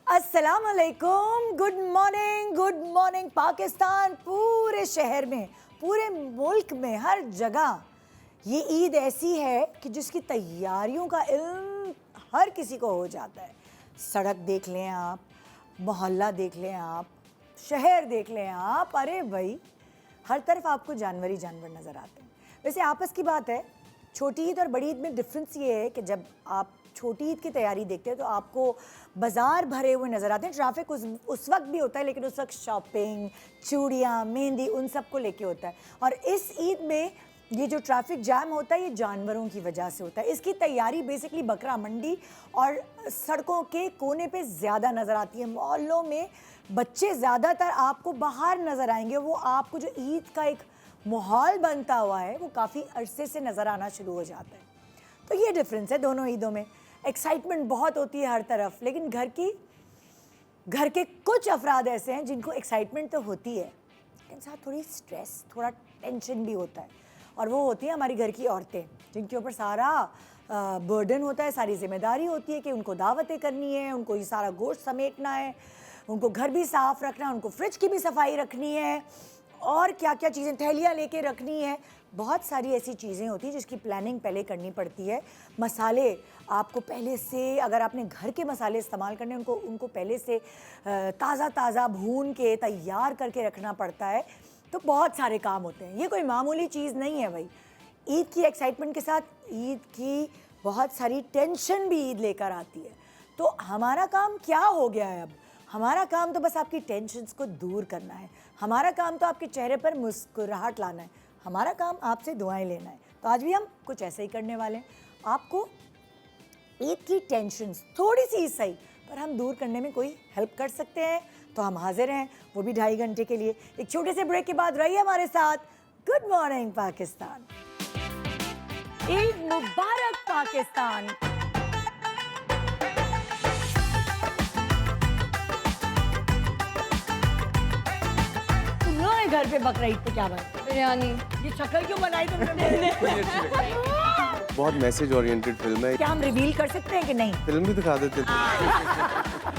अस्सलाम वालेकुम, good morning Pakistan. पूरे शहर में, पूरे मुल्क में, हर जगह ये ईद ऐसी है कि जिसकी तैयारियों का इल्म हर किसी को हो जाता है। सड़क देख लें आप, मोहल्ला देख लें आप, शहर देख लें आप, अरे भाई हर तरफ आपको जानवर ही जानवर नज़र आते हैं। वैसे आपस की बात है, छोटी ईद और बड़ी ईद में डिफरेंस ये है कि जब आप छोटी ईद की तैयारी देखते हैं तो आपको बाज़ार भरे हुए नज़र आते हैं। ट्रैफिक उस वक्त भी होता है, लेकिन उस वक्त शॉपिंग, चूड़ियाँ, मेहंदी, उन सब को लेके होता है। और इस ईद में ये जो ट्रैफिक जाम होता है ये जानवरों की वजह से होता है। इसकी तैयारी बेसिकली बकरा मंडी और सड़कों के कोने पे ज़्यादा नज़र आती है। मोहल्लों में बच्चे ज़्यादातर आपको बाहर नज़र आएंगे। वो आपको जो ईद का एक माहौल बनता हुआ है वो काफ़ी अरसे से नज़र आना शुरू हो जाता है। तो ये डिफरेंस है दोनों ईदों में। एक्साइटमेंट बहुत होती है हर तरफ, लेकिन घर के कुछ अफराद ऐसे हैं जिनको एक्साइटमेंट तो होती है, लेकिन साथ थोड़ी स्ट्रेस, थोड़ा टेंशन भी होता है। और वो होती हैं हमारी घर की औरतें, जिनके ऊपर सारा बर्डन होता है, सारी जिम्मेदारी होती है कि उनको दावतें करनी है, उनको ये सारा गोश्त समेटना है, उनको घर भी साफ़ रखना है, उनको फ्रिज की भी सफाई रखनी है, और क्या क्या चीज़ें, थैलियाँ लेके रखनी है। बहुत सारी ऐसी चीज़ें होती हैं जिसकी प्लानिंग पहले करनी पड़ती है। मसाले आपको पहले से, अगर आपने घर के मसाले इस्तेमाल करने, उनको पहले से ताज़ा भून के तैयार करके रखना पड़ता है। तो बहुत सारे काम होते हैं, ये कोई मामूली चीज़ नहीं है भाई। ईद की एक्साइटमेंट के साथ ईद की बहुत सारी टेंशन भी ईद लेकर आती है। तो हमारा काम क्या हो गया है अब? हमारा काम तो बस आपकी टेंशन्स को दूर करना है। हमारा काम तो आपके चेहरे पर मुस्कुराहट लाना है। हमारा काम आपसे दुआएं लेना है। तो आज भी हम कुछ ऐसे ही करने वाले हैं। आपको ईद की टेंशन्स थोड़ी सी सही, पर हम दूर करने में कोई हेल्प कर सकते हैं तो हम हाजिर हैं, वो भी 2.5 घंटे के लिए। एक छोटे से ब्रेक के बाद रहिए हमारे साथ। गुड मॉर्निंग पाकिस्तान, ईद मुबारक पाकिस्तान। घर पे बकरा ईद पे क्या बनाया? बिरयानी। ये शक्ल क्यों बनाई तुमने? बहुत मैसेज ओरिएंटेड फिल्म है। क्या हम रिवील कर सकते हैं कि नहीं? फिल्म भी दिखा देते थे।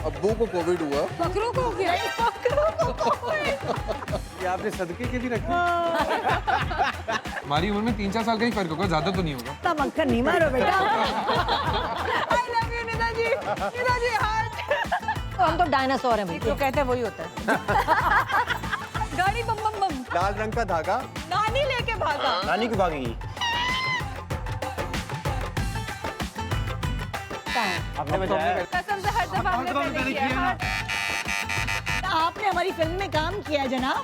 अब्बू को कोविड हुआ। बकरों को हो गया। ये आपने सदके के भी रखे? हमारी उम्र में 3-4 साल का ही फर्क होगा, ज्यादा तो नहीं होगा। तब मक्खन नहीं मारो बेटा। I love you निदाजी। निदाजी हार्ट। हम तो डायनासोर हैं भाई। जो कहते हैं वही होता है। गाड़ी बम बम बम। लाल रंग का धागा। नानी लेके भागा। नानी क्यों भागेगी? आपने बताया। कसम से हर दफा हमने पहले किया है। आपने हमारी फिल्म में काम किया है जनाब।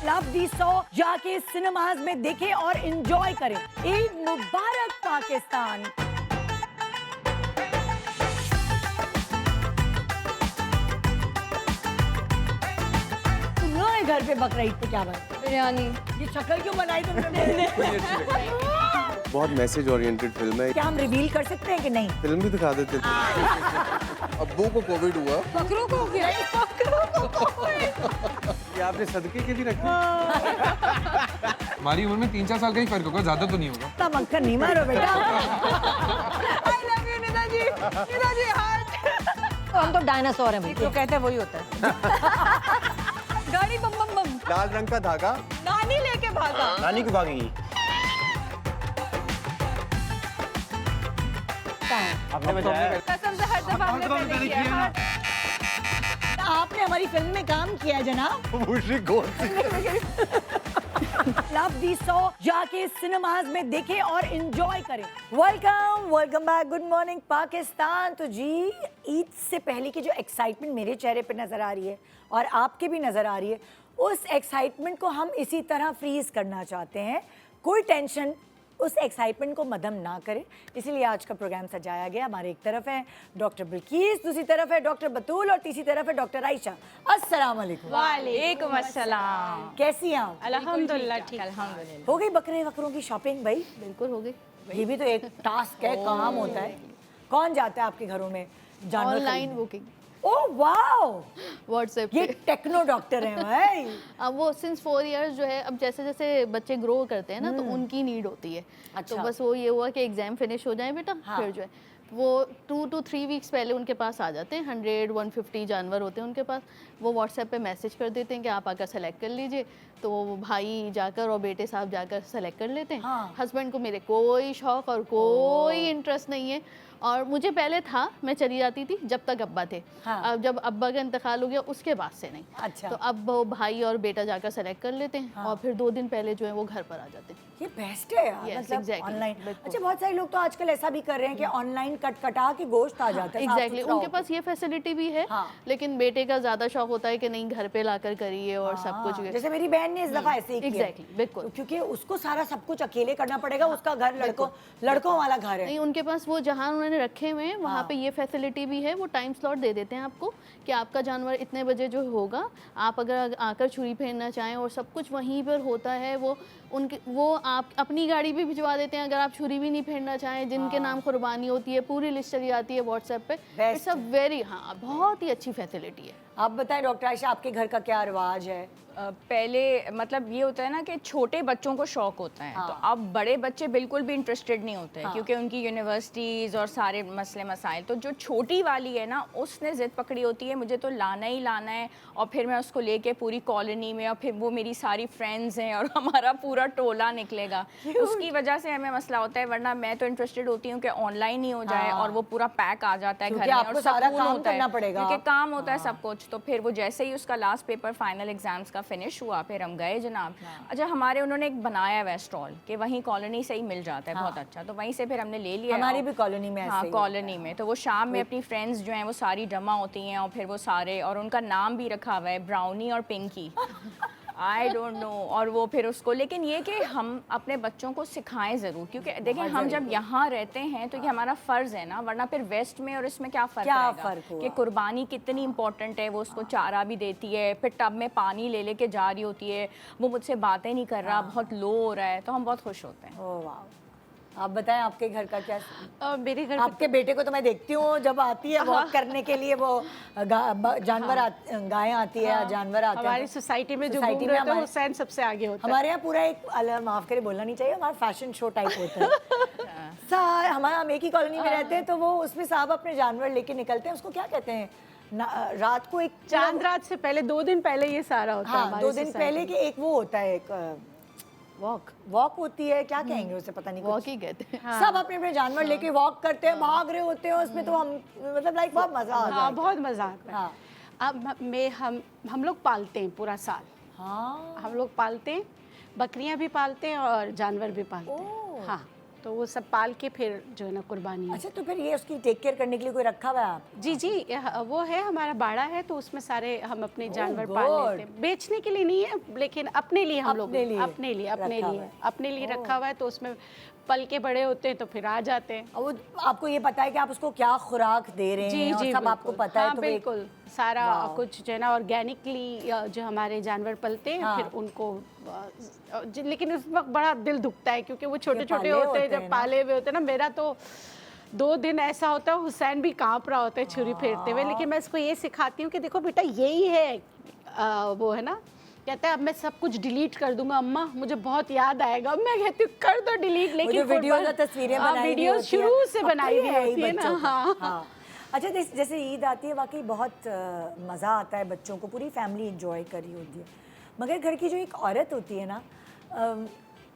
लव दी 100 जाके सिनेमाज में देखें और एंजॉय करें। ईद मुबारक पाकिस्तान। घर पे बकरा ईद पे क्या बनाया? बिरयानी। ये शक्ल क्यों बनाई तुमने? बहुत मैसेज ओरिएंटेड फिल्म है। क्या हम रिवील कर सकते हैं कि नहीं? फिल्म भी दिखा देते थे। अब्बू को कोविड हुआ। बकरों को हो गया। बकरों को हो गया। ये आपने सदके के भी रखे? हमारी उम्र में 3-4 साल का ही फर्क होगा, ज्यादा तो नहीं होगा। तब मक्खन नहीं मारो बेटा। I love you निदाजी। निदाजी हार्ट। हम तो डायनासोर हैं भाई। जो कहते हैं वही होता है। गाड़ी बम बम बम। लाल रंग का धागा। नानी लेके भागा। नानी क्यों भागेगी? आपने बताया। कसम से हर दफा हमने पहले किया है। आपने हमारी फिल्म में काम किया है जनाब। लव दी 100 जाके सिनेमाज में देखें और एंजॉय करें। Welcome back. Good morning Pakistan. तो जी, ईद से पहले की जो एक्साइटमेंट मेरे चेहरे पे नज़र आ रही है और आपके भी नज़र आ रही है, उस एक्साइटमेंट को हम इसी तरह फ्रीज करना चाहते हैं। कोई टेंशन उस एक्साइटमेंट को मदम ना करे, इसीलिए आज का प्रोग्राम सजाया गया। हमारे एक तरफ है डॉक्टर बिल्कीस, दूसरी तरफ है डॉक्टर बतूल और तीसरी तरफ है डॉक्टर आयशा। अस्सलाम वालेकुम। वालेकुम अस्सलाम। कैसी हैं आप? अल्हम्दुलिल्लाह ठीक। अल्हम्दुलिल्लाह। हो गई बकरे वकरों की शॉपिंग भाई? बिल्कुल हो गई। ये भी तो एक टास्क है, काम होता है। कौन जाता है आपके घरों में जानवर ऑनलाइन खरीदने? बुकिंग। ओह वाओ, व्हाट्सएप ये पे। टेक्नो डॉक्टर हैं भाई। अब वो सिंस 4 इयर्स जो है, अब जैसे जैसे बच्चे ग्रो करते हैं ना तो उनकी नीड होती है। अच्छा। तो बस वो ये हुआ कि एग्जाम फिनिश हो जाए बेटा, हाँ। फिर जो है वो 2 to 3 वीक्स पहले उनके पास आ जाते हैं। 100-150 जानवर होते हैं उनके पास। वो व्हाट्सएप पे मैसेज कर देते हैं कि आप आकर सेलेक्ट कर लीजिए। तो वो भाई जाकर और बेटे साहब जाकर सेलेक्ट कर लेते हैं। हाँ। हस्बैंड को मेरे कोई शौक और कोई इंटरेस्ट नहीं है। और मुझे पहले था, मैं चली जाती थी जब तक अब्बा थे। हाँ। अब जब अब्बा का इंतकाल हो गया उसके बाद से नहीं। अच्छा। तो अब वो भाई और बेटा जाकर सेलेक्ट कर लेते हैं। हाँ। और फिर 2 दिन पहले जो है वो घर पर आ जाते हैं। ये बेस्ट है यार, Yes, मतलब exactly, ऑनलाइन। बिल्कुल। अच्छा, बहुत सारे लोग तो आजकल ऐसा भी कर रहे हैं कि ऑनलाइन कटा के गोश्त आ जाता है, साफ एग्जैक्टली सुथरा उनके होके। पास ये फैसिलिटी भी है। हाँ। लेकिन बेटे का ज्यादा शौक होता है कि नहीं घर पे लाकर करिए और सब हाँ, कुछ। जैसे मेरी बहन ने इस दफा ऐसे ही किया। एग्जैक्टली, बिल्कुल। क्योंकि उसको सारा सब कुछ अकेले करना पड़ेगा, उसका घर लड़कों वाला घर है। नहीं, उनके पास वो जहाँ उन्होंने रखे हुए हैं वहाँ हाँ। पे ये फैसिलिटी भी है। वो टाइम स्लॉट दे देते हैं आपको कि आपका जानवर इतने बजे जो होगा, आप अगर आकर छुरी फेरना चाहें और सब कुछ वहीं पर होता है। वो आप अपनी गाड़ी भी भिजवा देते हैं अगर आप छुरी भी नहीं फेरना चाहें। जिनके नाम कुर्बानी होती है पूरी लिस्ट चली जाती है व्हाट्सएप पे। Best इट्स अ वेरी, हाँ, बहुत ही अच्छी फैसिलिटी है। आप बताएं डॉक्टर आयशा, आपके घर का क्या रिवाज है? पहले मतलब ये होता है ना कि छोटे बच्चों को शौक होता है। हाँ। तो अब बड़े बच्चे बिल्कुल भी इंटरेस्टेड नहीं होते हैं। हाँ। क्योंकि उनकी यूनिवर्सिटीज़ और सारे मसले मसाइल। तो जो छोटी वाली है ना, उसने ज़िद पकड़ी होती है मुझे तो लाना ही लाना है। और फिर मैं उसको लेके पूरी कॉलोनी में, और फिर वो मेरी सारी फ्रेंड्स हैं और हमारा पूरा टोला निकलेगा। उसकी वजह से हमें मसला होता है। वरना मैं तो इंटरेस्टेड होती हूँ कि ऑनलाइन ही हो जाए। हाँ। और वो पूरा पैक आ जाता है घर क्योंकि में आपको और सारा सुकून काम होता है। करना पड़ेगा। क्योंकि काम होता है सब कुछ। तो फिर वो जैसे ही उसका लास्ट पेपर फाइनल एग्जाम्स का फिनिश हुआ, फिर हम गए जनाब। अच्छा, हमारे उन्होंने एक बनाया हुआ स्टॉल कि वहीं कॉलोनी से ही मिल जाता है। बहुत अच्छा। तो वहीं से फिर हमने ले लिया। हमारी भी कॉलोनी में ऐसे हाँ, ही कॉलोनी में। तो वो शाम में अपनी फ्रेंड्स जो हैं वो सारी जमा होती हैं। और फिर वो सारे, और उनका नाम भी रखा हुआ है ब्राउनी और पिंकी। I don't know. और वो फिर उसको, लेकिन ये कि हम अपने बच्चों को सिखाएं ज़रूर। क्योंकि देखें, हम जब यहाँ रहते हैं तो ये हमारा फ़र्ज़ है ना। वरना फिर वेस्ट में और इसमें क्या फ़र्क रहेगा हुआ? कि कुर्बानी कितनी इंपॉर्टेंट है। वो उसको चारा भी देती है, फिर टब में पानी ले लेके जा रही होती है। वो मुझसे बातें नहीं कर रहा, बहुत लो हो रहा है। तो हम बहुत खुश होते हैं। ओह वाह। आप बताएं आपके घर का क्या? मेरे घर आपके बेटे को तो मैं देखती हूँ जब आती है वॉक करने के लिए, वो गायें आती है, जानवर आते हैं। हमारी सोसाइटी में जो सोसाइटी घूम में रहे होते हैं हमारे- हुसैन सबसे आगे होता है। हमारे यहाँ पूरा एक माफ करे बोलना नहीं चाहिए, हमारा फैशन शो टाइप होता है। हमारा हम एक ही कॉलोनी में रहते हैं। तो वो उसमें साहब अपने जानवर लेके निकलते हैं। उसको क्या कहते हैं, रात को एक चांद रात से पहले 2 दिन पहले ये सारा होता है। हाँ, हमारी 2 दिन society पहले कि एक वो होता है, एक वॉक होती है, क्या कहेंगे उसे, पता नहीं, वॉक ही कहते हैं। सब अपने अपने जानवर लेके वॉक करते हैं, भाग रहे होते हैं उसमें। तो हम मतलब लाइक बहुत मजा आता हाँ, है। बहुत मजा आता है। हाँ। अब हम लोग पालते हैं पूरा साल। हाँ, हम लोग पालते हैं, बकरियां भी पालते हैं और जानवर भी पालते हैं। हाँ, तो वो सब पाल के फिर जो है ना कुर्बानी। अच्छा, तो फिर ये उसकी टेक केयर करने के लिए कोई रखा हुआ है आप? जी जी, वो है, हमारा बाड़ा है। तो उसमें सारे हम अपने जानवर good. पाल लेते हैं। बेचने के लिए नहीं है, लेकिन अपने लिए हम लोग अपने लिए अपने लिए अपने लिए ओह। रखा हुआ है। तो उसमें पल के बड़े होते हैं तो फिर आ जाते हैं। और वो आपको ये पता है कि आप उसको क्या खुराक दे रहे हैं? और सब आपको बिल्कुल। पता है? हाँ, तो बिल्कुल सारा वाह। कुछ जो है ना ऑर्गेनिकली जो हमारे जानवर पलते हैं। हाँ। फिर उनको लेकिन उस वक्त बड़ा दिल दुखता है क्योंकि वो छोटे छोटे पाले होते हैं, होते हैं जब ना। पाले हुए होते हैं ना। मेरा तो 2 दिन ऐसा होता है, हुसैन भी कांप रहा होता है छुरी फेरते हुए। लेकिन मैं इसको ये सिखाती हूँ कि देखो बेटा, यही है वो है ना, कहता है अब मैं सब कुछ डिलीट कर दूंगा अम्मा, मुझे बहुत याद आएगा। मैं कहती हूँ कर दो डिलीट, लेकिन वीडियो या तस्वीरें बनाई वीडियो शुरू से बनाई हुई होती है ना। हाँ, हाँ। अच्छा, जैसे ईद आती है, वाकई बहुत मज़ा आता है बच्चों को, पूरी फैमिली इंजॉय कर रही होती है। मगर घर की जो एक औरत होती है ना,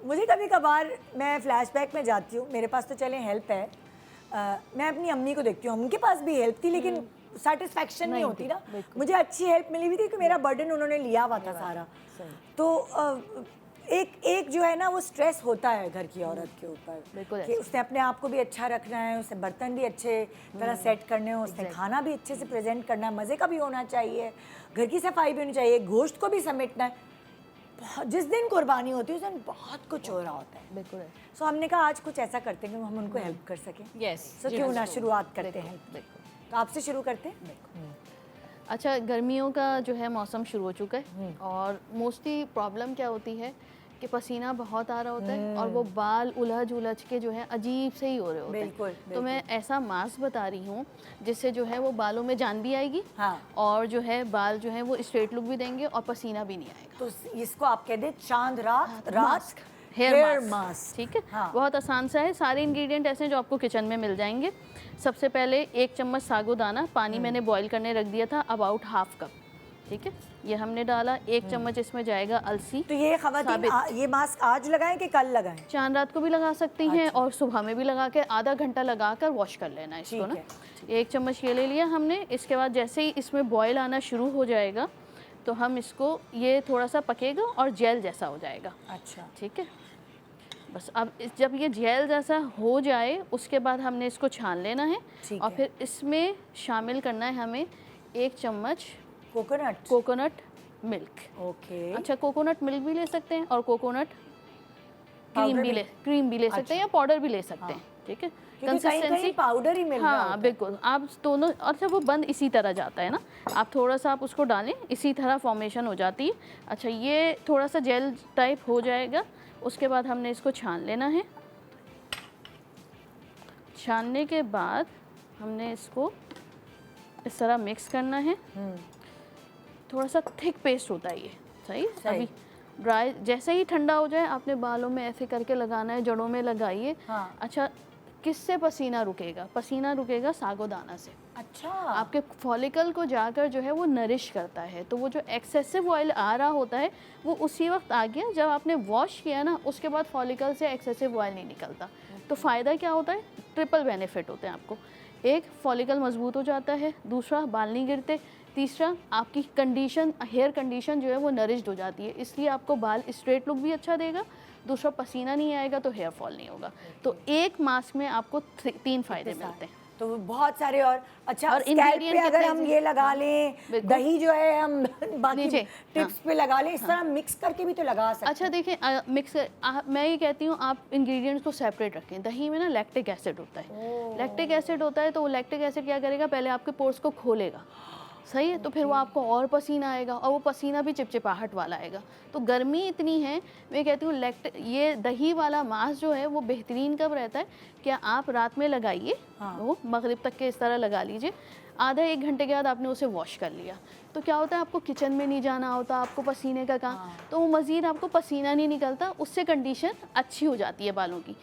मुझे कभी कभार मैं फ्लैशबैक में जाती हूँ। मेरे पास तो चले हेल्प है, मैं अपनी अम्मी को देखती हूँ, उनके पास भी हेल्प थी, लेकिन सेटिस्फैक्शन नहीं होती ना। मुझे अच्छी हेल्प मिली हुई थी कि मेरा बर्डन उन्होंने लिया हुआ था सारा। तो एक जो है ना, वो स्ट्रेस होता है घर की औरत के ऊपर कि उसने अपने आप को भी अच्छा रखना है, उसने बर्तन भी अच्छे तरह सेट करने हो, उसने खाना भी अच्छे से प्रेजेंट करना है, मज़े का भी होना चाहिए, घर की सफाई भी होनी चाहिए, गोश्त को भी समेटना है। जिस दिन कुर्बानी होती है उस दिन बहुत कुछ हो रहा होता है। बिल्कुल। सो हमने कहा आज कुछ ऐसा करते हैं कि हम उनको हेल्प कर सकें। यस। सो क्यों ना शुरुआत करते हैं। तो आपसे शुरू करते हैं। अच्छा, गर्मियों का जो है मौसम शुरू हो चुका है और मोस्टली प्रॉब्लम क्या होती है कि पसीना बहुत आ रहा होता है और वो बाल उलझ उलझ के जो है अजीब से ही हो रहे होते बिल्कुल, हैं। तो मैं ऐसा मास्क बता रही हूँ जिससे जो है वो बालों में जान भी आएगी हाँ। और जो है बाल जो है वो स्ट्रेट लुक भी देंगे और पसीना भी नहीं आएगा। तो इसको आप कह दे चांद रात मास्क, हेयर मास्क, मास्क। ठीक है। हाँ। बहुत आसान सा है, सारे इंग्रेडिएंट ऐसे हैं जो आपको किचन में मिल जाएंगे। सबसे पहले 1 चम्मच साबूदाना, पानी मैंने बॉईल करने रख दिया था, अबाउट हाफ कप, ठीक है, ये हमने डाला। 1 चम्मच इसमें जाएगा अलसी। तो ये खवातीन ये मास्क आज लगाएं कि कल लगाएं? चांद रात को भी लगा सकती हैं और सुबह में भी लगा के आधा घंटा लगा कर वॉश कर लेना है इसको ठीक ना। है, 1 चम्मच ये ले लिया हमने। इसके बाद जैसे ही इसमें बॉयल आना शुरू हो जाएगा तो हम इसको, ये थोड़ा सा पकेगा और जेल जैसा हो जाएगा, अच्छा, ठीक है। बस अब जब ये जेल जैसा हो जाए उसके बाद हमने इसको छान लेना है ठीक और है। फिर इसमें शामिल करना है हमें 1 चम्मच कोकोनट। Coconut milk. ओके, अच्छा, कोकोनट मिल्क भी ले सकते हैं और कोकोनट पाउडर क्रीम भी ले सकते हैं या पाउडर भी ले सकते हैं, ठीक है। क्योंकि कहीं पाउडर ही मिल रहा होता हाँ है। बिल्कुल, आप दोनों, अच्छा वो बंद इसी तरह जाता है ना, आप थोड़ा सा आप उसको डालें, इसी तरह फॉर्मेशन हो जाती है। अच्छा, ये थोड़ा सा जेल टाइप हो जाएगा, उसके बाद हमने इसको छान लेना है। छानने के बाद हमने इसको इस तरह मिक्स करना है। थोड़ा सा थिक पेस्ट होता है ये, सही। अभी ड्राई, जैसे ही ठंडा हो जाए आपने बालों में ऐसे करके लगाना है, जड़ों में लगाइए। हाँ। अच्छा, किससे पसीना रुकेगा? पसीना रुकेगा सागोदाना से। अच्छा, आपके फॉलिकल को जाकर जो है वो नरिश करता है, तो वो जो एक्सेसिव ऑयल आ रहा होता है वो उसी वक्त आ गया जब आपने वॉश किया ना, उसके बाद फॉलिकल से एक्सेसिव ऑयल नहीं निकलता। तो फ़ायदा क्या होता है? ट्रिपल बेनिफिट होते हैं आपको। एक, फॉलिकल मजबूत हो जाता है, दूसरा बाल नहीं गिरते, तीसरा आपकी कंडीशन, हेयर कंडीशन जो है वो नरिश्ड हो जाती है, इसलिए आपको बाल स्ट्रेट लुक भी अच्छा देगा, दूसरा पसीना नहीं आएगा तो हेयर फॉल नहीं होगा। तो एक मास्क में आपको 3 फ़ायदे मिलते हैं। तो बहुत सारे और अच्छा, और स्कैल्प पे ingredient अगर कितने हम से- ये लगा लें, बिल्कुल। दही जो है हम बाकी नीचे, टिप्स पे लगा लें, इस तरह मिक्स करके भी तो लगा सकते अच्छा देखिए, मैं ये कहती हूँ आप इंग्रेडिएंट्स को सेपरेट रखें। दही में ना लैक्टिक एसिड होता है, लैक्टिक एसिड होता है, तो वो लैक्टिक एसिड क्या करेगा, पहले आपके पोर्स को खोलेगा, सही है, तो फिर वो आपको और पसीना आएगा और वो पसीना भी चिपचिपाहट वाला आएगा। तो गर्मी इतनी है, मैं कहती हूँ ये दही वाला मास्क जो है वो बेहतरीन कब रहता है, क्या आप रात में लगाइए, वो मगरिब तक के इस तरह लगा लीजिए, आधा 1 घंटे के बाद आपने उसे वॉश कर लिया, तो क्या होता है, आपको किचन में नहीं जाना होता, आपको पसीने का काम, तो वो मज़ीद आपको पसीना नहीं निकलता, उससे कंडीशन अच्छी हो जाती है बालों की।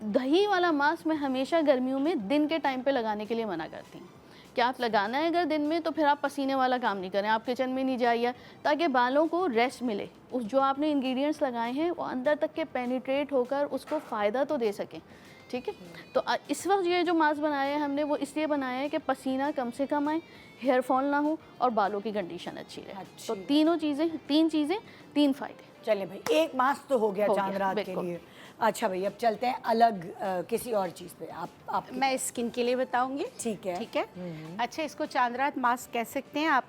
दही वाला मास्क मैं हमेशा गर्मियों में दिन के टाइम पे लगाने के लिए मना करती हूँ कि आप लगाना है अगर दिन में तो फिर आप पसीने वाला काम नहीं करें, आप किचन में नहीं जाइए, ताकि बालों को रेस्ट मिले, उस जो आपने इंग्रेडिएंट्स लगाए हैं वो अंदर तक के पेनिट्रेट होकर उसको फ़ायदा तो दे सकें, ठीक है। तो इस वक्त ये जो मास्क बनाया है हमने वो इसलिए बनाया है कि पसीना कम से कम आए, हेयर फॉल ना हो और बालों की कंडीशन अच्छी रहे। तो तीन चीज़ें 3 फ़ायदे। चलें भाई, एक मास्क तो हो गया चांद रात के बिल्कुल। लिए। अच्छा भाई, अब चलते हैं अलग किसी और चीज़ पे। आप मैं स्किन के लिए बताऊंगी। ठीक है। ठीक है। अच्छा, इसको चांद रात मास्क कह सकते हैं आप।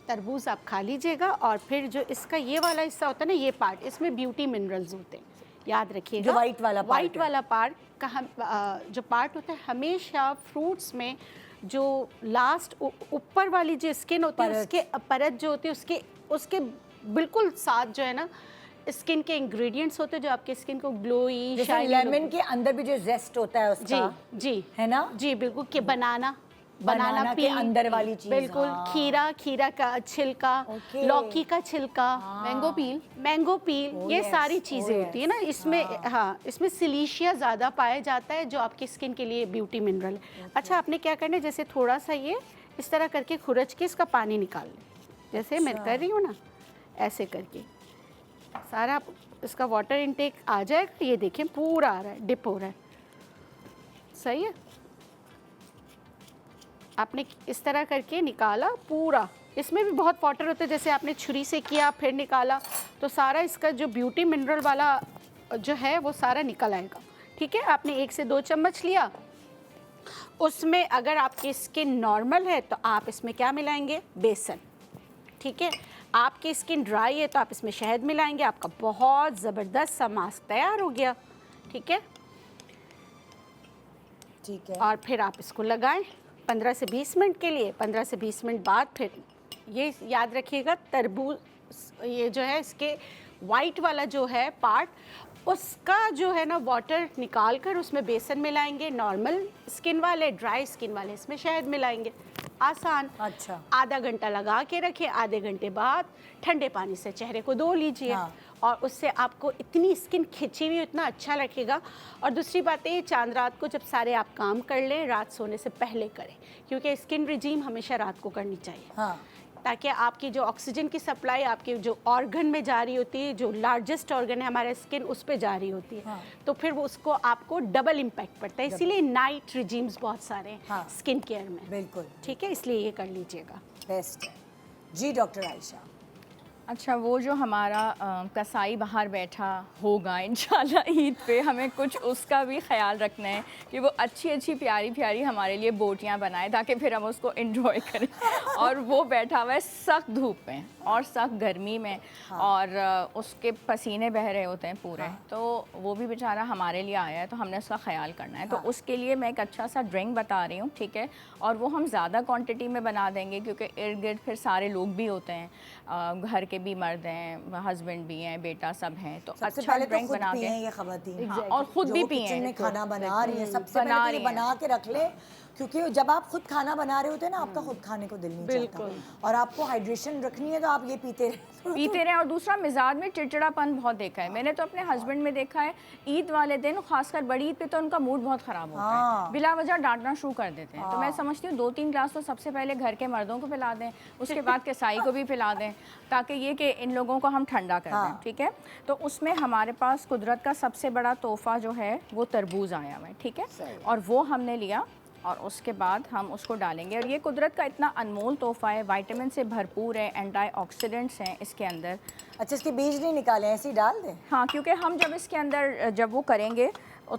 तरबूज आप खा लीजिएगा और फिर जो इसका ये वाला हिस्सा होता है ना, ये पार्ट, इसमें ब्यूटी मिनरल्स होते हैं, याद रखिएगा। जो white वाला part वाइट है। वाला पार्ट का जो पार्ट होता है, हमेशा फ्रूट्स में जो लास्ट ऊपर वाली जो स्किन होती है, उसके परत जो होती है, उसके बिल्कुल साथ जो है ना स्किन के इंग्रेडिएंट्स होते हैं जो आपके स्किन को ग्लोई, जैसे शाइनी, लेमन के अंदर भी जो जेस्ट होता है उसका, जी है ना? जी बिल्कुल, कि बनाना बनाना के peel, अंदर वाली चीज़, बिल्कुल। हाँ। खीरा का छिलका, ओके। लौकी का छिलका, मैंगो पील, ये yes, सारी चीज़ें oh होती है ना इसमें। हाँ, इसमें सिलिशिया ज़्यादा पाया जाता है जो आपकी स्किन के लिए ब्यूटी मिनरल है। अच्छा, आपने क्या करना है, जैसे थोड़ा सा ये इस तरह करके खुरच के इसका पानी निकाल लें, जैसे मैं कर रही हूँ ना, ऐसे करके सारा इसका वाटर इनटेक आ जाएगा। ये देखें, पूरा आ रहा है, डिप हो रहा है, सही है। आपने इस तरह करके निकाला पूरा, इसमें भी बहुत वाटर होता है, जैसे आपने छुरी से किया फिर निकाला तो सारा इसका जो ब्यूटी मिनरल वाला जो है वो सारा निकल आएगा, ठीक है। आपने 1 से 2 चम्मच लिया, उसमें अगर आपकी स्किन नॉर्मल है तो आप इसमें क्या मिलाएंगे, बेसन, ठीक है। आपकी स्किन ड्राई है तो आप इसमें शहद मिलाएंगे, आपका बहुत ज़बरदस्त सा मास्क तैयार हो गया, ठीक है। ठीक है। और फिर आप इसको लगाएं 15 से 20 मिनट के लिए। 15 से 20 मिनट बाद फिर ये याद रखिएगा, तरबूज ये जो है इसके वाइट वाला जो है पार्ट, उसका जो है ना वाटर निकाल कर उसमें बेसन मिलाएंगे, नॉर्मल स्किन वाले, ड्राई स्किन वाले इसमें शहद मिलाएंगे। आसान। अच्छा। आधा घंटा लगा के रखें, आधे घंटे बाद ठंडे पानी से चेहरे को धो लीजिए। हाँ। और उससे आपको इतनी स्किन खिंची हुई, इतना अच्छा रखेगा। और दूसरी बात है, चांद रात को जब सारे आप काम कर लें, रात सोने से पहले करें, क्योंकि स्किन रिजीम हमेशा रात को करनी चाहिए। हाँ। ताकि आपकी जो ऑक्सीजन की सप्लाई आपके जो ऑर्गन में जा रही होती है, जो लार्जेस्ट ऑर्गन है हमारे स्किन, उस पे जा रही होती है। हाँ। तो फिर वो उसको आपको डबल इम्पैक्ट पड़ता है। इसीलिए नाइट रिजीम्स बहुत सारे हैं हाँ। स्किन केयर में। बिल्कुल ठीक है, इसलिए ये कर लीजिएगा। बेस्ट है जी। डॉक्टर आयशा, अच्छा, वो जो हमारा कसाई बाहर बैठा होगा इंशाल्लाह ईद पे, हमें कुछ उसका भी ख्याल रखना है कि वो अच्छी अच्छी प्यारी प्यारी हमारे लिए बोटियां बनाए, ताकि फिर हम उसको एंजॉय करें। और वो बैठा हुआ है सख्त धूप में और सख्त गर्मी में। हाँ। और उसके पसीने बह रहे होते हैं पूरे। हाँ। तो वो भी बेचारा हमारे लिए आया है, तो हमने उसका ख्याल करना है। हाँ। तो उसके लिए मैं एक अच्छा सा ड्रिंक बता रही हूँ, ठीक है। और वो हम ज़्यादा क्वान्टिटी में बना देंगे, क्योंकि इर्द गिर्द फिर सारे लोग भी होते हैं, घर के भी मर्द हैं, हस्बैंड भी हैं, बेटा सब हैं। तो अच्छा ड्रिंक बना के, ये खवातीन। हाँ, और खुद भी पिए में खाना बना रही है, सबसे पहले तो ये बना के रख ले, क्योंकि जब आप खुद खाना बना रहे होते हैं ना, आपका खुद खाने को दिल नहीं चाहता, और आपको हाइड्रेशन रखनी है, तो आप ये पीते रहे। और दूसरा, मिजाज में चिड़चिड़ापन बहुत देखा है मैंने, तो अपने हस्बैंड में देखा है। ईद वाले दिन, खासकर बड़ी ईद पे, तो उनका मूड बहुत ख़राब होता है, बिला वजह डांटना शुरू कर देते हैं। तो मैं समझती हूँ 2-3 ग्लास तो सबसे पहले घर के मर्दों को पिला दें, उसके बाद कसाई को भी पिला दें, ताकि ये कि इन लोगों को हम ठंडा कर दें। ठीक है। तो उसमें हमारे पास कुदरत का सबसे बड़ा तोहफा जो है वो तरबूज आया हुआ है, ठीक है। और वो हमने लिया, और उसके बाद हम उसको डालेंगे। और ये कुदरत का इतना अनमोल तोहफा है, विटामिन से भरपूर है, एंटीऑक्सीडेंट्स हैं इसके अंदर। अच्छा, इसके बीज नहीं निकाले, ऐसे ही डाल दें? हाँ, क्योंकि हम जब इसके अंदर जब वो करेंगे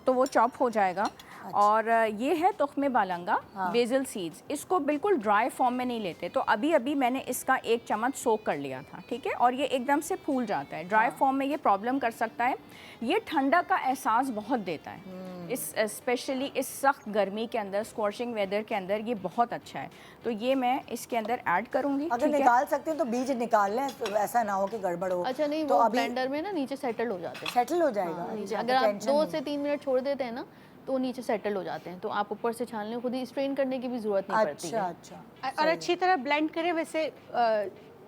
तो वो चॉप हो जाएगा। अच्छा। और ये है तुख्मे बालंगा, बेजल सीड्स। इसको बिल्कुल ड्राई फॉर्म में नहीं लेते, तो अभी अभी मैंने इसका 1 चम्मच सोक कर लिया था, ठीक है। और ये एकदम से फूल जाता है, ड्राई फॉर्म में ये प्रॉब्लम कर सकता है। ये ठंडा का एहसास बहुत देता है, इस स्पेशली इस सख्त गर्मी के अंदर, स्कॉर्चिंग वेदर के अंदर ये बहुत अच्छा है। तो ये मैं इसके अंदर ऐड करूँगी। अगर निकाल सकते हैं तो बीज निकाल लें, तो ऐसा ना हो कि गड़बड़ हो। अच्छा नहीं, तो वो अभी ब्लेंडर में ना नीचे सेटल हो जाते हैं। सेटल हो जाएगा। नीचे अगर आप 2 से 3 मिनट छोड़ देते हैं ना, तो नीचे सेटल हो जाते हैं, तो आप ऊपर से छानने, खुद ही स्ट्रेन करने की भी जरूरत नहीं पड़ती है। अच्छा। और अच्छी तरह ब्लेंड करें। वैसे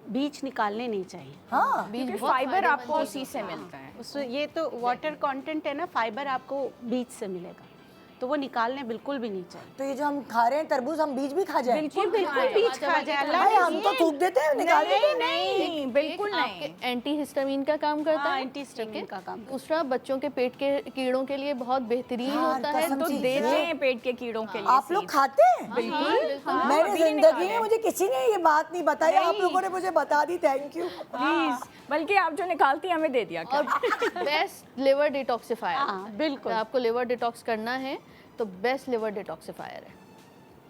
बीज निकालने नहीं चाहिए। हाँ, बीज फाइबर आपको उसी से मिलता है। उसमें ये तो वाटर कंटेंट है ना, फाइबर आपको बीज से मिलेगा, तो वो निकालने बिल्कुल भी नहीं चाहिए। तो ये जो हम खा रहे हैं तरबूज, हम बीज भी खा जाए? बिल्कुल बिल्कुल बीज खा जाए। अल्लाह भाई, हम तो थूक देते हैं, निकाल देते हैं। नहीं, बिल्कुल नहीं। एंटी हिस्टामिन का काम करता है, एंटी हिस्टामिन का काम। दूसरा बच्चों के पेट के कीड़ों के लिए बहुत बेहतरीन होता है, कसम तो से देते हैं पेट के कीड़ों के लिए। आप लोग खाते हैं? बिल्कुल। मैंने जिंदगी में, मुझे किसी ने ये बात नहीं बताई, आप लोगों ने मुझे बता दी, थैंक यू प्लीज। बल्कि आप जो निकालती हैं हमें दे दिया। और बेस्ट लिवर डिटॉक्सिफायर, बिल्कुल। आपको लिवर डिटॉक्स करना है तो बेस्ट लिवर डिटॉक्सिफायर है।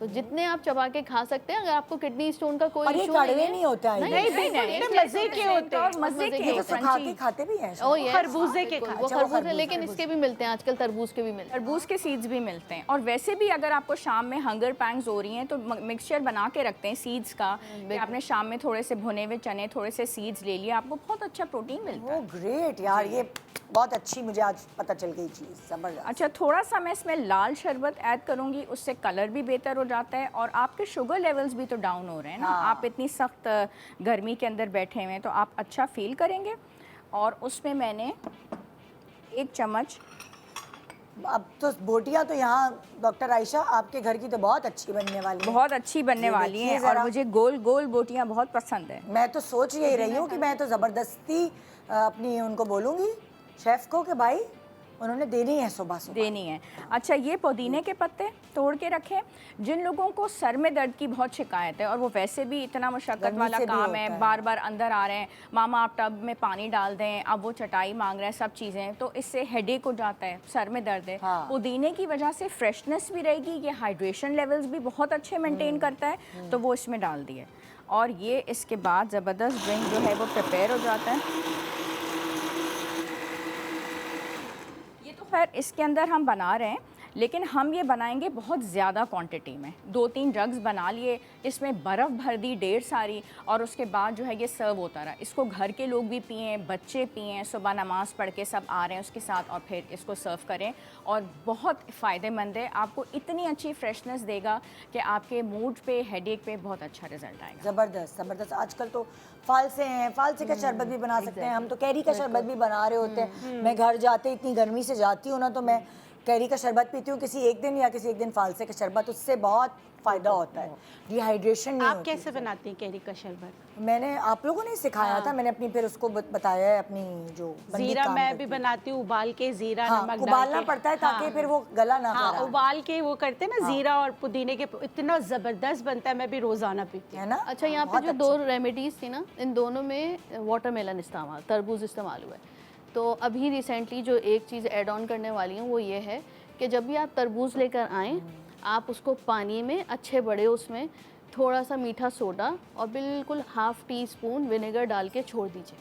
तो जितने आप चबा के खा सकते हैं। अगर आपको किडनी स्टोन का कोई और ये इशू कड़वे नहीं होता है, नहीं, मजे के होते हैं। मजे के ये तो सुखा के खाते भी हैं। ओ यस, खरबूजे के वो खरबूजे, लेकिन इसके भी मिलते हैं आजकल, तरबूज के भी मिलते हैं, तरबूज के सीड्स भी मिलते हैं। और वैसे भी अगर आपको शाम में हंगर पैंग्स हो रही हैं, तो मिक्सचर बना के रखते हैं सीड्स का, कि आपने शाम में थोड़े से भुने हुए चने, थोड़े से सीड्स ले लिए, आपको बहुत अच्छा प्रोटीन मिलता है। वो ग्रेट यार, ये बहुत अच्छी मुझे आज पता चल गई चीज़, जबरदस्त। अच्छा, थोड़ा सा मैं इसमें लाल शरबत ऐड करूंगी, उससे कलर भी बेहतर हो जाता है, और आपके शुगर लेवल्स भी तो डाउन हो रहे हैं ना। आप इतनी सख्त गर्मी के अंदर बैठे हुए हैं, तो आप अच्छा फील करेंगे। और उसमें मैंने 1 चम्मच, अब तो बोटियाँ तो यहाँ डॉक्टर आयशा आपके घर की तो बहुत अच्छी बनने वाली है। बहुत अच्छी बनने वाली हैं, और मुझे गोल गोल बोटियाँ बहुत पसंद है। मैं तो सोच यही रही हूँ कि मैं तो ज़बरदस्ती अपनी उनको बोलूँगी शेफ़ को कि भाई उन्होंने देनी है, सुबह सुबह देनी है। अच्छा, ये पुदीने के पत्ते तोड़ के रखें। जिन लोगों को सर में दर्द की बहुत शिकायत है, और वो वैसे भी इतना मुशक्कत वाला काम है, बार बार अंदर आ रहे हैं, मामा आप टब में पानी डाल दें, अब वो चटाई मांग रहे हैं, सब चीज़ें, तो इससे हेडेक हो जाता है, सर में दर्द है। पुदीने की वजह से फ्रेशनेस भी रहेगी, ये हाइड्रेशन लेवल्स भी बहुत अच्छे मेंटेन करता है, तो वो इसमें डाल दिए। और ये इसके बाद ज़बरदस्त ड्रिंक जो है वो प्रिपेयर हो जाता है। खैर इसके अंदर हम बना रहे हैं, लेकिन हम ये बनाएंगे बहुत ज़्यादा क्वांटिटी में, 2-3 ड्रग्स बना लिए, इसमें बर्फ़ भर दी ढेर सारी, और उसके बाद जो है ये सर्व होता रहा। इसको घर के लोग भी पिएँ, बच्चे पिएँ, सुबह नमाज़ पढ़ के सब आ रहे हैं उसके साथ, और फिर इसको सर्व करें। और बहुत फ़ायदेमंद है, आपको इतनी अच्छी फ्रेशनेस देगा कि आपके मूड पे, हेडेक पे बहुत अच्छा रिजल्ट आएगा। जबरदस्त जबरदस्त। आजकल तो फालसे हैं, फालसे का शरबत भी बना सकते हैं हम, तो कैरी का शरबत भी बना रहे होते हैं। मैं घर जाते इतनी गर्मी से जाती हूँ ना, तो मैं कैरी का शरबत पीती हूँ किसी एक दिन, या किसी एक दिन फालसे का शरबत, उससे बहुत फ़ायदा होता है, डिहाइड्रेशन नहीं आप होती। कैसे बनाती हैं कैरी का शरबत? मैंने आप लोगों ने सिखाया था, मैंने अपनी फिर उसको बताया है, अपनी जो बंदी जीरा काम मैं करती भी है। बनाती हूँ, उबाल के जीरा हाँ, नमक उबालना डाल के। पड़ता है ताकि हाँ, फिर वो गला ना हाँ, खराब, उबाल के वो करते हैं ना जीरा और पुदीने के, इतना ज़बरदस्त बनता है, मैं भी रोज़ाना पीती हूँ। है ना। अच्छा, यहाँ पे बहुत जो दो रेमेडीज़ थी ना, इन दोनों में वाटरमेलन इस्तेमाल, तरबूज इस्तेमाल हुआ है। तो अभी रिसेंटली जो एक चीज़ ऐड ऑन करने वाली हूँ वो ये है कि जब भी आप तरबूज लेकर आएँ, आप उसको पानी में अच्छे बड़े, उसमें थोड़ा सा मीठा सोडा और बिल्कुल ½ टीस्पून विनेगर डाल के छोड़ दीजिए।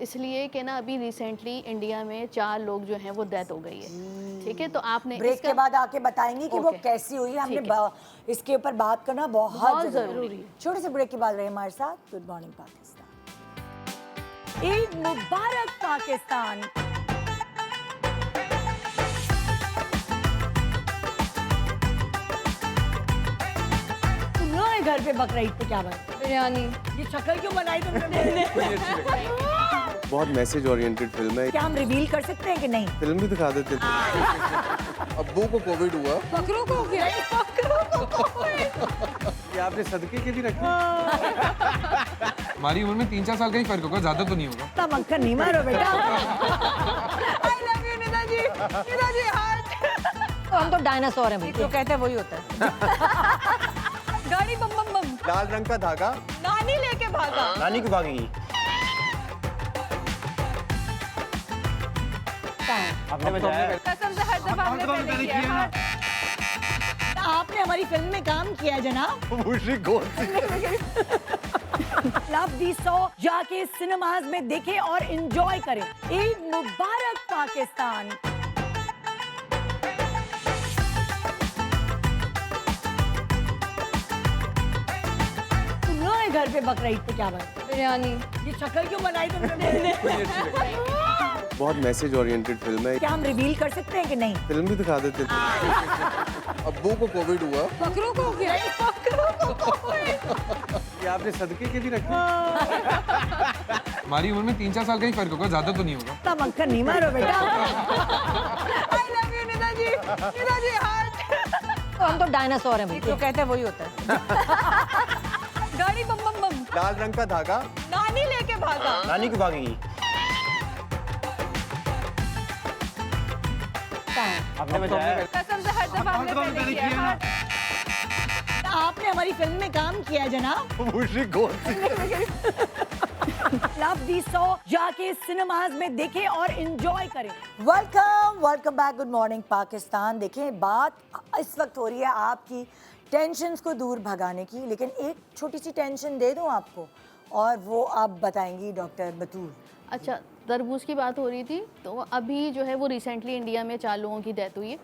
इसलिए कि ना अभी रिसेंटली इंडिया में 4 लोग जो हैं वो डेथ हो गई है। ठीक है, तो आपने ब्रेक इसका के बाद आके बताएंगी कि वो ओके। कैसी हुई है। हमने ठीक है। इसके ऊपर बात करना बहुत बहुत जरूरी ज़रूरी है। छोटे से ब्रेक के बाद रहे हमारे साथ। Good morning Pakistan. ईद मुबारक पाकिस्तान। तुम लोगों ने घर पे बकरा ईद पे क्या बनाया? बिरयानी। ये शक्ल क्यों बनाई तुमने? बहुत मैसेज ओरिएंटेड फिल्म है। क्या हम रिवील कर सकते हैं कि नहीं? फिल्म भी दिखा देते थे। अब्बू को कोविड हुआ। बकरों को हो गया। ये आपने सदके के भी रखे। हमारी उम्र में 3-4 साल का ही फर्क होगा, ज्यादा तो नहीं होगा। इतना मक्खन नहीं मारो बेटा। I love you निदाजी। निदाजी हार्ट। हम तो डायनासोर हैं जो कहते हैं वही होता है। गाड़ी बम बम बम। लाल रंग का धागा। नानी लेके भागा। नानी को भागेगी। आपने बजाया। कसम से हर दफा हमने पहले किया है। आपने हमारी फिल्म में काम किया है जनाब। लव दी 100 जाके सिनेमाज में देखें और एंजॉय करें। ईद मुबारक पाकिस्तान। तुम लोगों ने घर पे बकरा ईद पे क्या बनाया? बिरयानी। ये शक्ल क्यों बनाई तुमने? बहुत मैसेज ओरिएंटेड फिल्म है। क्या हम रिवील कर सकते हैं कि नहीं? फिल्म भी दिखा देते थे। अब्बू को कोविड हुआ। बकरों को हो गया। ये आपने सदके के भी रखे। हमारी उम्र में 3-4 साल का ही फर्क होगा, ज्यादा तो नहीं होगा। इतना मक्खन नहीं मारो बेटा। I love you निदाजी। निदाजी हार्ट। हम तो डायनासोर हैं जो कहते हैं वही होता है। गाड़ी बम बम बम। लाल रंग का धागा। नानी लेके भागा। नानी को भागेगी। आपने बजाया। कसम से हर दफा हमने पहले किया है। आपने हमारी फिल्म में काम किया है जनाब। लव दी 100 जाके सिनेमाज में देखें और एंजॉय करें। Welcome back. Good morning Pakistan. देखें, बात इस वक्त हो रही है आपकी टेंशन्स को दूर भगाने की, लेकिन एक छोटी सी टेंशन दे दूं आपको, और वो आप बताएंगी डॉक्टर बतूल। अच्छा, तरबूज की बात हो रही थी, तो अभी जो है वो रिसेंटली इंडिया में 4 लोगों की डेथ हुई है।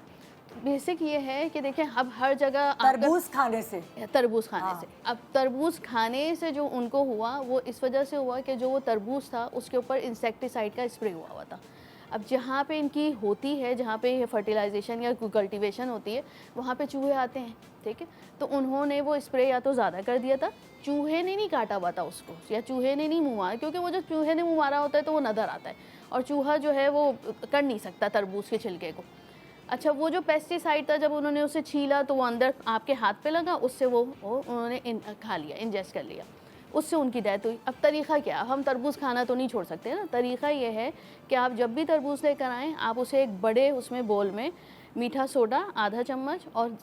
बेसिक ये है कि देखें, अब हर जगह तरबूज खाने से। तरबूज खाने से, अब तरबूज खाने से जो उनको हुआ वो इस वजह से हुआ कि जो वो तरबूज था उसके ऊपर इंसेक्टिसाइड का स्प्रे हुआ था। अब जहाँ पे इनकी होती है, जहाँ पे फर्टिलाइजेशन या कल्टीवेशन होती है, वहाँ पे चूहे आते हैं। ठीक है, तो उन्होंने वो स्प्रे या तो ज़्यादा कर दिया था, चूहे ने नहीं काटा हुआ था उसको, या चूहे ने नहीं मुँह मारा, क्योंकि वो जो चूहे ने मुँह मारा होता है तो वो नज़र आता है, और चूहा जो है वो कर नहीं सकता तरबूज के छिलके को। अच्छा, वो जो पेस्टिसाइड था, जब उन्होंने उसे छीला तो वो अंदर आपके हाथ पे लगा, उससे वो उन्होंने खा लिया, इंजेस्ट कर लिया, उससे उनकी डेथ हुई। अब तरीक़ा क्या? हम तरबूज खाना तो नहीं छोड़ सकते ना। तरीक़ा ये है कि आप जब भी तरबूज लेकर आएँ, आप उसे एक बड़े उसमें बोल में मीठा सोडा ½ चम्मच और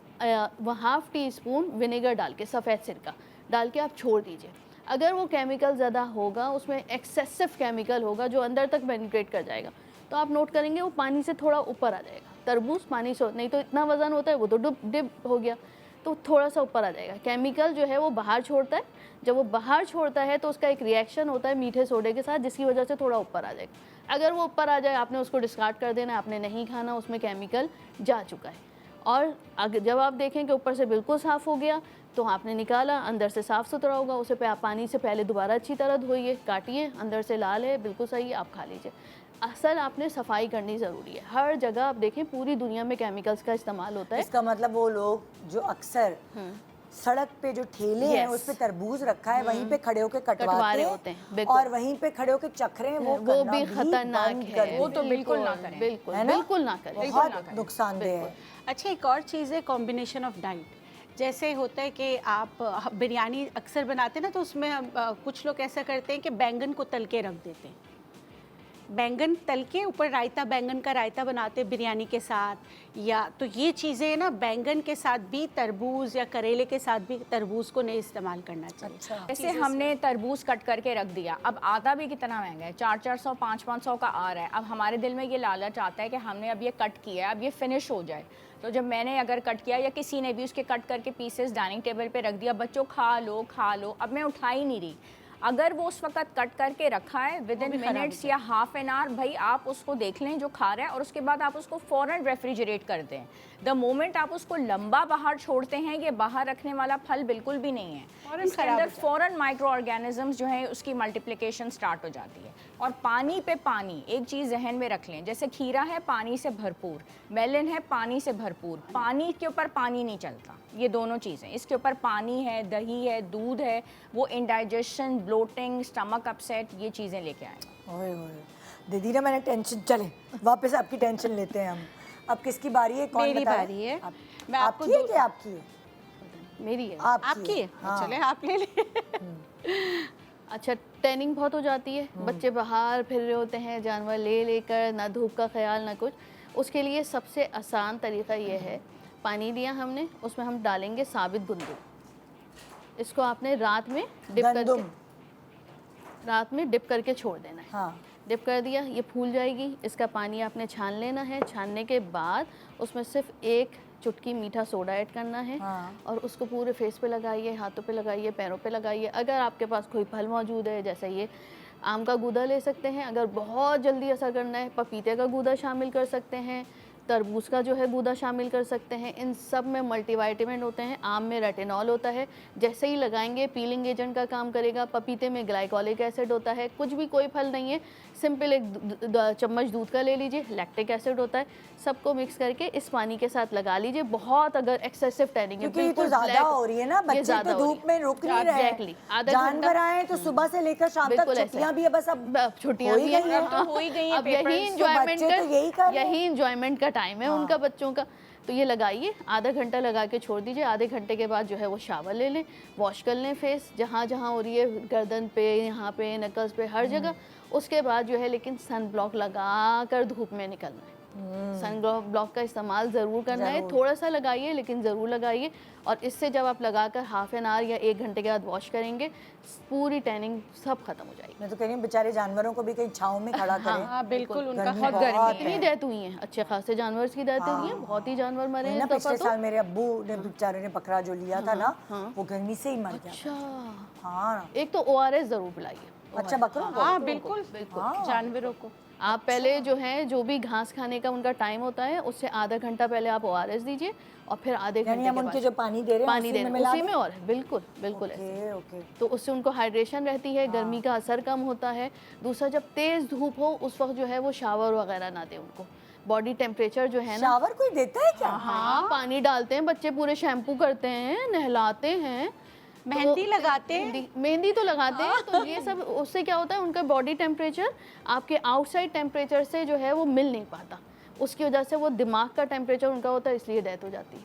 ½ टीस्पून विनेगर डाल के, सफ़ेद सिरका डाल के आप छोड़ दीजिए। अगर वो केमिकल ज़्यादा होगा, उसमें एक्सेसिव केमिकल होगा जो अंदर तक पेनिट्रेट कर जाएगा, तो आप नोट करेंगे वो पानी से थोड़ा ऊपर आ जाएगा। तरबूज पानी से, नहीं तो इतना वज़न होता है वो तो डिप हो गया, तो थोड़ा सा ऊपर आ जाएगा। केमिकल जो है वो बाहर छोड़ता है, जब वो बाहर छोड़ता है तो उसका एक रिएक्शन होता है मीठे सोडे के साथ, जिसकी वजह से थोड़ा ऊपर आ जाएगा। अगर वो ऊपर आ जाए, आपने उसको डिस्कार्ड कर देना, आपने नहीं खाना, उसमें केमिकल जा चुका है। और अगर जब आप देखें कि ऊपर से बिल्कुल साफ़ हो गया तो आपने निकाला, अंदर से साफ़ सुथरा होगा, उसे पे आप पानी से पहले दोबारा अच्छी तरह धोइए, काटिए, अंदर से लाल है बिल्कुल सही है, आप खा लीजिए। असल आपने सफाई करनी ज़रूरी है। हर जगह आप देखें पूरी दुनिया में केमिकल्स का इस्तेमाल होता है। इसका मतलब वो लोग जो अक्सर सड़क पे जो ठेले हैं उस पे तरबूज रखा है वहीं पे खड़े होके कटवा रहे कटवाते होते हैं, हैं बिल्कुल। और वहीं पे खड़े होके चख रहे हैं, वो करना भी खतरनाक बंद है। कर वो दें। तो बिल्कुल ना करें। बिल्कुल है ना? बिल्कुल ना करें। बहुत नुकसानदेह है। अच्छा, एक और चीज़ है कॉम्बिनेशन ऑफ डाइट। जैसे होता है कि आप बिरयानी अक्सर बनाते हैं ना, तो उसमें कुछ लोग ऐसा करते हैं कि बैंगन को तल के रख देते हैं, बैंगन तल के ऊपर रायता, बैंगन का रायता बनाते हैं बिरयानी के साथ। या तो ये चीज़ें ना बैंगन के साथ भी, तरबूज या करेले के साथ भी तरबूज को नहीं इस्तेमाल करना चाहिए। अच्छा। जैसे हमने तरबूज कट करके रख दिया, अब आता भी कितना महंगा है, 400-400 500-500 का आ रहा है। अब हमारे दिल में ये लालच आता है कि हमने अब ये कट किया है, अब ये फिनिश हो जाए। तो जब मैंने अगर कट किया या किसी ने भी उसके कट करके पीसेस डाइनिंग टेबल पे रख दिया, बच्चों खा लो, अब मैं उठा ही नहीं रही। अगर वो उस वक्त कट करके रखा है विद इन मिनट्स या हाफ एन आवर, भाई आप उसको देख लें जो खा रहा है, और उसके बाद आप उसको फ़ौरन रेफ्रिजरेट कर दें। द मोमेंट आप उसको लंबा बाहर छोड़ते हैं, ये बाहर रखने वाला फल बिल्कुल भी नहीं है। इसके अंदर फ़ौरन माइक्रो ऑर्गेनिजम्स जो है उसकी मल्टीप्लिकेशन स्टार्ट हो जाती है। और पानी पे पानी, एक चीज़ जहन में रख लें, जैसे खीरा है पानी से भरपूर, मेलन है पानी से भरपूर, पानी के ऊपर पानी नहीं चलता, ये दोनों चीज़ें, इसके ऊपर पानी है, दही है, दूध है, वो इंडाइजेशन, ब्लोटिंग, स्टमक अपसेट, ये चीज़ें लेके आए। ओए ओए दीदी ना, मैंने टेंशन, चले वापस आपकी टेंशन लेते हैं हम। अब किसकी बारी है? कौन मेरी बताए? बारी है। मैं आपकी आपको है कि आपकी है? मेरी है। आपकी है? हाँ। चले आप ले ले। अच्छा, टैनिंग बहुत हो जाती है, बच्चे बाहर फिर रहे होते हैं जानवर ले लेकर, ना धूप का ख्याल ना कुछ। उसके लिए सबसे आसान तरीका ये है, पानी लिया हमने, उसमें हम डालेंगे साबित गंदम। इसको आपने रात में डिप करके छोड़ देना है। हाँ। डिप कर दिया, ये फूल जाएगी, इसका पानी आपने छान लेना है। छानने के बाद उसमें सिर्फ 1 चुटकी मीठा सोडा ऐड करना है। हाँ। और उसको पूरे फेस पे लगाइए, हाथों पे लगाइए, पैरों पे लगाइए। अगर आपके पास कोई फल मौजूद है, जैसे ये आम का गूदा ले सकते हैं, अगर बहुत जल्दी असर करना है पपीते का गूदा शामिल कर सकते हैं, तरबूज का जो है गूदा शामिल कर सकते हैं। इन सब में मल्टीविटामिन होते हैं, आम में रेटिनॉल होता है, जैसे ही लगाएंगे पीलिंग एजेंट का काम करेगा। पपीते में ग्लाइकोलिक एसिड होता है। कुछ भी कोई फल नहीं है, सिंपल 1 चम्मच दूध का ले लीजिए, लैक्टिक एसिड होता है, सबको मिक्स करके इस पानी के साथ लगा लीजिए। बहुत अगर एक्सेसिव टैनिंग है, क्योंकि ये तो ज्यादा हो रही है ना, बच्चे तो धूप में रुक नहीं रहे हैं। एग्जैक्टली, आधा जानवर आए तो सुबह से लेकर शाम तक, बिल्कुल ऐसा छुट्टियां भी है, बस अब छुट्टियां हो ही भी गई हैं, हैं। तो हो ही गई हैं अब यही papers, इंजॉयमेंट बच्चे तो यही कर रहे हैं। यही इंजॉयमेंट का टाइम है उनका, बच्चों का। तो ये लगाइए, आधा घंटा लगा के छोड़ दीजिए। आधे घंटे के बाद जो है वो शावर ले लें, वॉश कर लें फेस, जहाँ जहाँ हो रही है, गर्दन पे, यहाँ पे, नकल्स पे, हर जगह। उसके बाद जो है लेकिन सन ब्लॉक लगा कर धूप में निकलना है। सन ब्लॉक का इस्तेमाल ज़रूर करना है, थोड़ा सा लगाइए लेकिन ज़रूर लगाइए। और इससे जब आप लगाकर हाफ एन आवर या 1 घंटे के बाद वॉश करेंगे, पूरी टैनिंग सब खत्म हो जाएगी। मैं तो कह रही हूँ बेचारे जानवरों को भी कहीं छाँव में खड़ा करें। हाँ बिल्कुल, उनका गर्मी बहुत बहुत गर्मी है। इतनी डेथ हुई हैं, अच्छे खासे जानवर की डेथ हुई हैं, बहुत ही जानवर मरे हैं ना इस दफा पिछले तो। साल मेरे अब्बू ने बेचारे ने बकरा जो लिया था ना, वो गर्मी से ही मर गया। अच्छा, हाँ। एक तो ORS ज़रूर पिलाइए। अच्छा, बकरों को? हाँ बिल्कुल, बिल्कुल। जानवरों को। आप पहले जो है, जो भी घास खाने का उनका टाइम होता है, उससे आधा घंटा पहले आप ORS दीजिए, और फिर आधे घंटे यानी के हम बाद उनके जो पानी दे रहे हैं पानी उसी दे में रहे मिला उसी दें? में, और बिल्कुल बिल्कुल ऐसे। Okay okay. तो उससे उनको हाइड्रेशन रहती है, गर्मी का असर कम होता है। दूसरा, जब तेज़ धूप हो उस वक्त जो है वो शावर वगैरह ना दें उनको। बॉडी टेम्परेचर जो है ना, शावर कोई देता है क्या? हाँ, पानी डालते हैं बच्चे, पूरे शैम्पू करते हैं, नहलाते हैं, मेहंदी लगाते हैं। मेहंदी तो लगाते हैं। तो ये सब उससे क्या होता है, उनका बॉडी टेम्परेचर आपके आउटसाइड टेम्परेचर से जो है वो मिल नहीं पाता, उसकी वजह से वो दिमाग का टेम्परेचर उनका होता है, इसलिए डेथ हो जाती है।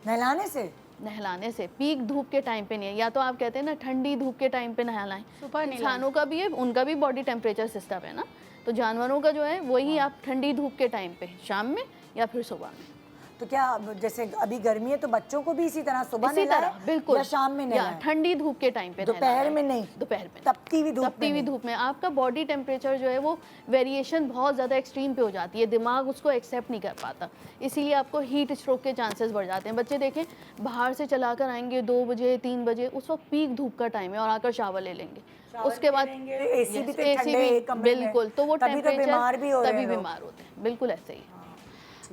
नहलाने से? नहलाने से, पीक धूप के टाइम पे नहीं है, या तो आप कहते हैं ना ठंडी धूप के टाइम पे नहलाएं। सुबह इंसानों का भी है, उनका भी बॉडी टेम्परेचर सिस्टम है ना, तो जानवरों का जो है वही आप ठंडी धूप के टाइम पे, शाम में या फिर सुबह में। तो क्या जैसे अभी गर्मी है तो बच्चों को भी इसी तरह सुबह इसी नहलाएं तरह बिल्कुल, या शाम में या नहलाएं? ठंडी धूप के टाइम पे दोपहर नहलाएं। में नहीं? दोपहर में तपती हुई धूप तपती हुई धूप में आपका बॉडी टेम्परेचर जो है वो वेरिएशन बहुत ज़्यादा एक्सट्रीम पे हो जाती है, दिमाग उसको एक्सेप्ट नहीं कर पाता, इसीलिए आपको हीट स्ट्रोक के चांसेस बढ़ जाते हैं। बच्चे देखें, बाहर से चला कर आएंगे 2 बजे 3 बजे, उस वक्त पीक धूप का टाइम है, और आकर शावर ले लेंगे। उसके बाद एसी भी तो AC ठंडे कमरे में, बिल्कुल, तो वो तभी तो बीमार भी हो टेम्परेचर रहे तभी हैं लोग। बीमार होते हैं, बिल्कुल ऐसे ही।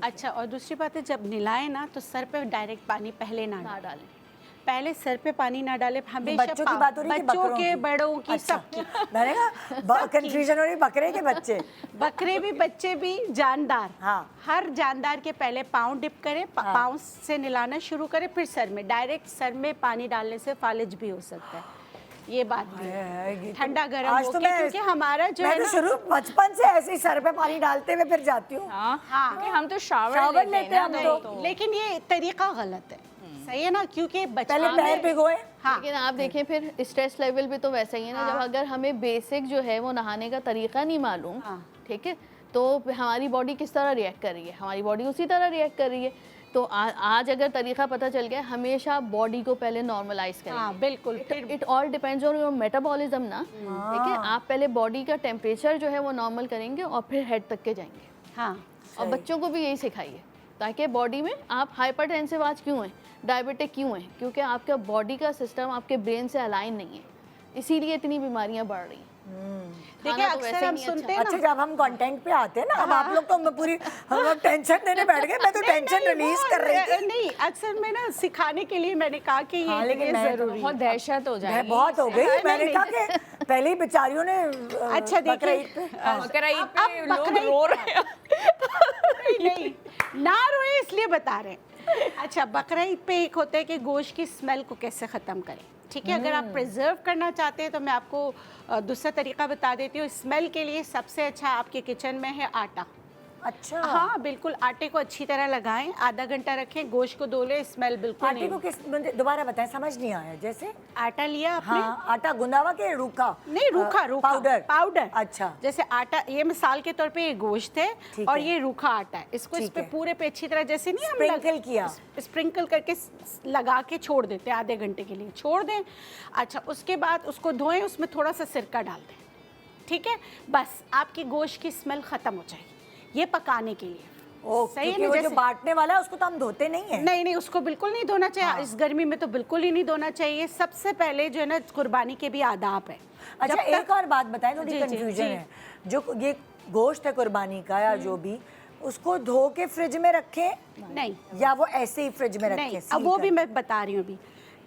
अच्छा, और दूसरी बात है जब नहलाए ना तो सर पे डायरेक्ट पानी पहले ना ना डालें। डालें। पहले सर पे पानी ना डालें, हमेशा बच्चों की बात हो रही है कि बच्चों बकरों के, की? बड़ों की, अच्छा, सबकी। मैंने कहा कंफ्यूजन हो रही, बकरे के बच्चे। बकरे भी, बच्चे भी, जानदार। हाँ। हर जानदार के पहले पाँव डिप करें, पाँव से नहलाना शुरू करें, फिर सर में। डायरेक्ट सर में पानी डालने से फालिज भी हो सकता है, ये बात भी है। ठंडा गर्म आज तो होके, मैं क्योंकि हमारा जो मैं है तो ना, शुरू बचपन से ऐसे ही सर पे पानी डालते हुए फिर जाती हूँ। हाँ, क्योंकि हम तो शावर शावर लेते हैं हम ना, तो। लेकिन ये तरीका गलत है, सही है ना, क्योंकि पहले बचपन पैर में भिगोए। हाँ, लेकिन आप देखें फिर स्ट्रेस लेवल भी तो वैसा ही है ना, जब अगर हमें बेसिक जो है वो नहाने का तरीका नहीं मालूम, हाँ। ठीक है, तो हमारी बॉडी किस तरह रिएक्ट कर रही है, हमारी बॉडी उसी तरह रिएक्ट कर रही है। तो आज अगर तरीका पता चल गया, हमेशा बॉडी को पहले नॉर्मलाइज करें। हाँ, बिल्कुल। फिर it all depends on your metabolism ना, ठीक है। आप पहले बॉडी का टेम्परेचर जो है वो नॉर्मल करेंगे और फिर हेड तक के जाएंगे। हाँ, और बच्चों को भी यही सिखाइए, ताकि बॉडी में आप हाइपरटेंसिव आज क्यों हैं, डायबिटिक क्यों हैं, क्योंकि आपका बॉडी का सिस्टम आपके ब्रेन से अलाइन नहीं है, इसीलिए इतनी बीमारियां बढ़ रही हैं। देखिए खाना तो वैसे अक्सर ही हम नहीं सुनते हैं अच्छा, ना, जब हम कंटेंट पे आते हैं ना, अब आप लोग तो मैं पूरी हम लोग टेंशन देने बैठ गए। मैं तो टेंशन रिलीज कर रही थी। नहीं, अक्सर में ना सिखाने के लिए मैंने कहा कि हाँ, ये लेकिन ये मैं तो जरूरी बहुत है। दहशत हो मैं जाएगी। बहुत हो गई। नहीं, मैंने नहीं। कहा कि पहले ही बेचारियों ने अच्छा, देखिए, बकरीद पे बकरा ईद पे लोग बकरीद- रो रहे हैं। नहीं, ना रोए इसलिए बता रहे हैं। अच्छा, बकरा ईद पे एक होता है कि गोश्त की स्मेल को कैसे ख़त्म करें, ठीक है। अगर आप प्रिजर्व करना चाहते हैं तो मैं आपको दूसरा तरीका बता देती हूँ। स्मेल के लिए सबसे अच्छा आपके किचन में है आटा। अच्छा, हाँ, बिल्कुल, आटे को अच्छी तरह लगाएं, आधा घंटा रखें, गोश्त को धो लें, स्मेल बिल्कुल आटे नहीं। को किस दोबारा बताएं, समझ नहीं आया। जैसे आटा लिया आपने? हाँ, आटा गुंदा हुआ के रूखा? नहीं, रूखा, रूखा पाउडर। पाउडर। अच्छा, जैसे आटा, ये मिसाल के तौर पे ये गोश्त है ठीक और है। ये रूखा आटा है, इसको इस ठीक पे है। पूरे पे अच्छी तरह, जैसे नहीं हम स्प्रिंकल किया। स्प्रिंकल करके लगा के छोड़ देते हैं, आधे घंटे के लिए छोड़ दें। अच्छा, उसके बाद उसको धोएं, उसमें थोड़ा सा सिरका डाल दें, ठीक है। बस आपकी गोश्त की स्मेल खत्म हो जाएगी। ये पकाने के लिए सही है। वो जो बांटने वाला है उसको तो हम धोते नहीं है। नहीं नहीं, उसको बिल्कुल नहीं धोना चाहिए। इस गर्मी में तो बिल्कुल ही नहीं धोना चाहिए। सबसे पहले जो है ना, कुर्बानी के भी आदाब है। अच्छा, जब तक- एक और बात बताएं, थोड़ी जी, जी, कंफ्यूजन जी। है। जो ये गोश्त है कुर्बानी का या जो भी, उसको धो के फ्रिज में रखें नहीं या वो ऐसे ही फ्रिज में रखें? नहीं, सील अब वो कर? भी मैं बता रही हूँ अभी।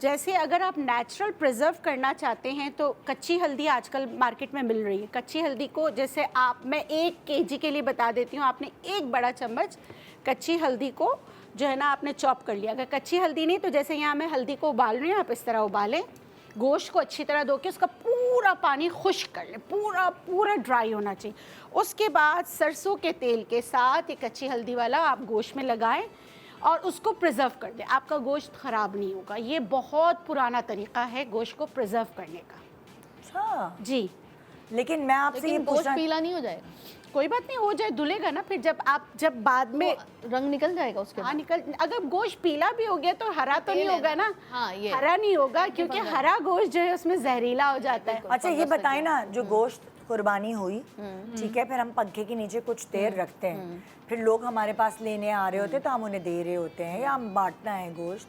जैसे अगर आप नेचुरल प्रिजर्व करना चाहते हैं तो कच्ची हल्दी आजकल मार्केट में मिल रही है। कच्ची हल्दी को जैसे मैं 1 kg के लिए बता देती हूँ। आपने 1 बड़ा चम्मच कच्ची हल्दी को जो है ना आपने चॉप कर लिया। अगर कच्ची हल्दी नहीं तो जैसे यहाँ मैं हल्दी को उबाल रही हूँ, आप इस तरह उबालें। गोश्त को अच्छी तरह धो के उसका पूरा पानी खुश्क कर लें, पूरा ड्राई होना चाहिए। उसके बाद सरसों के तेल के साथ ये कच्ची हल्दी वाला आप गोश्त में लगाएं और उसको प्रिजर्व कर दें। आपका गोश्त ख़राब नहीं होगा। ये बहुत पुराना तरीका है गोश्त को प्रिजर्व करने का। अच्छा, जी, लेकिन मैं आपसे ये लेकिन गोश्त पूछना, पीला नहीं हो जाएगा, कोई बात नहीं, हो जाए, धुलेगा ना। फिर जब बाद में रंग निकल जाएगा उसके हाँ बाद। निकल, अगर गोश्त पीला भी हो गया तो हरा तो नहीं होगा ना। हाँ, ये हरा नहीं होगा क्योंकि हरा गोश्त जो है उसमें जहरीला हो जाता है। अच्छा ये बताएं ना, जो गोश्त कुर्बानी हुई, ठीक है, फिर हम पंखे के नीचे कुछ देर रखते हैं, फिर लोग हमारे पास लेने आ रहे होते हैं तो हम उन्हें दे रहे होते हैं, या हम बांटना है गोश्त,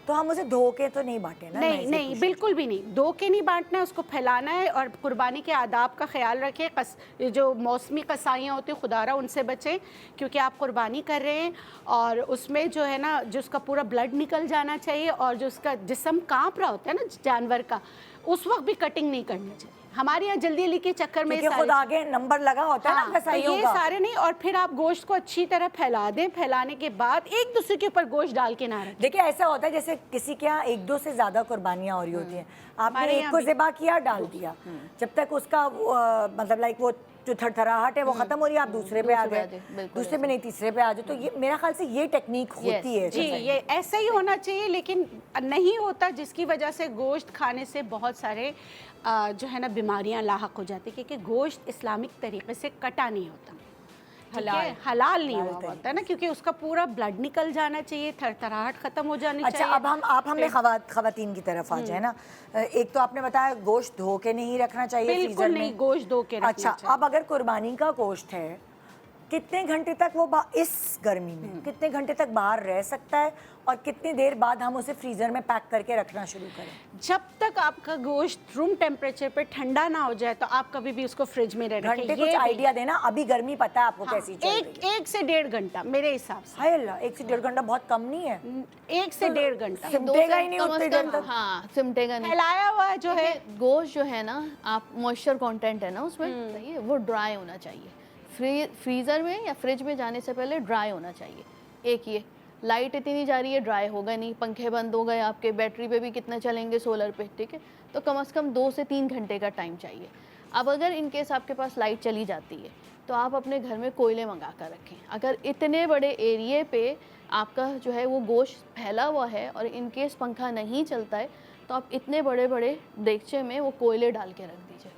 तो हम उसे धो के तो नहीं बांटे ना? नहीं नहीं, बिल्कुल भी नहीं, धो के नहीं बांटना है, उसको फैलाना है। और कुर्बानी के आदाब का ख्याल रखें। जो मौसमी कसाइयाँ होती हैं खुदारा, उनसे बचें, क्योंकि आप कुर्बानी कर रहे हैं और उसमें जो है ना, जो उसका पूरा ब्लड निकल जाना चाहिए और जो उसका जिस्म काँप रहा होता है ना जानवर का, उस वक्त भी कटिंग नहीं करनी चाहिए। हमारे यहाँ जल्दी जल्दी के चक्कर में क्योंकि खुद आगे नंबर लगा होता है ना हाँ, तो कसाइयों ये का। सारे नहीं। और फिर आप गोश्त को अच्छी तरह फैला दें। फैलाने के बाद एक दूसरे के ऊपर गोश्त डाल के ना रखें। देखिए ऐसा होता है जैसे किसी के यहाँ 1-2 से ज्यादा कुर्बानियां हो रही होती हैं, आपने हमारे एक यहाँ को भी। ज़िबा किया, डाल दिया, जब तक उसका मतलब लाइक वो जो थरथराहट है वो खत्म हो रही है, आप दूसरे पे आ गए, दूसरे पे नहीं तीसरे पे आ जाए। तो ये मेरा ख्याल से ये टेक्निक होती है। जी, ये ऐसा ही होना चाहिए, लेकिन नहीं होता, जिसकी वजह से गोश्त खाने से बहुत सारे जो है ना बीमारियां लाहक हो जाती है, क्योंकि गोश्त इस्लामिक तरीके से कटा नहीं होता, हलाल नहीं हुआ होता है ना, क्योंकि उसका पूरा ब्लड निकल जाना चाहिए, थरथराहट खत्म हो जानी अच्छा, चाहिए। अब आप हमें खवातीन की तरफ आ जाए ना। एक तो आपने बताया गोश्त धो के नहीं रखना चाहिए बिल्कुल फ्रीजर नहीं, में। गोश्त धो के रखना अच्छा, चाहिए। अब अगर कुर्बानी का गोश्त है कितने घंटे तक वो इस गर्मी में कितने घंटे तक बाहर रह सकता है और कितनी देर बाद हम उसे फ्रीजर में पैक करके रखना शुरू करें? जब तक आपका गोश्त रूम टेम्परेचर पे ठंडा ना हो जाए तो आप कभी भी उसको फ्रिज में रखें। घंटे कुछ आइडिया देना, अभी गर्मी पता है आपको कैसी चल रही है। 1 से 1.5 घंटा मेरे हिसाब से। हाय अल्लाह, 1 से 1.5 घंटा बहुत कम नहीं है। 1 से 1.5 घंटा सिमटेगा ही नहीं कम से उतनी कम, देर तक। हाँ सिमटेगा नहीं। फैलाया हुआ जो है गोश्त जो है ना, आप मॉइस्चर कंटेंट है ना उसमें, सही है, वो ड्राई होना चाहिए। फ्रीज़र में या फ्रिज में जाने से पहले ड्राई होना चाहिए। एक ये लाइट इतनी जा रही है, ड्राई होगा नहीं, पंखे बंद हो गए आपके, बैटरी पे भी कितना चलेंगे सोलर पे, ठीक है, तो कम से कम 2 से 3 घंटे का टाइम चाहिए। अब अगर इन केस आपके पास लाइट चली जाती है तो आप अपने घर में कोयले मंगा कर रखें। अगर इतने बड़े एरिए पे आपका जो है वो गोश्त फैला हुआ है और इन केस पंखा नहीं चलता है तो आप इतने बड़े बड़े देगचे में वो कोयले डाल के रख दीजिए।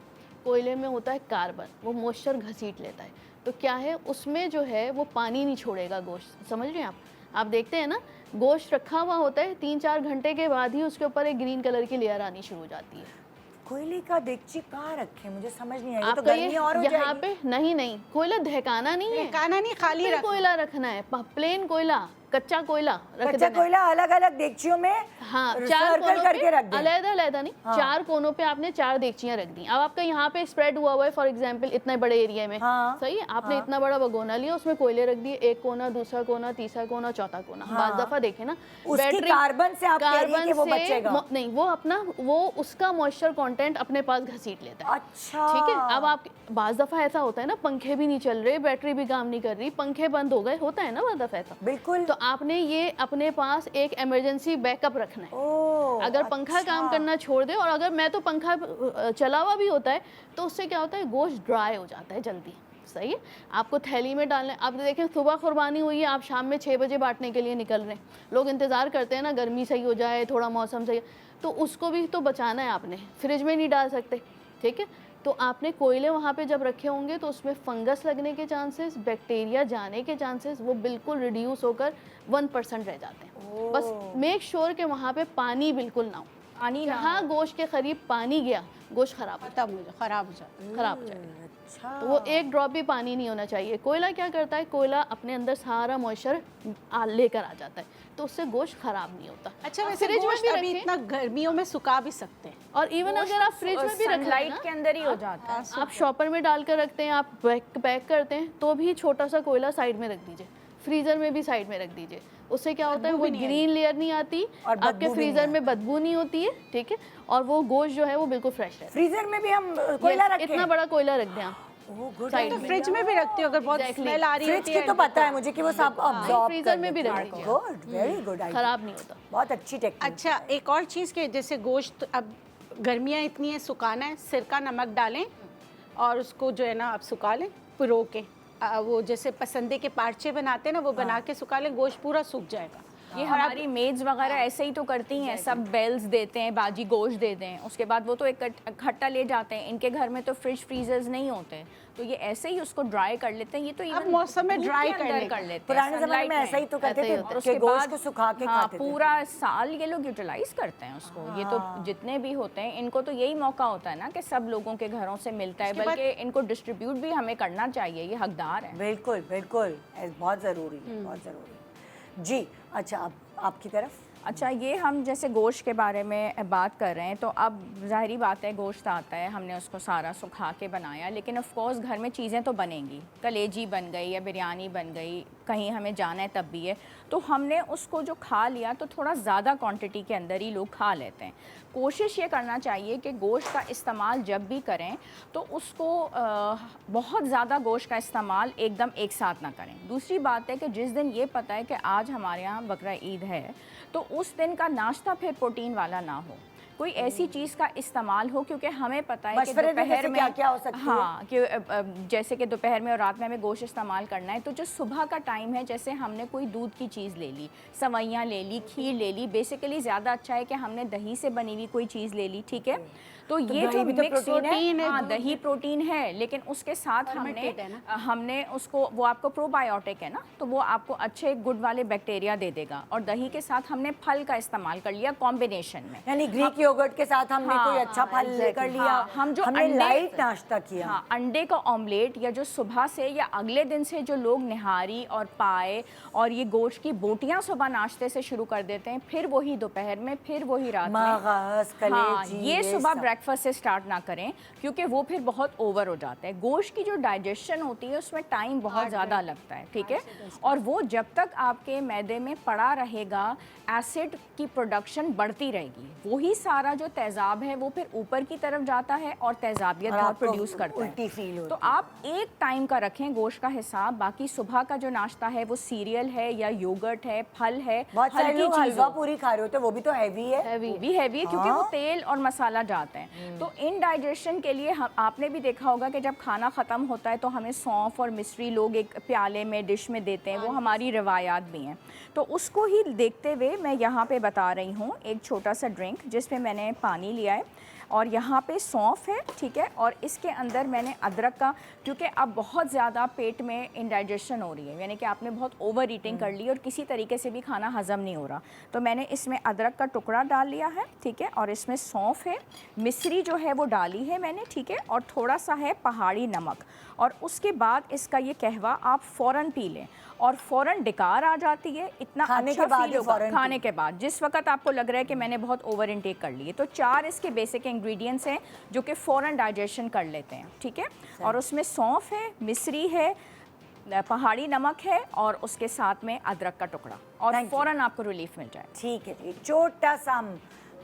कोयले में होता है कार्बन, वो मॉइस्चर घसीट लेता है, तो क्या है उसमें जो है वो पानी नहीं छोड़ेगा गोश्त। समझ रहे हैं आप देखते हैं ना, गोश्त रखा हुआ होता है, 3-4 घंटे के बाद ही उसके ऊपर एक ग्रीन कलर की लेयर आनी शुरू हो जाती है। कोयले का देगची कहाँ रखे, मुझे समझ नहीं आई। तो आपका गर्मी और हो यहाँ जाएगी। पे नहीं, कोयला दहकाना नहीं है, काना नहीं, खाली फिर रख। कोयला रखना है, प्लेन कोयला, कच्चा कोयला रख कच्चा देना है। कोयला अलग अलग देगचियों में हाँ, 4 सर्कल कोनों करके पे रख दें। अलग-अलग नहीं, 4 कोनों पे आपने 4 देगचियां रख दी। अब आपका यहाँ पे स्प्रेड हुआ हुआ है फॉर एग्जांपल इतने बड़े एरिया में, हाँ, सही है, आपने इतना बड़ा भगोना लिया, उसमें कोयले रख दिए, एक कोना, दूसरा कोना, तीसरा कोना, चौथा कोना। बात दफा देखे ना, उसकी कार्बन से आप कह रही हैं कि वो बचेगा? नहीं, वो उसका मॉइस्चर कंटेंट अपने पास घसीट लेता है। अच्छा, ठीक है, अब आप बाज़ दफ़ा ऐसा होता है ना, पंखे भी नहीं चल रहे, बैटरी भी काम नहीं कर रही, पंखे बंद हो गए, होता है ना बाज़ दफ़ा ऐसा, बिल्कुल। तो आपने ये अपने पास एक इमरजेंसी बैकअप रखना है। ओह, अगर पंखा काम करना छोड़ दे, और अगर मैं तो पंखा चला हुआ भी होता है तो उससे क्या होता है, गोश्त ड्राई हो जाता है जल्दी। सही है, आपको थैली में डालना है। आप देखें सुबह कुर्बानी हुई है, आप शाम में 6 बजे बांटने के लिए निकल रहे हैं, लोग इंतज़ार करते हैं ना गर्मी सही हो जाए, थोड़ा मौसम सही, तो उसको भी तो बचाना है आपने, फ्रिज में नहीं डाल सकते, ठीक है। तो आपने कोयले वहाँ पे जब रखे होंगे तो उसमें फंगस लगने के चांसेस, बैक्टीरिया जाने के चांसेस वो बिल्कुल रिड्यूस होकर 1% रह जाते हैं। बस मेक श्योर कि वहाँ पे पानी बिल्कुल ना हो। पानी ना जहाँ गोश्त के करीब पानी गया, गोश्त खराब हो खत्म हो जाए, खराब हो जाए। खराब हो जाएगा। अच्छा, तो वो एक ड्रॉप भी पानी नहीं होना चाहिए। कोयला क्या करता है, कोयला अपने अंदर सारा मॉइस्चर लेकर आ जाता है, तो उससे गोश्त खराब नहीं होता। अच्छा, वैसे फ्रिज में गोश्त भी अभी रखें, इतना गर्मियों में सुखा भी सकते हैं। और इवन अगर आप फ्रिज में भी रख सनलाइट के अंदर ही हो जाता है। आप शॉपर में डालकर रखते हैं, आप पैक करते हैं, तो भी छोटा सा कोयला साइड में रख दीजिए, फ्रीजर में भी साइड में रख दीजिए। उससे क्या होता है, वो ग्रीन लेयर नहीं आती, और बदबू आपके भी फ्रीजर नहीं में बदबू नहीं होती है, ठीक है, और वो गोश्त जो है वो बिल्कुल फ्रेश है। फ्रीजर में भी हम कोयला रखें? इतना बड़ा कोयला रख दें आप तो फ्रिज में भी रखती हो अगर बहुत स्मेल आ रही फ्रिज होती की है तो पता है मुझे कि वो सब अब्सॉर्ब फ्रीजर में भी रख दीजिए, गुड, वेरी गुड आइडिया, खराब नहीं होता। बहुत अच्छी टेक्निक। अच्छा, एक और चीज़ के जैसे गोश्त अब गर्मियाँ इतनी है, सुखाना है, सिरका नमक डालें और उसको जो है ना आप सुखा लें पिरो के। वो जैसे पसंदे के पार्चे बनाते हैं ना, वो बना के सुखा लें, गोश्त पूरा सूख जाएगा। ये हमारी मेड्स वगैरह ऐसे ही तो करती हैं, सब बेल्स देते हैं, बाजी गोश्त देते हैं, उसके बाद वो तो एक इकट्ठा ले जाते हैं। इनके घर में तो फ्रिज फ्रीजर्स नहीं होते, तो ये ऐसे ही उसको ड्राई कर लेते हैं। ये तो अब मौसम में ड्राई कर लेते हैं, पुराने जमाने में ऐसा ही तो करते थे उसके कि गोश्त बाद को सुखा के हाँ, खाते थे। पूरा साल ये लोग यूटिलाइज करते हैं उसको। ये तो जितने भी होते हैं, इनको तो यही मौका होता है ना कि सब लोगों के घरों से मिलता है, बल्कि इनको डिस्ट्रीब्यूट भी हमें करना चाहिए, ये हकदार है। बिल्कुल बिल्कुल, बहुत ज़रूरी है, बहुत ज़रूरी जी। अच्छा, अब आपकी तरफ। अच्छा, ये हम जैसे गोश्त के बारे में बात कर रहे हैं, तो अब ज़ाहिरी बात है गोश्त आता है, हमने उसको सारा सुखा के बनाया, लेकिन ऑफ कोर्स घर में चीज़ें तो बनेंगी, कलेजी बन गई या बिरयानी बन गई, कहीं हमें जाना है तब भी है, तो हमने उसको जो खा लिया तो थोड़ा ज़्यादा क्वांटिटी के अंदर ही लोग खा लेते हैं। कोशिश ये करना चाहिए कि गोश्त का इस्तेमाल जब भी करें तो उसको बहुत ज़्यादा गोश्त का इस्तेमाल एकदम एक साथ ना करें। दूसरी बात है कि जिस दिन ये पता है कि आज हमारे यहाँ बकरा ईद है, तो उस दिन का नाश्ता फिर प्रोटीन वाला ना हो, कोई ऐसी चीज़ का इस्तेमाल हो, क्योंकि हमें पता है कि दोपहर में क्या हो सकती है? हाँ, कि जैसे कि दोपहर में और रात में हमें गोश्त इस्तेमाल करना है, तो जो सुबह का टाइम है, जैसे हमने कोई दूध की चीज़ ले ली, सवैयाँ ले ली, खीर ले ली, बेसिकली ज़्यादा अच्छा है कि हमने दही से बनी हुई कोई चीज़ ले ली, ठीक है। तो ये जो मिक्स प्रोटीन है, हाँ दही प्रोटीन है, लेकिन उसके साथ हमने उसको, वो आपको प्रोबायोटिक है ना, तो वो आपको अच्छे गुड वाले बैक्टीरिया दे देगा, और दही के साथ हमने फल का इस्तेमाल कर लिया कॉम्बिनेशन में। यानी ग्रीक योगर्ट के साथ हमने कोई अच्छा फल लेकर लिया, हाँ, हम जो हमने अंडे लाइट नाश्ता किया। हाँ, अंडे का ऑमलेट या जो सुबह से या अगले दिन से जो लोग निहारी और पाए और ये गोश्त की बोटियां सुबह नाश्ते से शुरू कर देते हैं, फिर वही दोपहर में, फिर वही रात में। मगज, हाँ, कलेजी, ये सुबह सब। ब्रेकफास्ट से स्टार्ट ना करें क्योंकि वो फिर बहुत ओवर हो जाता है। गोश्त की जो डाइजेशन होती है उसमें टाइम बहुत ज़्यादा लगता है, ठीक है। और वो जब तक आपके मैदे में पड़ा रहेगा, एसिड की प्रोडक्शन बढ़ती रहेगी। वही सारा जो तेज़ाब है वो फिर ऊपर की तरफ जाता है और तेज़ाबियत और बहुत आपको प्रोड्यूस करता उल्टी है। फील होती तो आप एक टाइम का रखें गोश्त का हिसाब, बाकी सुबह का जो नाश्ता है वो सीरियल है या योगर्ट है, फल है, बहुत सारे हल्की लोग चीज़ हलवा हो। पूरी खा रहे होते हैं, वो भी तो हैवी है। वो भी हैवी है क्योंकि वो हाँ। तेल और मसाला जाते हैं। तो इनडाइजेशन के लिए हम, आपने भी देखा होगा कि जब खाना ख़त्म होता है तो हमें सौंफ और मिश्री लोग एक प्याले में डिश में देते हैं, वो हमारी रिवायात भी हैं। तो उसको ही देखते हुए मैं यहाँ पे बता रही हूँ एक छोटा सा ड्रिंक जिसमें मैंने पानी लिया है और यहाँ पे सौंफ है, ठीक है। और इसके अंदर मैंने अदरक का, क्योंकि अब बहुत ज़्यादा पेट में इंडाइजेशन हो रही है, यानी कि आपने बहुत ओवर ईटिंग कर ली और किसी तरीके से भी खाना हज़म नहीं हो रहा, तो मैंने इसमें अदरक का टुकड़ा डाल लिया है, ठीक है। और इसमें सौंफ है, मिश्री जो है वो डाली है मैंने, ठीक है। और थोड़ा सा है पहाड़ी नमक। और उसके बाद इसका ये कहवा आप फ़ौरन पी लें और फ़ौरन डिकार आ जाती है। इतना खाने अच्छा के बाद फील ही होगा फ़ौरन खाने के बाद, जिस वक्त आपको लग रहा है कि मैंने बहुत ओवर इनटेक कर लिए। तो 4 इसके बेसिक इंग्रेडिएंट्स हैं जो कि फ़ौरन डाइजेशन कर लेते हैं, ठीक है। और उसमें सौंफ है, मिश्री है, पहाड़ी नमक है और उसके साथ में अदरक का टुकड़ा, और फ़ौरन आपको रिलीफ मिल जाए। ठीक है, एक छोटा सा हम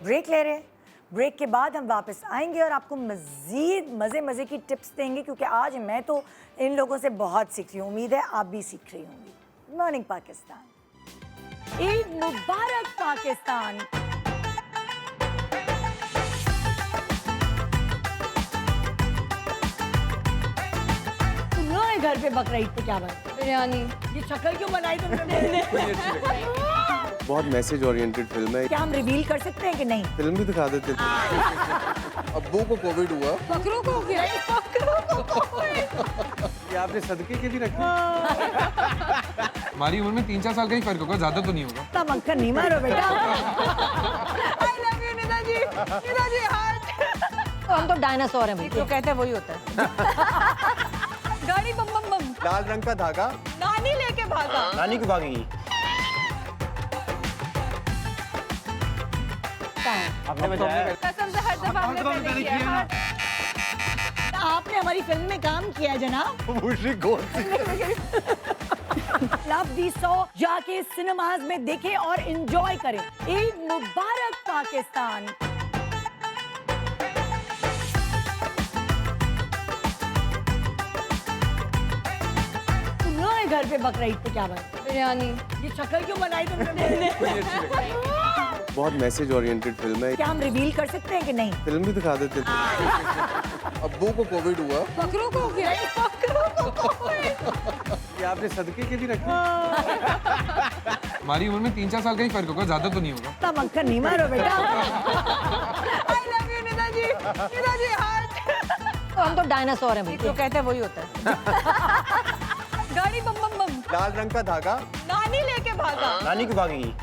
ब्रेक ले रहे हैं। ब्रेक के बाद हम वापस आएंगे और आपको मज़ीद मज़े की टिप्स देंगे, क्योंकि आज मैं तो इन लोगों से बहुत सीख रही हूँ। उम्मीद है आप भी सीख रही होंगी। गुड मॉर्निंग पाकिस्तान, ईद मुबारक पाकिस्तान। तुम लोगों ने घर पे बकरा ईद पे क्या बनाया? बिरयानी। ये शक्ल क्यों बनाई तुमने? बहुत मैसेज ओरिएंटेड फिल्म है। क्या हम रिवील कर सकते हैं कि नहीं? फिल्म भी दिखा देते थे। अब्बू को कोविड हुआ। बकरों को हो गया। ये आपने सदके के भी रखे। हमारी उम्र में 3-4 साल का ही फर्क होगा, ज्यादा तो नहीं होगा। इतना मक्खन नहीं मारो बेटा। I love you Nida ji. Nida ji heart. तो हम तो डायनासोर हैं भाई। जो कहते हैं वही होता है। गाड़ी बम बम बम। लाल रंग का धागा। नानी लेके भागा। नानी क्यों भागेगी? आपने बजाया। कसम से हर दफा हमने पहले किया है। हार्ट। आपने हमारी फिल्म में काम किया है जनाब। लव दी 100 जाके सिनेमाज में देखें और एंजॉय करें। ईद मुबारक पाकिस्तान। तुम लोगों ने घर पे बकरा ईद पे क्या बनाया? बिरयानी। ये शक्ल क्यों बनाई तुमने? बहुत मैसेज ओरिएंटेड फिल्म है। क्या हम रिवील कर सकते हैं कि नहीं? फिल्म भी दिखा देते थे। अब्बू को कोविड हुआ। बकरों को हो गया। ये आपने सदके के भी रखे। हमारी उम्र में 3-4 साल का ही फर्क होगा, ज्यादा तो नहीं होगा। इतना मक्खन नहीं मारो बेटा। I love you Nida ji. Nida ji heart. तो हम तो डायनासोर हैं भाई। जो कहते हैं वही होता है। गाड़ी बम बम बम। लाल रंग का धागा। नानी लेके भागा। नानी क्यों भागेगी?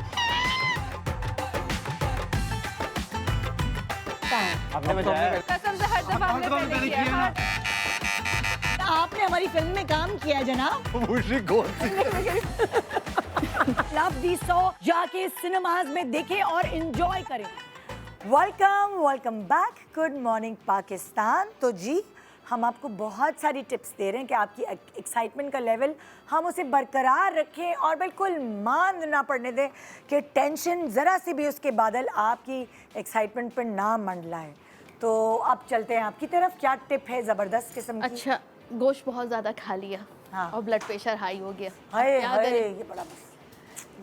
आपने बजाया। कसम से हर दफा हमने पहले किया है। हार्ट। आपने हमारी फिल्म में काम किया है जनाब। लव दी 100 जाके सिनेमाज में देखें और एंजॉय करें। Welcome back. Good morning Pakistan. तो जी, हम आपको बहुत सारी टिप्स दे रहे हैं कि आपकी एक्साइटमेंट का लेवल हम उसे बरकरार रखें और बिल्कुल मांद ना पड़ने दें कि टेंशन ज़रा सी भी उसके बादल आपकी एक्साइटमेंट पर ना मंडलाए। तो अब चलते हैं आपकी तरफ। क्या टिप है ज़बरदस्त किस्म की? अच्छा, गोश्त बहुत ज़्यादा खा लिया हाँ। और ब्लड प्रेशर हाई हो गया। हाय क्या हाय, करें?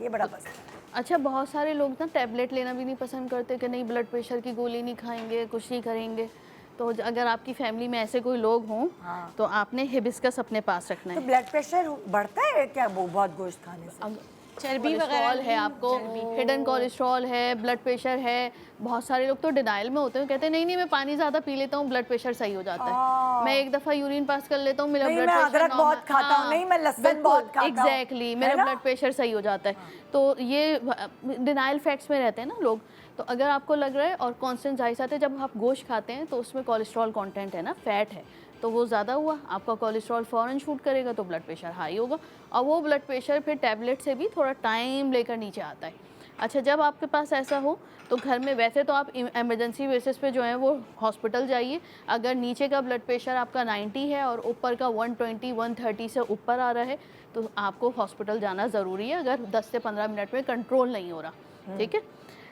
ये बड़ा बस। अच्छा, बहुत सारे लोग ना टैबलेट लेना भी नहीं पसंद करते कि नहीं ब्लड प्रेशर की गोली नहीं खाएंगे, कुछ नहीं करेंगे। तो अगर आपकी फैमिली में ऐसे कोई लोग हों हाँ। तो आपने हिबिस्कस अपने पास रखना तो है। ब्लड प्रेशर बढ़ता है क्या वो बहुत गोश्त खाने से? अब चर्बी वगैरह कोलेस्ट्रॉल है आपको, हिडन कोलेस्ट्रॉल है, ब्लड प्रेशर है। बहुत सारे लोग तो डिनाइल में होते हैं, कहते हैं नहीं नहीं मैं पानी ज़्यादा पी लेता हूँ ब्लड प्रेशर सही हो जाता है, मैं एक दफ़ा यूरिन पास कर लेता हूँ मेरा नहीं, ब्लड मैं प्रेशर अदरक बहुत खाता हूँ, नहीं, मैं लहसुन बहुत खाता हूँ। एग्जैक्टली, मेरा ब्लड प्रेशर सही हो जाता है। तो ये डिनाइल फैक्ट्स में रहते हैं ना लोग। तो अगर आपको लग रहा है और कॉन्स्टेंट जाहिर सा है जब आप गोश्त खाते हैं तो उसमें कोलेस्ट्रॉल कंटेंट है ना, फैट है, तो वो ज़्यादा हुआ, आपका कोलेस्ट्रॉल फ़ौरन शूट करेगा तो ब्लड प्रेशर हाई होगा, और वो ब्लड प्रेशर फिर टैबलेट से भी थोड़ा टाइम लेकर नीचे आता है। अच्छा, जब आपके पास ऐसा हो तो घर में वैसे तो आप इमरजेंसी बेसिस पे जो है वो हॉस्पिटल जाइए। अगर नीचे का ब्लड प्रेशर आपका 90 है और ऊपर का 120 130 से ऊपर आ रहा है तो आपको हॉस्पिटल जाना ज़रूरी है, अगर 10 से 15 मिनट में कंट्रोल नहीं हो रहा। ठीक है,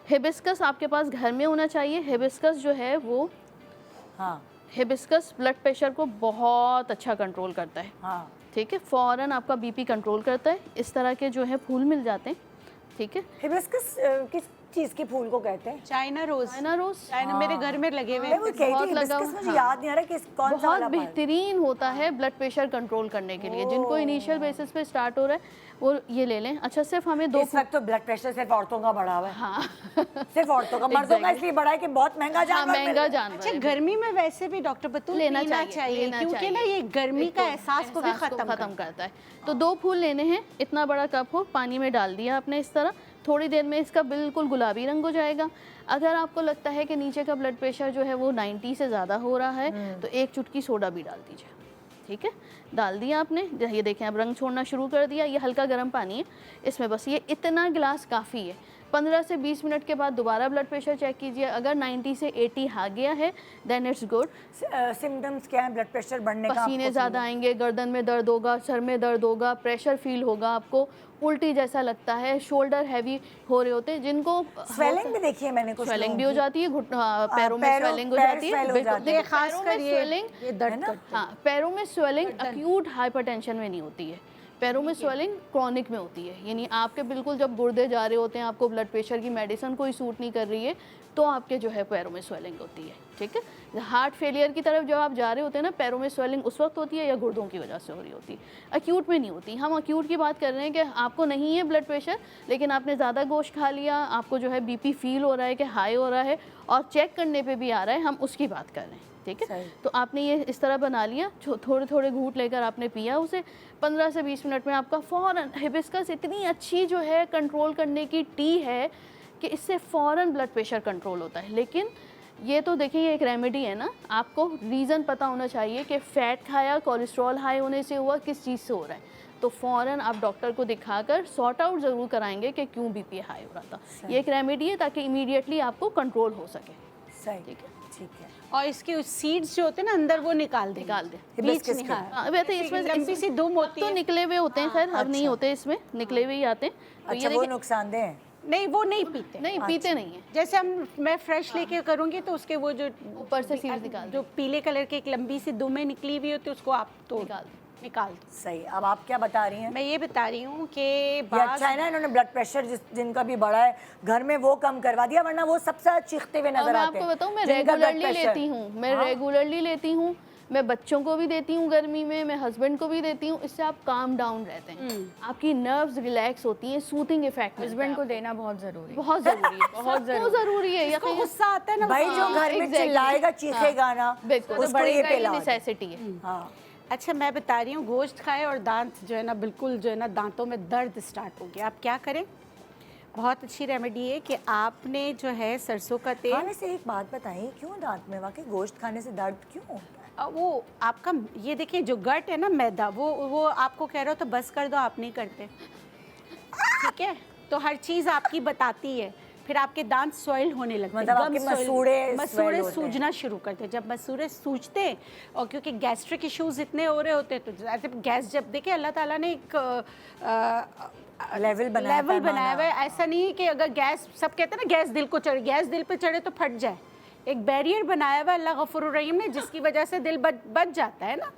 हिबिस्कस आपके पास घर में होना चाहिए। हिबिस्कस जो है वो, हाँ, हिबिस्कस ब्लड प्रेशर को बहुत अच्छा कंट्रोल करता है। हाँ, ठीक है, फ़ौरन आपका बीपी कंट्रोल करता है। इस तरह के जो है फूल मिल जाते हैं। ठीक है, हिबिस्कस किस चीज के फूल को कहते हैं? China rose. China rose China मेरे घर में लगे हुए मैं वो हैं। कही बहुत थी, लगा हिबिस्कस हुआ, मुझे याद नहीं आ रहा कि कौन सा बहुत वाला फल। बेहतरीन होता है ब्लड प्रेशर कंट्रोल करने के लिए। जिनको इनिशियल बेसिस पे स्टार्ट हो रहा है वो ये ले लें। अच्छा, सिर्फ हमें दो इस वक्त तो ब्लड प्रेशर सिर्फ औरतों का बढ़ा हुआ है। हाँ सिर्फ औरतों का, मर्दों का इसलिए बढ़ा है कि बहुत महंगा हाँ, जानवर मिल महंगा रहा है। जानवर अच्छा, है। गर्मी में वैसे भी डॉक्टर बतूल लेना पीना चाहिए, लेना क्योंकि ना चाहिए। ये गर्मी का बिल्कुल, एहसास को भी एहसास खत्म करता है। तो 2 फूल लेने हैं, इतना बड़ा कप हो, पानी में डाल दिया आपने इस तरह, थोड़ी देर में इसका बिल्कुल गुलाबी रंग हो जाएगा। अगर आपको लगता है कि नीचे का ब्लड प्रेशर जो है वो 90 से ज़्यादा हो रहा है तो 1 चुटकी सोडा भी डाल दीजिए। ठीक है, डाल दिया आपने, ये देखें अब रंग छोड़ना शुरू कर दिया। ये हल्का गर्म पानी है, इसमें बस ये इतना गिलास काफ़ी है। 15 से 20 मिनट के बाद दोबारा ब्लड प्रेशर चेक कीजिए, अगर 90 से 80 आ गया है देन इट्स गुड। सिम्टम्स क्या है ब्लड प्रेशर बढ़ने का? पसीने आपको ज़्यादा आएंगे, गर्दन में दर्द होगा, सर में दर्द होगा, प्रेशर फील होगा आपको, उल्टी जैसा लगता है, शोल्डर हैवी हो रहे होते हैं। जिनको स्वेलिंग भी देखी है मैंने, कुछ स्वेलिंग लोगों भी हो की। जाती है, पैरों में स्वेलिंग हो पैर जाती है। swell हो बिल्कुल, जाते हैं। देखिए, खास पैरों कर में ये स्वेलिंग दर्द करते हाँ, पैरों में स्वेलिंग अक्यूट हाइपरटेंशन में नहीं होती है, पैरों में स्वेलिंग क्रॉनिक में होती है। यानी आपके बिल्कुल जब गुर्दे जा रहे होते हैं, आपको ब्लड प्रेशर की मेडिसिन कोई सूट नहीं कर रही है तो आपके जो है पैरों में स्वेलिंग होती है। ठीक है, हार्ट फेलियर की तरफ जब आप जा रहे होते हैं ना, पैरों में स्वेलिंग उस वक्त होती है या गुर्दों की वजह से हो रही होती है, अक्यूट में नहीं होती। हम अक्यूट की बात कर रहे हैं कि आपको नहीं है ब्लड प्रेशर लेकिन आपने ज़्यादा गोश्त खा लिया, आपको जो है बीपी फील हो रहा है कि हाई हो रहा है और चेक करने पे भी आ रहा है, हम उसकी बात कर रहे हैं। ठीक है, तो आपने ये इस तरह बना लिया, थोड़े थोड़े घूंट लेकर आपने पिया उसे, 15 से 20 मिनट में आपका फ़ौरन, हिबिस्कस इतनी अच्छी जो है कंट्रोल करने की टी है कि इससे फ़ौरन ब्लड प्रेशर कंट्रोल होता है। लेकिन ये तो देखिए ये एक रेमेडी है ना, आपको रीज़न पता होना चाहिए कि फ़ैट खाया, कोलेस्ट्रॉल हाई होने से हुआ, किस चीज़ से हो रहा है, तो फ़ौरन आप डॉक्टर को दिखाकर सॉर्ट आउट ज़रूर कराएंगे कि क्यों बीपी हाई हो रहा था। ये एक रेमेडी है ताकि इमीडिएटली आपको कंट्रोल हो सके। सही, ठीक है, ठीक है। और इसके सीड्स जो होते हैं ना अंदर, वो निकाल दें। निकाल दें। बीच हिबिस्कस नहीं, के। हाँ। वैसे इसमें लंबी सी दुम होती तो है। निकले हुए होते हैं, खैर अब नहीं होते, इसमें निकले हुए ही आते हैं। तो अच्छा, ये वो देखिए, नुकसानदेह है? नहीं, वो नहीं पीते। नहीं पीते नहीं है, जैसे मैं फ्रेश लेके करूंगी तो उसके वो जो ऊपर से सीड्स निकाल जो पीले कलर की एक लंबी सी दुमें निकली हुई होती है, उसको आप तो निकाल दो। सही। अब आप क्या बता रही हैं? मैं ये बता रही हूँ कि ये अच्छा है ना, इन्होंने ब्लड प्रेशर जिनका भी बढ़ा है घर में वो कम करवा दिया, वरना वो सबसे ज़्यादा चीखते हुए और नजर मैं आते हैं। आपको बताऊं, मैं जिनका blood रेगुलरली pressure- लेती हूँ, मैं रेगुलरली लेती हूँ, मैं बच्चों को भी देती हूँ गर्मी में, मैं हस्बैंड को भी देती हूँ। इससे आप काम डाउन रहते हैं, आपकी नर्व्स रिलैक्स होती हैं, सूथिंग इफेक्ट हस्बैंड को देना बहुत ज़रूरी है। बहुत ज़रूरी है, बहुत ज़रूरी है। इसको गुस्सा आता है ना, भाई जो घर में चिल्लाएगा चीखेगा ना, बिल्कुल, तो उसको ये पिलाओ। नेसेसिटी है। हाँ, अच्छा, मैं बता रही हूँ, गोश्त खाए और दांत जो है ना, बिल्कुल जो है ना, दांतों में दर्द स्टार्ट हो गया, आप क्या करें? बहुत अच्छी रेमेडी है कि आपने जो है सरसों का तेल। हाँ, वैसे एक बात बताइए, क्यों दांत में वाकई गोश्त खाने से दर्द क्यों होता है? वो आपका ये देखिए जो गट है ना, मैदा, वो आपको कह रहा हो तो बस कर दो, आप नहीं करते। ठीक है, तो हर चीज़ आपकी बताती है, फिर आपके दांत सॉइल होने लगते हैं, मतलब आपके मसूड़े swell होते सूजना शुरू करते हैं। जब मसूड़े सूजते हैं, और क्योंकि गैस्ट्रिक इश्यूज इतने हो रहे होते हैं, तो गैस जब देखिए अल्लाह ताला ने एक लेवल बनाया हुआ है। ऐसा नहीं है कि अगर गैस, सब कहते हैं ना गैस दिल को चढ़े, गैस दिल पे चढ़े तो फट जाए। एक बैरियर बनाया हुआ अल्लाह गफूर रहीम ने, जिसकी वजह से दिल बच जाता है ना।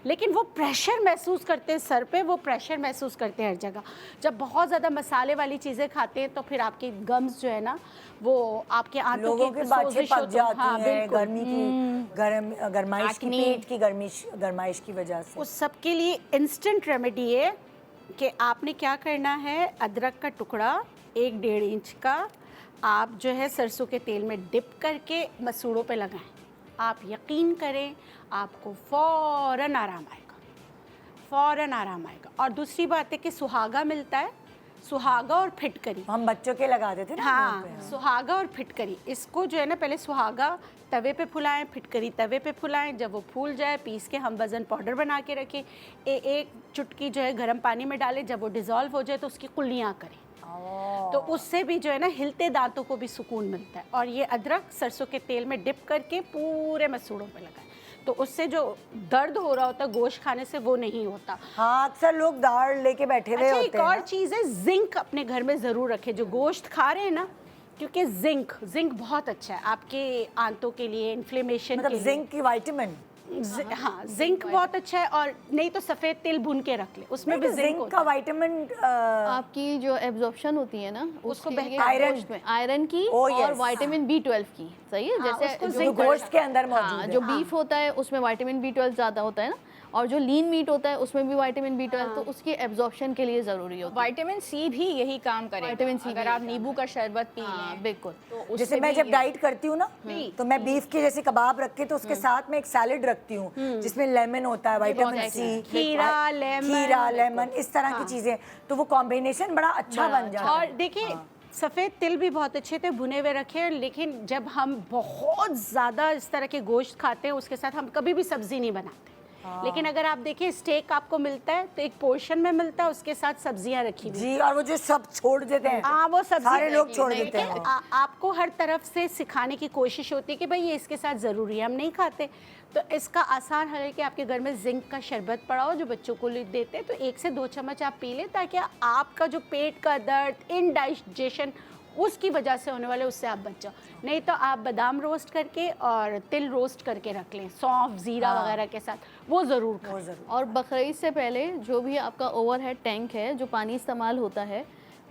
लेकिन वो प्रेशर महसूस करते हैं सर पे, वो प्रेशर महसूस करते हैं हर जगह। जब बहुत ज़्यादा मसाले वाली चीज़ें खाते हैं तो फिर आपके गम्स जो है ना, वो आपके आंतों लोगों की बातें पक जाती हाँ, हैं, गर्मी की गरमाइश की, पेट की गरमाइश की वजह से। उस सब के लिए इंस्टेंट रेमेडी है कि आपने क्या करना है, अदरक का टुकड़ा 1-1.5 इंच का आप जो है सरसों के तेल में डिप करके मसूड़ों पे लगाएं। आप यकीन करें आपको फ़ौरन आराम आएगा, फ़ौरन आराम आएगा। और दूसरी बात है कि सुहागा मिलता है, सुहागा और फिटकरी, हम बच्चों के लगाते थे ना मुंह पे। हाँ, सुहागा और फिटकरी, इसको जो है ना पहले सुहागा तवे पे फुलाएं, फिटकरी तवे पे फुलाएं, जब वो फूल जाए पीस के हम वज़न पाउडर बना के रखें। एक चुटकी जो है गर्म पानी में डालें, जब वो डिज़ोल्व हो जाए तो उसकी कुल्लियाँ करें, तो उससे भी जो है ना हिलते दांतों को भी सुकून मिलता है। और ये अदरक सरसों के तेल में डिप करके पूरे मसूड़ों पे लगाएं, तो उससे जो दर्द हो रहा होता है गोश्त खाने से वो नहीं होता। हाँ, अक्सर लोग दाढ़ लेके बैठे हुए अच्छा, होते एक हैं और ना। चीज़ है, जिंक अपने घर में ज़रूर रखें जो गोश्त खा रहे हैं ना, क्योंकि जिंक बहुत अच्छा है आपके आंतों के लिए, इन्फ्लेमेशन के मतलब लिए। जिंक की विटामिन, हाँ, जिंक बहुत अच्छा है। और नहीं तो सफ़ेद तिल भून के रख ले, उसमें भी जिंक जिंक का विटामिन आपकी जो एब्जॉर्प्शन होती है ना उसको उसके लिए आयरन- गोश्त में आयरन की Oh, और yes, विटामिन B12 की, सही है। हाँ, जैसे उसको जो जो गोश्त के अंदर मौजूद हाँ, है। जो बीफ होता है उसमें विटामिन B12 ज़्यादा होता है ना, और जो लीन मीट होता है उसमें भी विटामिन B12, तो उसकी एब्जॉर्प्शन के लिए ज़रूरी होता है। विटामिन सी भी यही काम करेगा। विटामिन सी अगर भी आप यही नींबू का शरबत पी हाँ, लें बिल्कुल। तो उससे जैसे मैं भी जब ये- डाइट करती हूँ ना, तो मैं बीफ के जैसे कबाब रख के तो उसके साथ में एक सैलेड रखती हूँ जिसमें लेमन होता है, विटामिन सी, खीरा, लेमन, इस तरह की चीजें, तो वो कॉम्बिनेशन बड़ा अच्छा बन जाता और है। देखिए सफ़ेद तिल भी बहुत अच्छे थे भुने हुए रखे, लेकिन जब हम बहुत ज़्यादा इस तरह के गोश्त खाते हैं उसके साथ हम कभी भी सब्ज़ी नहीं बनाते। लेकिन अगर आप देखिए स्टेक आपको मिलता है तो एक पोर्शन में मिलता है, उसके साथ सब्जियां रखी हुई। जी, और वो जो सब छोड़ देते हैं, हाँ, वो सब्जी सारे लोग छोड़ नहीं, देते हैं लेकिन वो। आपको हर तरफ से सिखाने की कोशिश होती है कि भाई ये इसके साथ ज़रूरी है, हम नहीं खाते। तो इसका आसान हल है कि आपके घर में जिंक का शरबत पड़ा हो जो बच्चों को देते हैं, तो 1 से 2 चम्मच आप पी लें, ताकि आपका जो पेट का दर्द, इनडाइजेशन उसकी वजह से होने वाले उससे आप बच जाओ। नहीं तो आप बादाम रोस्ट करके और तिल रोस्ट करके रख लें, सौंफ, ज़ीरा वगैरह के साथ, वो ज़रूर करें। और बकरीद से पहले जो भी आपका ओवरहेड टैंक है जो पानी इस्तेमाल होता है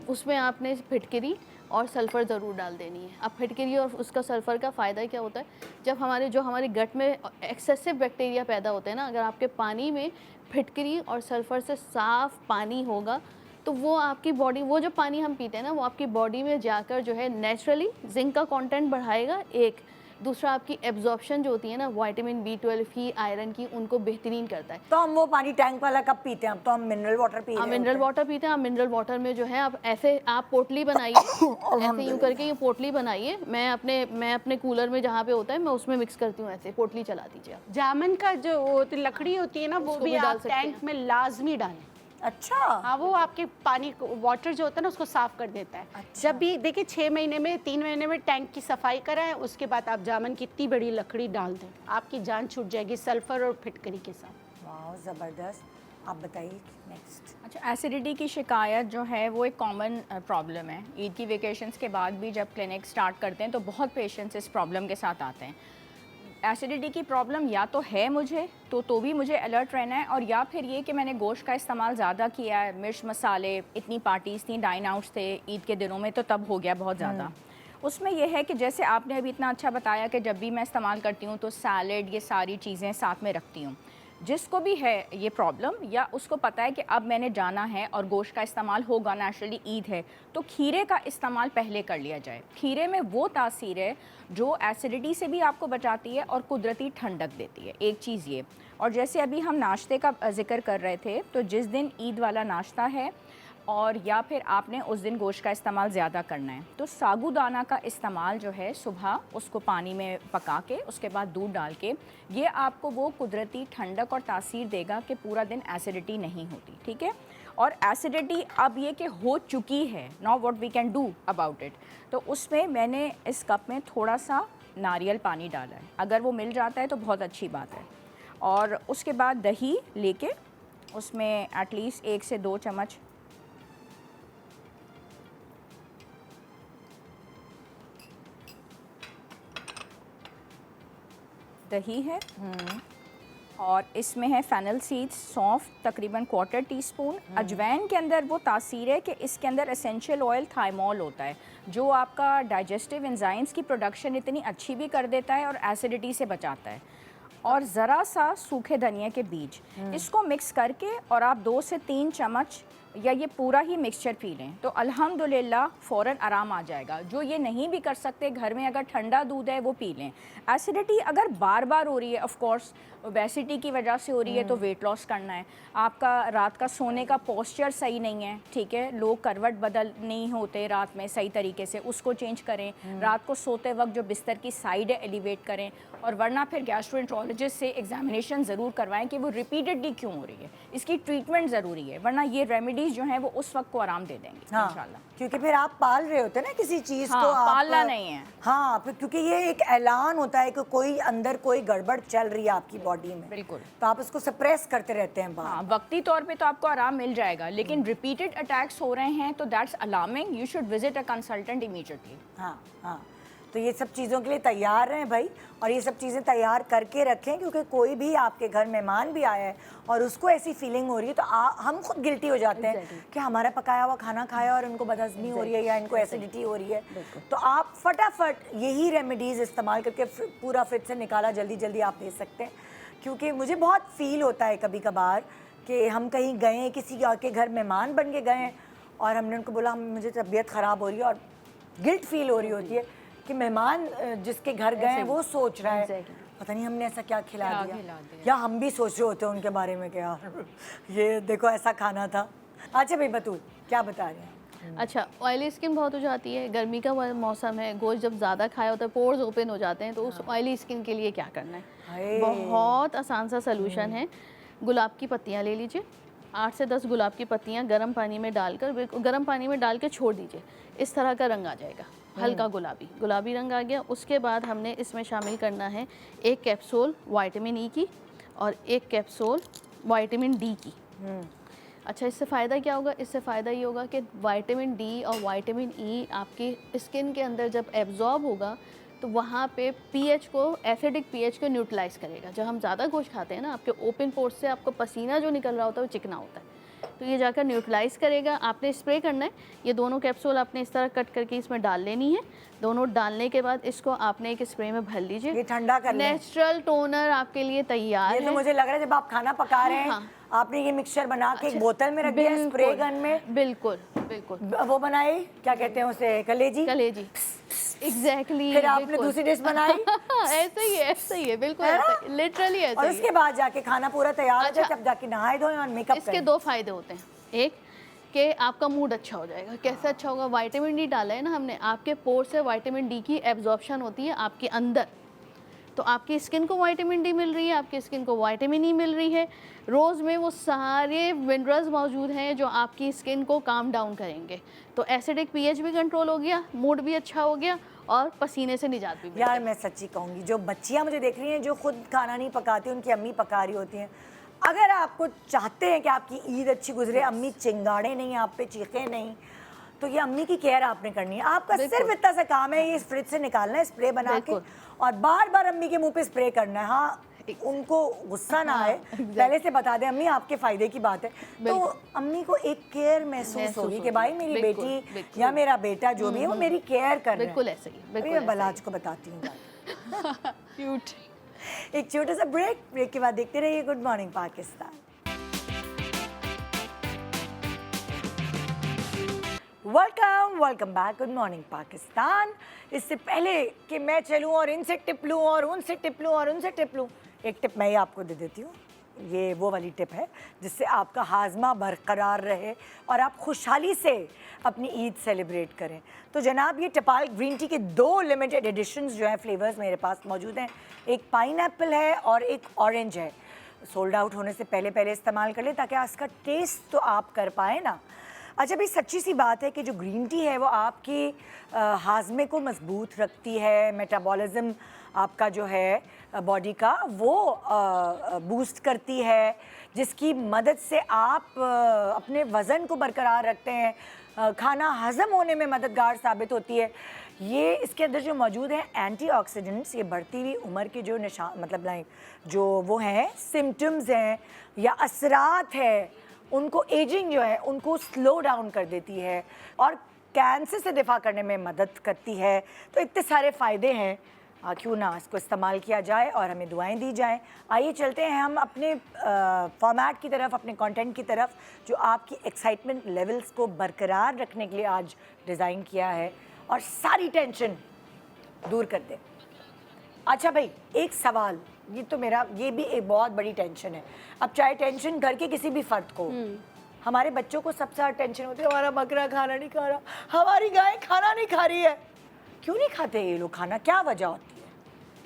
उसमें आपने फिटकरी और सल्फ़र ज़रूर डाल देनी है। अब फिटकरी और उसका सल्फ़र का फ़ायदा क्या होता है, जब हमारे गट में एक्सेसिव बैक्टीरिया पैदा होते हैं ना, अगर आपके पानी में फिटकरी और सल्फ़र से साफ़ पानी होगा तो वो आपकी बॉडी, वो जो पानी हम पीते हैं ना, वो आपकी बॉडी में जाकर जो है नेचुरली जिंक का कंटेंट बढ़ाएगा। एक दूसरा आपकी एब्जॉर्प्शन जो होती है ना विटामिन B12 की, आयरन की, उनको बेहतरीन करता है। तो हम वो पानी टैंक वाला कब पीते हैं? अब तो हम मिनरल वाटर पी रहे आप होते मिनरल हैं। वाटर पीते हैं। आप मिनरल वाटर में जो है आप ऐसे आप पोटली बनाइए, ऐसे यूँ करके ये पोटली बनाइए। मैं अपने कूलर में जहाँ पे होता है मैं उसमें मिक्स करती हूँ, ऐसे पोटली चला दीजिए आप। जामन का जो लकड़ी होती है ना, वो उसको भी भी डाल आप सकते हैं। टैंक में लाजमी डालें। अच्छा, हाँ, वो आपके पानी वाटर जो होता है ना उसको साफ कर देता है। जब भी देखिए 6 महीने में 3 महीने में टैंक की सफाई कराएं, उसके बाद आप जामन की इतनी बड़ी लकड़ी डाल दें, आपकी जान छूट जाएगी सल्फर और फिटकरी के साथ। वाह, ज़बरदस्त। आप बताइए नेक्स्ट। अच्छा, एसिडिटी की शिकायत जो है वो एक कॉमन प्रॉब्लम है। ईद की वेकेशंस के बाद भी जब क्लिनिक स्टार्ट करते हैं तो बहुत पेशेंट्स इस प्रॉब्लम के साथ आते हैं। एसिडिटी की प्रॉब्लम या तो है मुझे तो भी मुझे अलर्ट रहना है, और या फिर ये कि मैंने गोश्त का इस्तेमाल ज़्यादा किया है, मिर्च मसाले, इतनी पार्टीज़ थी, डाइन आउट्स थे ईद के दिनों में, तो तब हो गया बहुत ज़्यादा। उसमें यह है कि जैसे आपने अभी इतना अच्छा बताया कि जब भी मैं इस्तेमाल करती हूँ तो सैलड, ये सारी चीज़ें साथ में रखती हूँ। जिसको भी है ये प्रॉब्लम, या उसको पता है कि अब मैंने जाना है और गोश्त का इस्तेमाल होगा, नेचुरली ईद है, तो खीरे का इस्तेमाल पहले कर लिया जाए। खीरे में वो तासीर है जो एसिडिटी से भी आपको बचाती है और कुदरती ठंडक देती है, एक चीज़ ये। और जैसे अभी हम नाश्ते का जिक्र कर रहे थे, तो जिस दिन ईद वाला नाश्ता है और या फिर आपने उस दिन गोश्त का इस्तेमाल ज़्यादा करना है, तो साबूदाना का इस्तेमाल जो है सुबह उसको पानी में पका के उसके बाद दूध डाल के, ये आपको वो कुदरती ठंडक और तासीर देगा कि पूरा दिन एसिडिटी नहीं होती। ठीक है, और एसिडिटी अब ये कि हो चुकी है, now what we can do about it, तो उसमें मैंने इस कप में थोड़ा सा नारियल पानी डाला है। अगर वो मिल जाता है तो बहुत अच्छी बात है। और उसके बाद दही लेके उसमें एटलीस्ट 1 से 2 चम्मच दही है, और इसमें है फेनल सीड्स, सौंफ तकरीबन 1/4 टीस्पून। अजवाइन के अंदर वो तासीर है कि इसके अंदर एसेंशियल ऑयल थाइमोल होता है जो आपका डाइजेस्टिव एंजाइम्स की प्रोडक्शन इतनी अच्छी भी कर देता है और एसिडिटी से बचाता है। और ज़रा सा सूखे धनिया के बीज, इसको मिक्स करके और आप 2 से 3 चम्मच या ये पूरा ही मिक्सचर पी लें तो अल्हम्दुलिल्लाह फ़ौरन आराम आ जाएगा। जो ये नहीं भी कर सकते, घर में अगर ठंडा दूध है वो पी लें। एसिडिटी अगर बार बार हो रही है, ऑफ कोर्स ओबेसिटी की वजह से हो रही है तो वेट लॉस करना है। आपका रात का सोने का पोस्चर सही नहीं है, ठीक है, लोग करवट बदल नहीं होते रात में सही तरीके से, उसको चेंज करें। रात को सोते वक्त जो बिस्तर की साइड है एलिवेट करें, और वरना फिर गैस्ट्रोएंटरोलॉजिस्ट से एग्जामिनेशन ज़रूर करवाएं कि वो रिपीटेडली क्यों हो रही है। इसकी ट्रीटमेंट ज़रूरी है, वरना ये रेमेडीज़ जो हैं वो उस वक्त को आराम दे देंगे इंशाल्लाह। क्योंकि फिर आप पाल रहे होते हैं ना किसी चीज हाँ, को, आप पालना नहीं है। हाँ, फिर क्योंकि ये एक ऐलान होता है कि कोई अंदर कोई गड़बड़ चल रही है आपकी बॉडी में, बिल्कुल। तो आप उसको सप्रेस करते रहते हैं बाहर। हाँ, वक्ती तौर पे तो आपको आराम मिल जाएगा, लेकिन रिपीटेड अटैक्स हो रहे हैं तो that's alarming. You should visit a consultant immediately. हाँ हाँ, तो ये सब चीज़ों के लिए तैयार रहें भाई, और ये सब चीज़ें तैयार करके रखें, क्योंकि कोई भी आपके घर मेहमान भी आया है और उसको ऐसी फीलिंग हो रही है तो हम खुद गिल्टी हो जाते हैं कि हमारा पकाया हुआ खाना खाया और इनको बदहज़मी हो रही है या इनको एसिडिटी हो रही है। तो आप फटाफट यही रेमेडीज़ इस्तेमाल करके पूरा फ्रिज से निकाला जल्दी जल्दी आप दे सकते हैं। क्योंकि मुझे बहुत फील होता है कभी कभार कि हम कहीं गए हैं, किसी के घर मेहमान बन के गए हैं और हमने उनको बोला मुझे तबीयत ख़राब हो रही है, और गिल्ट फील हो रही होती है कि मेहमान जिसके घर गए हैं वो सोच रहा है पता नहीं हमने ऐसा क्या खिला दिया, या हम भी सोच रहे होते हैं उनके बारे में कि यार ये देखो ऐसा खाना था। अच्छा भाई बतूल क्या बता रहे हैं? अच्छा, ऑयली स्किन बहुत हो जाती है, गर्मी का मौसम है, गोश्त जब ज़्यादा खाया होता है पोर्स ओपन हो जाते हैं, तो उस ऑयली स्किन के लिए क्या करना है? बहुत आसान सा सलूशन है। गुलाब की पत्तियाँ ले लीजिए, 8 से 10 गुलाब की पत्तियाँ गर्म पानी में डालकर, बिल्कुल गर्म पानी में डाल के छोड़ दीजिए, इस तरह का रंग आ जाएगा, हल्का गुलाबी रंग आ गया। उसके बाद हमने इसमें शामिल करना है 1 कैप्सूल विटामिन ई की और 1 कैप्सूल विटामिन डी की। अच्छा, इससे फ़ायदा क्या होगा? इससे फ़ायदा ये होगा कि विटामिन डी और विटामिन ई आपकी स्किन के अंदर जब एब्जॉर्ब होगा तो वहाँ पे पीएच को, एसिडिक पीएच को न्यूट्रलाइज़ करेगा। जब हम ज़्यादा गोश्त खाते हैं ना, आपके ओपन पोर्स से आपको पसीना जो निकल रहा होता है वो चिकना होता है, तो ये जाकर न्यूट्रलाइज़ करेगा। आपने स्प्रे करना है, ये दोनों कैप्सूल आपने इस तरह कट करके इसमें डाल लेनी है। दोनों डालने के बाद इसको आपने एक स्प्रे में भर लीजिए, ये ठंडा कर लें। नेचुरल टोनर आपके लिए तैयार है। ये तो मुझे लग रहा है जब आप खाना पका रहे हैं, हाँ। आपने ये मिक्सचर बना के एक बोतल में रख दिया स्प्रे गन में। बिल्कुल बिल्कुल। वो बनाई, क्या कहते हैं उसे, कलेजी। एग्जैक्टली। फिर आपने दूसरी डिश बनाई। ऐसे ही है बिल्कुल, लिटरली ऐसे और ही उसके बाद जाके खाना पूरा तैयार हो जाए, अच्छा। तब जाके नहाए धोए और मेकअप इसके करें। 2 फायदे होते हैं। एक कि आपका मूड अच्छा हो जाएगा। कैसे अच्छा होगा? विटामिन डी डाला है ना हमने, आपके पोर से विटामिन डी की एब्जॉर्प्शन होती है आपके अंदर, तो आपकी स्किन को विटामिन डी मिल रही है, आपकी स्किन को विटामिन ई मिल रही है। रोज़ में वो सारे मिनरल्स मौजूद हैं जो आपकी स्किन को काम डाउन करेंगे, तो एसिडिक पीएच भी कंट्रोल हो गया, मूड भी अच्छा हो गया और पसीने से निजात भी मिल यार मैं सच्ची कहूँगी, जो बच्चियाँ मुझे देख रही हैं जो खुद खाना नहीं पकाती, उनकी अम्मी पका रही होती हैं, अगर आपको चाहते हैं कि आपकी ईद अच्छी गुजरे, अम्मी चिंगाड़े नहीं, आप पे चीखे नहीं, तो ये अम्मी की केयर आपने करनी है। आपका सिर्फ इतना सा काम है, ये फ्रिज से निकालना है स्प्रे बना के और बार बार अम्मी के मुंह पे स्प्रे करना है। हाँ, उनको गुस्सा ना आए, पहले से बता दें अम्मी आपके फायदे की बात है, तो अम्मी को एक केयर महसूस होगी कि भाई मेरी बेटी या मेरा बेटा जो भी है वो मेरी केयर कर रहा है। बिल्कुल ऐसे ही। अभी मैं बलाज को बताती हूँ। क्यूट। एक छोटा सा ब्रेक के बाद देखते रहिए good morning Pakistan. Welcome back, good morning Pakistan. इससे पहले कि मैं चलूँ और इनसे टिप लूँ और उनसे टिप लूँ और उनसे टिप लूँ, एक टिप मैं ही आपको दे देती हूँ। ये वो वाली टिप है जिससे आपका हाजमा बरकरार रहे और आप खुशहाली से अपनी ईद सेलिब्रेट करें। तो जनाब, ये टपाल ग्रीन टी के 2 लिमिटेड एडिशंस जो हैं फ्लेवर्स मेरे पास मौजूद हैं। एक पाइनएप्पल है और एक ऑरेंज है। सोल्ड आउट होने से पहले इस्तेमाल कर लें ताकि इसका टेस्ट तो आप कर पाएँ ना। अच्छा भाई, सच्ची सी बात है कि जो ग्रीन टी है वो आपकी हाजमे को मजबूत रखती है, मेटाबॉलिज्म आपका जो है बॉडी का वो बूस्ट करती है, जिसकी मदद से आप अपने वज़न को बरकरार रखते हैं, खाना हज़म होने में मददगार साबित होती है। ये इसके अंदर जो मौजूद है एंटीऑक्सीडेंट्स, ये बढ़ती हुई उम्र के जो निशान, मतलब लाइक जो वो हैं सिम्टम्स हैं या असरात है, उनको एजिंग जो है उनको स्लो डाउन कर देती है और कैंसर से दिफा करने में मदद करती है। तो इतने सारे फ़ायदे हैं। क्यों ना इसको इस्तेमाल किया जाए और हमें दुआएं दी जाएं। आइए चलते हैं हम अपने फॉर्मेट की तरफ, अपने कंटेंट की तरफ, जो आपकी एक्साइटमेंट लेवल्स को बरकरार रखने के लिए आज डिज़ाइन किया है और सारी टेंशन दूर कर दे। अच्छा भाई, एक सवाल, ये तो मेरा, ये भी एक बहुत बड़ी टेंशन है। अब चाहे टेंशन घर के किसी भी फर्द को, हमारे बच्चों को सबसे ज़्यादा टेंशन होती है, हमारा बकरा खाना नहीं खा रहा, हमारी गाय खाना नहीं खा रही है। क्यों नहीं खाते ये लोग खाना, क्या वजह होती है?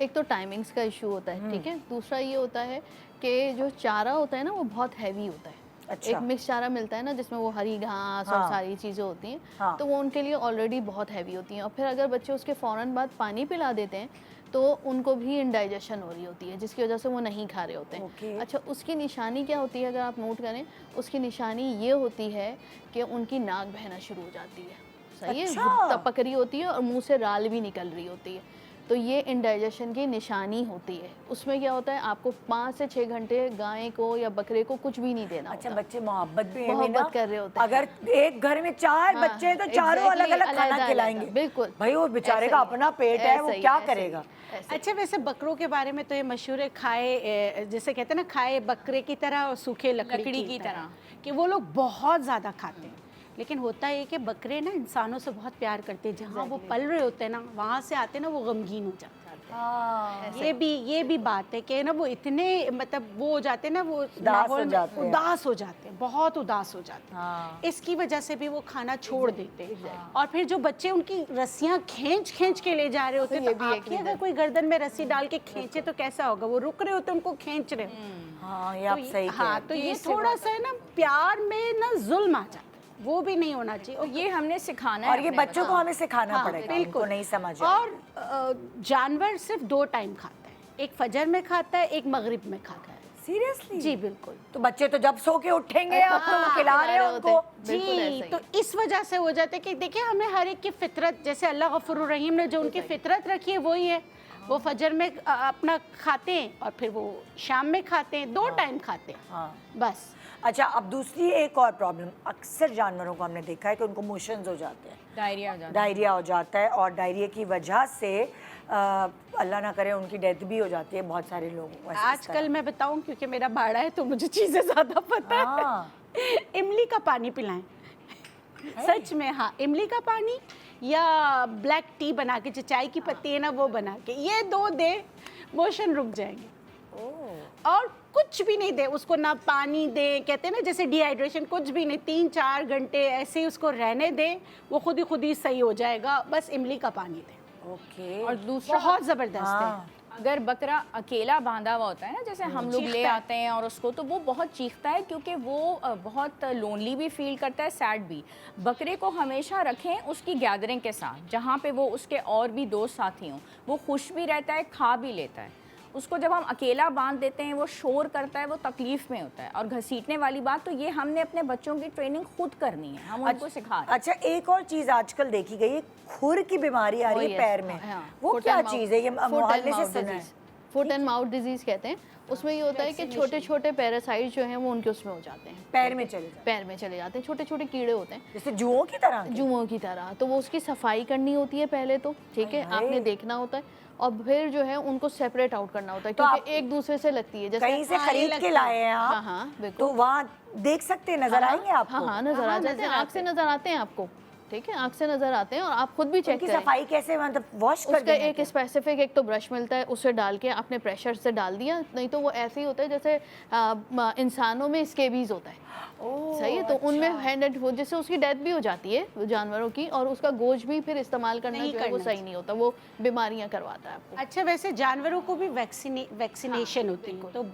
एक तो टाइमिंग्स का इशू होता है, ठीक है। दूसरा ये होता है कि जो चारा होता है ना वो बहुत हैवी होता है। अच्छा। एक मिक्स चारा मिलता है ना जिसमें वो हरी घास और सारी चीज़ें होती हैं, हाँ। तो वो उनके लिए ऑलरेडी बहुत हैवी होती हैं। और फिर अगर बच्चे उसके फ़ौरन बाद पानी पिला देते हैं तो उनको भी इंडाइजेशन हो रही होती है, जिसकी वजह से वो नहीं खा रहे होते हैं। ओके। अच्छा, उसकी निशानी क्या होती है अगर आप नोट करें, उसकी निशानी ये होती है कि उनकी नाक बहना शुरू हो जाती है, सही अच्छा। है, टपक रही होती है और मुंह से राल भी निकल रही होती है। तो ये इंडाइजेशन की निशानी होती है। उसमें क्या होता है, आपको 5 से 6 घंटे गाय को या बकरे को कुछ भी नहीं देना अच्छा, होता। बच्चे मोहब्बत भी मोहब्बत कर रहे होते हैं। अगर एक घर में 4 हाँ, बच्चे हैं तो चारों exactly, अलग अलग खाना अलग-अलग, खिलाएंगे। बिल्कुल। भाई वो बेचारे ऐसे का ही, अपना पेट है, वो ऐसे ही, क्या ऐसे ही, करेगा? ऐसे ही। अच्छा, वैसे बकरों के बारे में तो ये मशहूर है, खाए जैसे कहते हैं ना, खाए बकरे की तरह और सूखे लकड़ी की तरह, कि वो लोग बहुत ज़्यादा खाते हैं। लेकिन होता है कि बकरे ना इंसानों से बहुत प्यार करते हैं, जहाँ वो पल रहे होते हैं ना, वहाँ से आते हैं ना वो गमगीन हो जाते हैं। हाँ, ये भी बात है कि ना वो इतने, मतलब वो हो जाते हैं ना, वो उदास हो माहौल में जाते हैं। उदास हो जाते हैं, बहुत उदास हो जाते हैं। हाँ। इसकी वजह से भी वो खाना छोड़ देते हैं। और फिर जो बच्चे उनकी रस्सियाँ खींच खींच के ले जा रहे होते हैं, ये तो भी एक आपकी अगर कोई गर्दन में रस्सी डाल के खींचे तो कैसा होगा? वो रुक रहे होते हैं, उनको खींच रहे होते। हाँ, ये आप सही कह हाँ, रहे तो हैं। ये थोड़ा सा है ना, प्यार में ना जुल्म आ जाता है, वो भी नहीं होना चाहिए। और ये हमने सिखाना है और ये अपने बच्चों को हमें सिखाना हाँ, पड़ेगा, बिल्कुल। उनको नहीं समझ आए। और जानवर सिर्फ 2 टाइम खाता है, एक फजर में खाता है, एक मगरिब में खाता है। सीरियसली? जी बिल्कुल। तो बच्चे तो जब सो के उठेंगे आप तो वो खिला रहे हो उनको। बिल्कुल ऐसा जी, ही। तो इस वजह से हो जाता है कि देखिए, हमें हर एक की फितरत, जैसे अल्लाह गफूरुर रहीम ने जो उनकी फितरत रखी है वही है। वो फजर में अपना खाते हैं और फिर वो शाम में खाते हैं, 2 टाइम खाते हैं। हाँ। बस। अच्छा, अब दूसरी एक और प्रॉब्लम, अक्सर जानवरों को हमने देखा है कि उनको मोशंस हो जाते हैं, डायरिया हो जाता है। डायरिया हो जाता है, और डायरिया की वजह से अल्लाह ना करे उनकी डेथ भी हो जाती है बहुत सारे लोगों को। ऐसे इस आजकल मैं बताऊं, क्योंकि मेरा बाड़ा है तो मुझे चीज़ें ज़्यादा पता हाँ। है। इमली का पानी पिलाएं, सच में। हाँ, इमली का पानी या ब्लैक टी बना के, जो चाय की पत्ती है ना वो बना के, ये 2 दे, मोशन रुक जाएंगे। और कुछ भी नहीं दे उसको, ना पानी दे, कहते हैं ना जैसे डिहाइड्रेशन, कुछ भी नहीं, 3-4 घंटे ऐसे ही उसको रहने दें, वो खुद ही सही हो जाएगा। बस इमली का पानी दें। ओके। और दूसरा, बहुत ज़बरदस्त है। हाँ। अगर बकरा अकेला बांधा हुआ होता है ना, जैसे हम लोग ले चीखता है। आते हैं और उसको, तो वो बहुत चीखता है, क्योंकि वो बहुत लोनली भी फील करता है, सैड भी। बकरे को हमेशा रखें उसकी गैदरिंग के साथ, जहाँ पे वो उसके और भी दोस्त साथी हों। वो खुश भी रहता है, खा भी लेता है। उसको जब हम अकेला बांध देते हैं, वो शोर करता है, वो तकलीफ में होता है। और घसीटने वाली बात, तो ये हमने अपने बच्चों की ट्रेनिंग खुद करनी है, हम उनको सिखा रहे हैं। अच्छा, एक और चीज आजकल देखी गई है, खुर की बीमारी आ रही है पैर में, वो क्या चीज है? ये मोहल्ले से सुना है। फुट एंड माउथ डिजीज कहते हैं। उसमें ये होता है कि छोटे छोटे पैरासाइट जो हैं वो उनके उसमें हो जाते हैं, पैर में चले जाए, पैर में चले जाते हैं, छोटे छोटे कीड़े होते हैं जैसे जुओं की तरह के? जुओं की तरह। तो वो उसकी सफाई करनी होती है पहले तो, ठीक है, हाय। आपने देखना होता है, और फिर जो है उनको सेपरेट आउट करना होता है, तो क्योंकि आप एक दूसरे से लगती है। जैसे कहीं से हाँ, ये खरीद लगता के है। लाए हैं हाँ आप, हाँ तो बिल्कुल, वहाँ देख सकते हैं, नजर आएंगे आपको? हाँ हाँ नजर आ जाते हैं, आँख से नजर आते हैं आपको, ठीक है, आँख से नजर आते हैं। और आप खुद भी चेक उनकी करें, सफाई कैसे, मतलब वॉश कर उसका देना एक क्या? स्पेसिफिक एक तो ब्रश मिलता है, उससे डाल के आपने प्रेशर से डाल दिया, नहीं तो वो ऐसे ही होता है जैसे इंसानों में स्केबीज होता है, सही है। तो उनमें हैंड एंड फुट, जिससे उसकी डेथ भी हो जाती है जानवरों की, और उसका गोश्त भी फिर इस्तेमाल करना नहीं जो है वो करना सही नहीं होता, वो बीमारियां करवाता है आपको। अच्छा, वैसे जानवरों को भी वैक्सीनेशन होती है, तो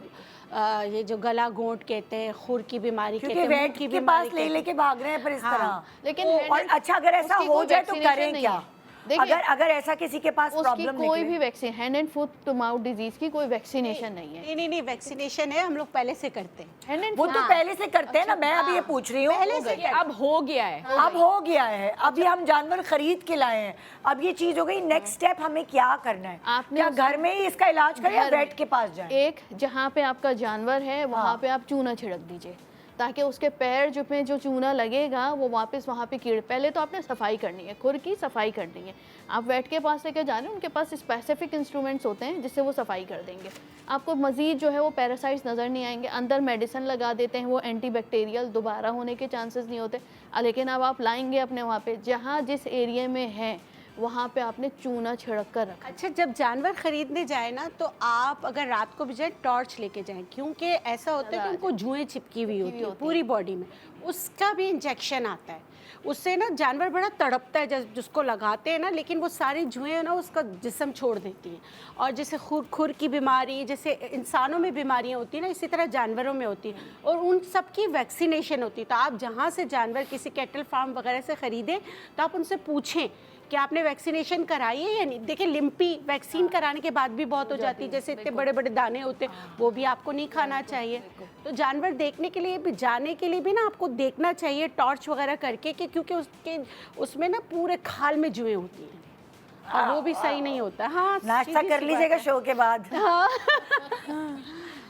ये जो गला घोंट कहते हैं, खुर की बीमारी कहते क्योंकि हैं, मुंह वेट की के बीमारी पास ले लेके भाग रहे हैं पर इस हाँ, तरह। लेकिन और hand- अच्छा, अगर ऐसा उसकी हो कोई जाए तो vaccination करें नहीं क्या? है। देखिए, अगर ऐसा किसी के पास उसकी प्रॉब्लम कोई निकले? भी vaccine, hand and foot to mouth disease की कोई वैक्सीनेशन नहीं है। नहीं, वैक्सीनेशन है, हम लोग पहले से करते हैं। हैंड एंड वो तो पहले से करते हैं ना, मैं अभी ये पूछ रही हूँ। ये अब हो गया है। अब हो गया है, अभी हम जानवर खरीद के लाए हैं, अब ये चीज हो गई, नेक्स्ट स्टेप हमें क्या करना है? आपने क्या घर में ही इसका इलाज करें या घर में- वेट के पास जाएं? एक जहाँ पे आपका जानवर है वहाँ पे आप चूना छिड़क दीजिए, ताकि उसके पैर जो पे जो चूना लगेगा वो वापस वहाँ पे कीड़े, पहले तो आपने सफाई करनी है, खुर की सफाई करनी है। आप वेट के पास लेकर जा रहे हैं, उनके पास स्पेसिफिक इंस्ट्रूमेंट्स होते हैं जिससे वो सफाई कर देंगे। आपको मज़ीद जो है वो पैरासाइट्स नज़र नहीं आएंगे। अंदर मेडिसिन लगा देते हैं, वो एंटीबैक्टीरियल, दोबारा होने के चांसेस नहीं होते। लेकिन अब आप लाएंगे अपने वहाँ पे, जहाँ जिस एरिया में है वहाँ पे आपने चूना छिड़क कर रखा। अच्छा, जब जानवर खरीदने जाए ना तो आप अगर रात को भी जाए टॉर्च लेके जाएं, क्योंकि ऐसा होता है कि उनको जुएं चिपकी हुई होती है पूरी बॉडी में, उसका भी इंजेक्शन आता है। उससे ना जानवर बड़ा तड़पता है जब जिसको लगाते हैं ना, लेकिन वो सारी जुएं ना उसका जिस्म छोड़ देती हैं। और जैसे खुर की बीमारी, जैसे इंसानों में बीमारियां होती हैं ना, इसी तरह जानवरों में होती हैं, और उन सब की वैक्सीनेशन होती है। तो आप जहाँ से जानवर किसी कैटल फार्म वगैरह से ख़रीदें तो आप उनसे पूछें कि आपने वैक्सीनेशन कराई है या नहीं। देखिए लिम्पी वैक्सीन कराने के बाद भी बहुत हो जाती है, जैसे इतने बड़े बड़े दाने होते हैं, वो भी आपको नहीं खाना चाहिए। तो जानवर देखने के लिए भी, जाने के लिए भी ना आपको देखना चाहिए टॉर्च वगैरह करके, कि क्योंकि उसमें ना पूरे खाल में जुएं होती हैं और वो भी सही नहीं होता। हाँ, नाश्ता कर लीजिएगा शो के बाद। हाँ।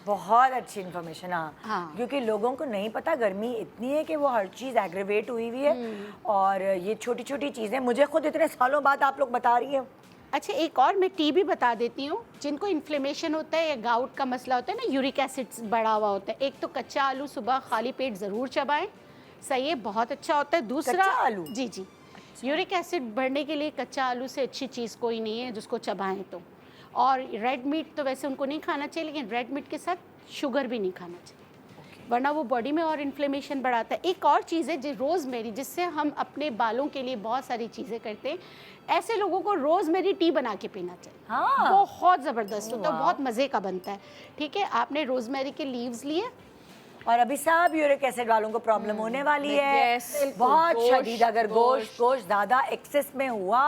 बहुत अच्छी इन्फॉर्मेशन। हाँ, हाँ। क्योंकि लोगों को नहीं पता गर्मी इतनी है कि वो हर चीज़ एग्रीवेट हुई हुई है, और ये छोटी छोटी चीज़ें मुझे खुद इतने सालों बाद आप लोग बता रही है। अच्छा, एक और मैं टी भी बता देती हूँ। जिनको इन्फ्लेमेशन होता है या गाउट का मसला होता है ना, यूरिक एसिड बढ़ा हुआ होता है, एक तो कच्चा आलू सुबह खाली पेट ज़रूर चबाएं, सही है, बहुत अच्छा होता है। दूसरा कच्चा आलू? जी जी, यूरिक एसिड बढ़ने के लिए कच्चा आलू से अच्छी चीज़ कोई नहीं है जिसको चबाएं तो। और रेड मीट तो वैसे उनको नहीं खाना चाहिए, लेकिन रेड मीट के साथ शुगर भी नहीं खाना चाहिए, वरना वो बॉडी में और इन्फ्लेमेशन बढ़ाता है। एक और चीज़ है जो रोज़मेरी, जिससे हम अपने बालों के लिए बहुत सारी चीज़ें करते हैं, ऐसे लोगों को रोज़मेरी टी बना के पीना चाहिए। हाँ। बहुत ज़बरदस्त होता है, बहुत मज़े का बनता है। ठीक है, आपने रोज़मेरी के लीव्स लिए, और अभी सब यूरिक एसिड वालों को प्रॉब्लम होने वाली है। Yes, बहुत गोश्त, शदीद। अगर गोश्त ज़्यादा एक्सेस में हुआ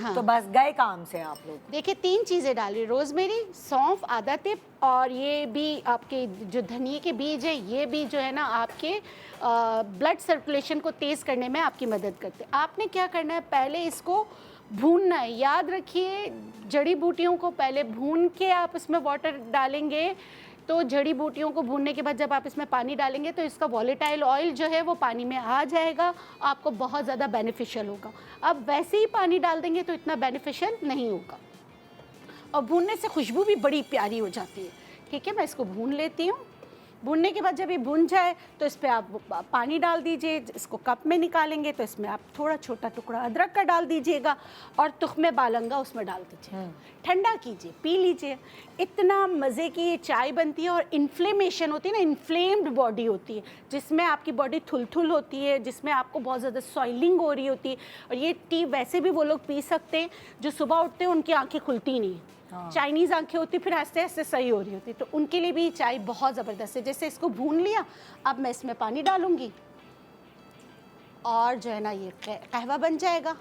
तो बस गए काम से आप लोग। देखिए 3 चीज़ें डालिए, रोज़मेरी, सौंफ आधा टिप, और ये भी आपके जो धनिए के बीज है, ये भी जो है ना आपके ब्लड सर्कुलेशन को तेज़ करने में आपकी मदद करते हैं। आपने क्या करना है, पहले इसको भूनना है। याद रखिए, जड़ी बूटियों को पहले भून के आप इसमें वाटर डालेंगे, तो जड़ी बूटियों को भूनने के बाद जब आप इसमें पानी डालेंगे तो इसका वॉलेटाइल ऑयल जो है वो पानी में आ जाएगा, आपको बहुत ज़्यादा बेनिफिशियल होगा। अब वैसे ही पानी डाल देंगे तो इतना बेनिफिशियल नहीं होगा, और भूनने से खुशबू भी बड़ी प्यारी हो जाती है। ठीक है, मैं इसको भून लेती हूँ। भूनने के बाद जब ये भुन जाए तो इस पर आप पानी डाल दीजिए। इसको कप में निकालेंगे तो इसमें आप थोड़ा छोटा टुकड़ा अदरक का डाल दीजिएगा, और तुख्मे बालंगा उसमें डाल दीजिए, ठंडा कीजिए, पी लीजिए। इतना मज़े की ये चाय बनती है। और इन्फ्लेमेशन होती है ना, इन्फ्लेम्ड बॉडी होती है, जिसमें आपकी बॉडी थुलथुल होती है, जिसमें आपको बहुत ज़्यादा सॉइलिंग हो रही होती है। और ये टी वैसे भी वो लोग पी सकते हैं जो सुबह उठते हैं उनकी आँखें खुलती नहीं, चाइनीज़ आंखें होती, फिर आस्ते आस्ते सही हो रही होती, तो उनके लिए भी चाय बहुत ज़बरदस्त है। जैसे इसको भून लिया, अब मैं इसमें पानी डालूंगी, और जो है ना ये कहवा बन जाएगा।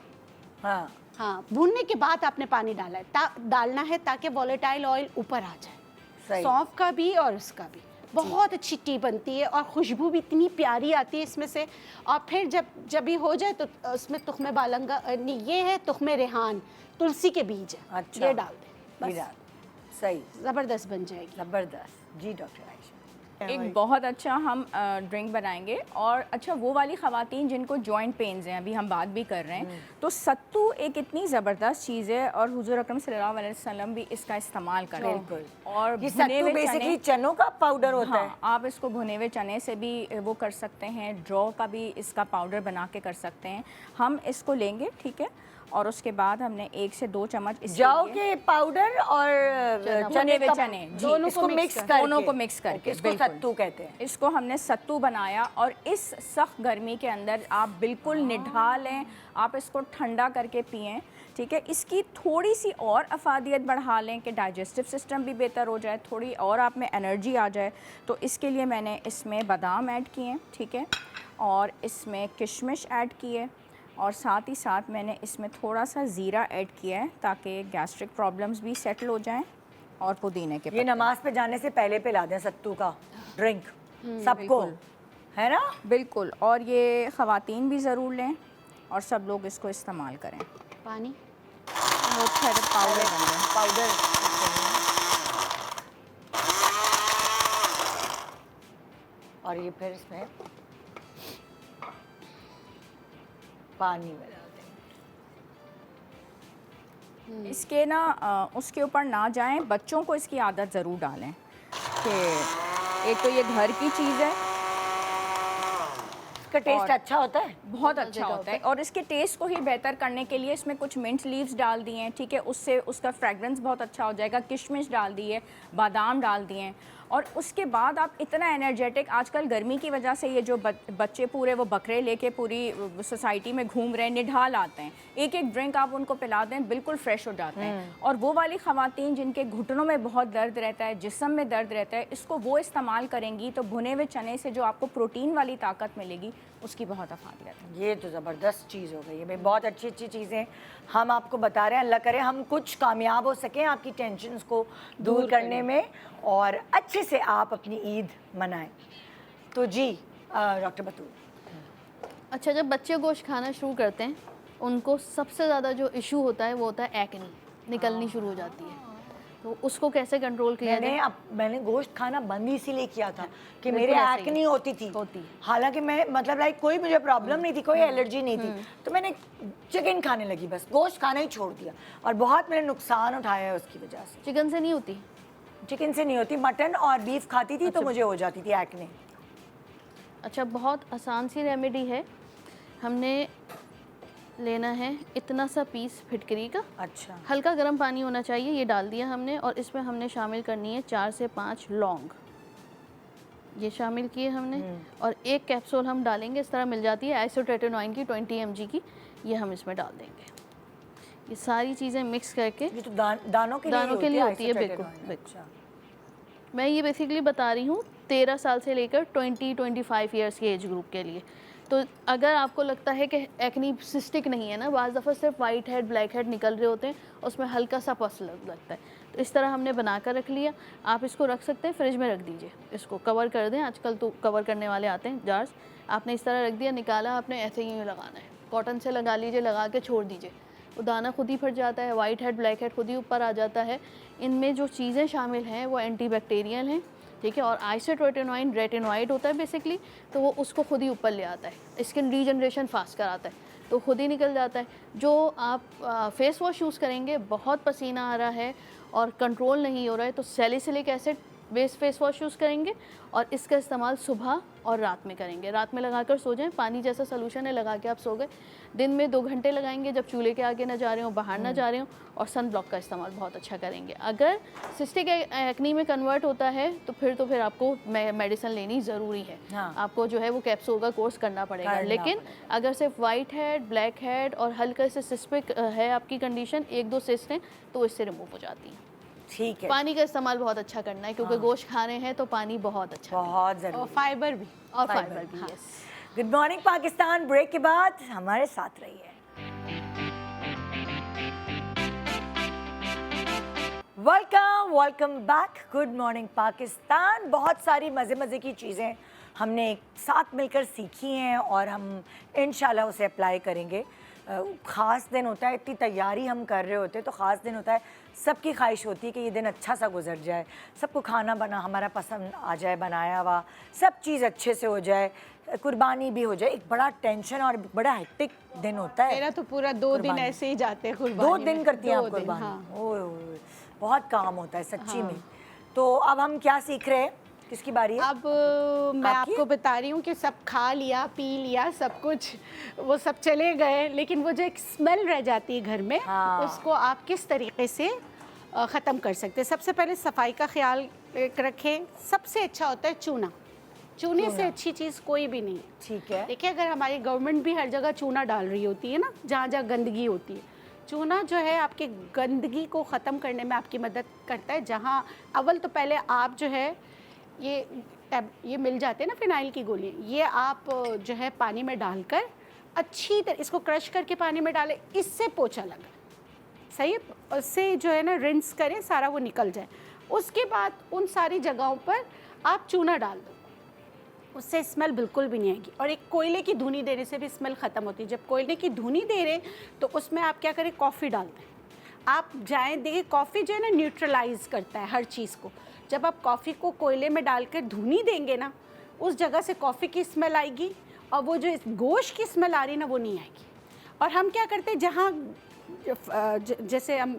हाँ हाँ, भूनने के बाद आपने पानी डालना है ताकि वॉलेटाइल ऑयल ऊपर आ जाए, सही। सौंफ का भी और उसका भी। बहुत अच्छी टी बनती है, और खुशबू भी इतनी प्यारी आती है इसमें से। और फिर जब ये हो जाए तो उसमें तुख्मे बालंगा नहीं, ये है तुख्मे रेहान, तुलसी के बीज है, अच्छा। ये डाल दें, बस सही, ज़बरदस्त बन जाएगी। ज़बरदस्त। जी डॉक्टर आयशा, एक बहुत अच्छा हम ड्रिंक बनाएंगे। और अच्छा, वो वाली ख़वातीन जिनको जॉइंट पेन्स हैं, अभी हम बात भी कर रहे हैं, तो सत्तू एक इतनी ज़बरदस्त चीज़ है, और हुज़ूर अकरम सल्लल्लाहु अलैहि वसल्लम भी इसका इस्तेमाल करें। बिल्कुल। और ये भुने सत्तू हुए बेसिकली चने, चनों का पाउडर होता है। हाँ, आप इसको भुने हुए चने से भी वो कर सकते हैं, ड्रॉ का भी इसका पाउडर बना के कर सकते हैं। हम इसको लेंगे, ठीक है, और उसके बाद हमने 1 से 2 चम्मच जाओ के पाउडर और भुने हुए का चने, जी, दोनों को मिक्स करके, दोनों को मिक्स करके, इसको बिल्कुल। सत्तू कहते हैं। इसको हमने सत्तू बनाया, और इस सख्त गर्मी के अंदर आप बिल्कुल निढा लें, आप इसको ठंडा करके पिएं, ठीक है। इसकी थोड़ी सी और अफादियत बढ़ा लें कि डाइजेस्टिव सिस्टम भी बेहतर हो जाए, थोड़ी और आप में एनर्जी आ जाए। तो इसके लिए मैंने इसमें बादाम ऐड किए, ठीक है, और इसमें किशमिश ऐड किए, और साथ ही साथ मैंने इसमें थोड़ा सा ज़ीरा ऐड किया है ताकि गैस्ट्रिक प्रॉब्लम्स भी सेटल हो जाएं, और पुदीने के ये नमाज पे जाने से पहले पिला दें सत्तू का ड्रिंक सबको, है ना? बिल्कुल। और ये ख़वातीन भी ज़रूर लें, और सब लोग इसको इस्तेमाल करें। पानी पाउडर बन गया। पाउडर। और ये फिर इसमें पानी में डाल देंगे। इसके ना उसके ऊपर ना जाएं, बच्चों को इसकी आदत ज़रूर डालें कि एक तो ये घर की चीज़ है, इसका टेस्ट अच्छा होता है। बहुत अच्छा होता है, और इसके टेस्ट को ही बेहतर करने के लिए इसमें कुछ मिंट लीव्स डाल दिए हैं, ठीक है, उससे उसका फ्रेगरेंस बहुत अच्छा हो जाएगा। किशमिश डाल दिए, बादाम डाल दिए हैं, और उसके बाद आप इतना एनर्जेटिक, आजकल गर्मी की वजह से ये जो बच्चे पूरे वो बकरे लेके पूरी सोसाइटी में घूम रहे हैं, निढाल आते हैं, एक एक ड्रिंक आप उनको पिला दें बिल्कुल फ्रेश हो जाते हैं। और वो वाली ख़वातीन जिनके घुटनों में बहुत दर्द रहता है, जिस्म में दर्द रहता है, इसको वो इस्तेमाल करेंगी तो भुने हुए चने से जो आपको प्रोटीन वाली ताकत मिलेगी उसकी बहुत अफादियत है। ये तो ज़बरदस्त चीज़ हो गई है भाई, बहुत अच्छी अच्छी चीज़ें हम आपको बता रहे हैं। अल्लाह करे हम कुछ कामयाब हो सकें आपकी टेंशन्स को दूर करने में, और अच्छे से आप अपनी ईद मनाएं। तो जी डॉक्टर बतूल, अच्छा, जब बच्चे गोश्त खाना शुरू करते हैं उनको सबसे ज़्यादा जो इशू होता है वो होता है एक्नी, निकलनी शुरू हो जाती है। तो उसको कैसे कंट्रोल किया जाए? मैंने गोश्त खाना बंद ही इसीलिए किया था कि मेरे बिल्कुल ऐसे ही एक्नी होती थी। हालांकि मैं मतलब लाइक कोई मुझे प्रॉब्लम नहीं थी, कोई एलर्जी नहीं थी, तो मैंने चिकन खाने लगी, बस गोश्त खाना ही छोड़ दिया, और बहुत मैंने नुकसान उठाया है उसकी वजह से। चिकन से नहीं होती? चिकन से नहीं होती, मटन और बीफ खाती थी तो मुझे हो जाती थी एक्ने। अच्छा, बहुत आसान सी रेमेडी है। हमने लेना है इतना सा पीस फिटकरी का, अच्छा, हल्का गर्म पानी होना चाहिए, ये डाल दिया हमने, और इसमें हमने शामिल करनी है 4 से 5 लौंग, ये शामिल किए हमने, और एक कैप्सूल हम डालेंगे, इस तरह मिल जाती है आइसोट्रेटिनोइन की 20 mg की, ये हम इसमें डाल देंगे। ये सारी चीज़ें मिक्स करके, ये तो दानों के लिए होती है, बिल्कुल बिल्कुल। मैं ये बेसिकली बता रही हूँ 13 साल से लेकर 20-25 ईयर्स के एज ग्रुप के लिए। तो अगर आपको लगता है कि एक्नी सिस्टिक नहीं है ना, बाज़ दफ़ा सिर्फ वाइट हेड ब्लैक हेड निकल रहे होते हैं, उसमें हल्का सा पस लगता है, तो इस तरह हमने बना कर रख लिया। आप इसको रख सकते हैं, फ्रिज में रख दीजिए, इसको कवर कर दें, आजकल तो कवर करने वाले आते हैं जार्स। आपने इस तरह रख दिया, निकाला, आपने ऐसे ही लगाना है, कॉटन से लगा लीजिए, लगा के छोड़ दीजिए, वो दाना खुद ही फट जाता है, वाइट हेड ब्लैक हेड खुद ही ऊपर आ जाता है। इनमें जो चीज़ें शामिल हैं वो एंटीबैक्टीरियल हैं, ठीक है, और आइसोट्रेटिनोइन रेटिनोइड होता है बेसिकली, तो वो उसको खुद ही ऊपर ले आता है, स्किन रीजनरेशन फास्ट कराता है, तो खुद ही निकल जाता है। जो आप फेस वॉश यूज़ करेंगे, बहुत पसीना आ रहा है और कंट्रोल नहीं हो रहा है, तो salicylic acid based face wash use करेंगे, और इसका इस्तेमाल सुबह और रात में करेंगे। रात में लगाकर सो जाएं, पानी जैसा सोल्यूशन है, लगा के आप सो गए। दिन में 2 घंटे लगाएंगे जब चूल्हे के आगे ना जा रहे हो, बाहर ना जा रहे हो, और सन ब्लॉक का इस्तेमाल बहुत अच्छा करेंगे। अगर सिस्टिक एक्नी में कन्वर्ट होता है तो फिर आपको मेडिसिन लेनी ज़रूरी है। हाँ। आपको जो है वो कैप्सूल का कोर्स करना पड़ेगा। लेकिन अगर सिर्फ वाइट हेड ब्लैक हेड और हल्का से सिस्टिक है आपकी कंडीशन, 1-2 सिस्ट हैं, तो इससे रिमूव हो जाती है। ठीक है, पानी का इस्तेमाल बहुत अच्छा करना है, क्योंकि गोश्त खा रहे हैं तो पानी बहुत अच्छा है। बहुत और जरूरी। फाइबर भी। और फाइबर भी, yes. Good morning Pakistan, break के बाद हमारे साथ रहिए। Welcome back. Good morning Pakistan. बहुत सारी मज़े की चीज़ें हमने एक साथ मिलकर सीखी हैं और हम इंशाल्लाह उसे अप्लाई करेंगे। ख़ास दिन होता है, इतनी तैयारी हम कर रहे होते हैं, तो ख़ास दिन होता है, सबकी ख्वाहिश होती है कि ये दिन अच्छा सा गुजर जाए, सबको खाना बना हमारा पसंद आ जाए, बनाया हुआ, सब चीज़ अच्छे से हो जाए, कुर्बानी भी हो जाए। एक बड़ा टेंशन और बड़ा हेक्टिक दिन होता है। मेरा तो पूरा 2 दिन ऐसे ही जाते हैं कुर्बानी 2 में। दिन करती हैं 2 आप दिन, कुर्बानी? हाँ। ओह, बहुत काम होता है सच्ची में। तो अब हम क्या सीख रहे हैं, किसकी बारी है? अब मैं आपको बता रही हूँ कि सब खा लिया पी लिया सब कुछ, वो सब चले गए, लेकिन वो जो एक स्मेल रह जाती है घर में, हाँ। उसको आप किस तरीके से ख़त्म कर सकते हैं। सबसे पहले सफाई का ख्याल रखें। सबसे अच्छा होता है चूना। चूने से अच्छी चीज़ कोई भी नहीं। ठीक है। देखिए, अगर हमारी गवर्नमेंट भी हर जगह चूना डाल रही होती है ना, जहाँ जहाँ गंदगी होती है, चूना जो है आपके गंदगी को ख़त्म करने में आपकी मदद करता है। जहाँ अव्वल तो पहले आप जो है ये मिल जाते हैं ना फिनाइल की गोली, ये आप जो है पानी में डालकर अच्छी तरह इसको क्रश करके पानी में डालें, इससे पोछा लगा, सही है, उससे जो है ना रिंस करें, सारा वो निकल जाए। उसके बाद उन सारी जगहों पर आप चूना डाल दो, उससे स्मेल बिल्कुल भी नहीं आएगी। और एक कोयले की धुनी देने से भी स्मेल ख़त्म होती है। जब कोयले की धुनी दे रहे तो उसमें आप क्या करें, कॉफ़ी डाल दें। आप जाएं, देखिए कॉफ़ी जो है ना न्यूट्रलाइज करता है हर चीज़ को। जब आप कॉफ़ी को कोयले में डालकर धुनी देंगे ना, उस जगह से कॉफ़ी की स्मेल आएगी और वो जो इस गोश्त की स्मेल आ रही ना वो नहीं आएगी। और हम क्या करते हैं, जहाँ जैसे हम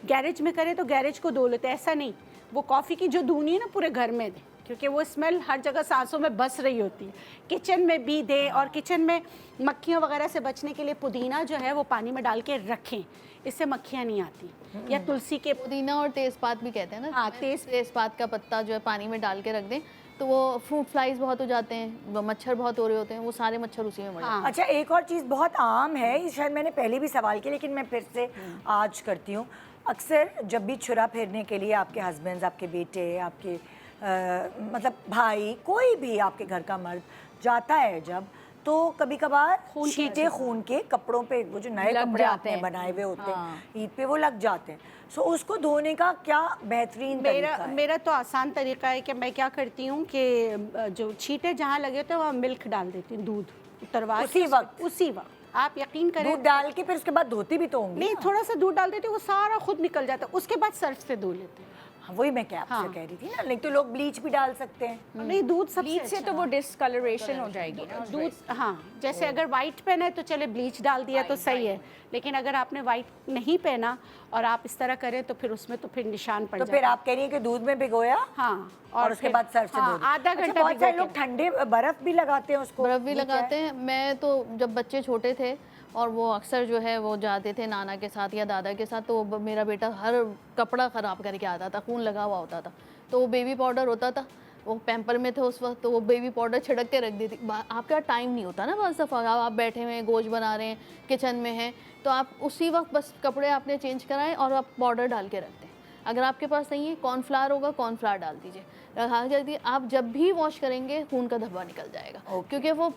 गैरेज में करें तो गैरेज को धो लेते हैं, ऐसा नहीं, वो कॉफ़ी की जो धुनी है ना पूरे घर में दे, क्योंकि वो स्मेल हर जगह सांसों में बस रही होती है। किचन में भी दे, और किचन में मक्खियों वगैरह से बचने के लिए पुदीना जो है वो पानी में डाल के रखें, इससे मक्खियाँ नहीं आती। या तुलसी के पुदीना और तेज़पात भी कहते हैं ना, हाँ, तेज़पात का पत्ता जो है पानी में डाल के रख दें तो वो फ्रूट फ्लाइज बहुत हो जाते हैं, मच्छर बहुत हो रहे होते हैं, वो सारे मच्छर उसी में मर जाते हैं। अच्छा, एक और चीज़ बहुत आम है, ये शायद मैंने पहले भी सवाल किया लेकिन मैं फिर से आज करती हूँ। अक्सर जब भी छुरा फेरने के लिए आपके हस्बैंड्स, आपके बेटे, आपके मतलब भाई, कोई भी आपके घर का मर्द जाता है जब, तो कभी कभार छींटे खून के कपड़ों पे, वो जो नए कपड़े आपने बनाए हुए होते हैं ईद पे, वो लग जाते हैं। सो उसको धोने का क्या बेहतरीन तरीका है? मेरा तो आसान तरीका है कि मैं क्या करती हूँ कि जो छींटे जहाँ लगे होते हैं वहाँ मिल्क डाल देती हूँ, दूध उतरवा उसी वक्त आप यकीन करें, दूध डाल के फिर उसके बाद धोती भी तो होंगी नहीं, ना? थोड़ा सा दूध डाल देती हूँ, वो सारा खुद निकल जाता है, उसके बाद सर्फ से धो लेते हैं। हाँ, वही मैं क्या आपसे कह रही थी ना, नहीं तो लोग ब्लीच भी डाल सकते हैं। नहीं, दूध सबसे ब्लीच से तो वो डिस्कलरेशन हो जाएगी ना। दूध, हाँ, जैसे अगर वाइट पहना है तो चले ब्लीच डाल दिया तो सही है, लेकिन अगर आपने वाइट नहीं पहना और आप इस तरह करें तो फिर उसमें तो फिर निशान पड़ तो जाए। फिर आप कह रही है कि दूध में भिगोया, हाँ, और उसके बाद सर्फ से धो दिया। आधा अच्छा, घंटा बहुत सारे भिगो लोग के। ठंडे बर्फ भी लगाते हैं उसको, बर्फ़ भी ये क्या है? लगाते हैं। मैं तो जब बच्चे छोटे थे और वो अक्सर जो है वो जाते थे नाना के साथ या दादा के साथ, तो मेरा बेटा हर कपड़ा ख़राब करके आता था, खून लगा हुआ होता था, तो वो बेबी पाउडर होता था, वो पैम्पर में थे उस वक्त, तो वो बेबी पाउडर छिड़क के रख देती। आपका टाइम नहीं होता ना, बस दफ़ा आप बैठे हुए हैं, गोश्त बना रहे हैं, किचन में हैं, तो आप उसी वक्त बस कपड़े आपने चेंज कराएं और आप पाउडर डाल के रख दें। अगर आपके पास नहीं है, कॉर्नफ्लावर होगा, कॉर्नफ्लावर डाल दीजिए, रखा जल्दी, आप जब भी वॉश करेंगे खून का धब्बा निकल जाएगा, क्योंकि वो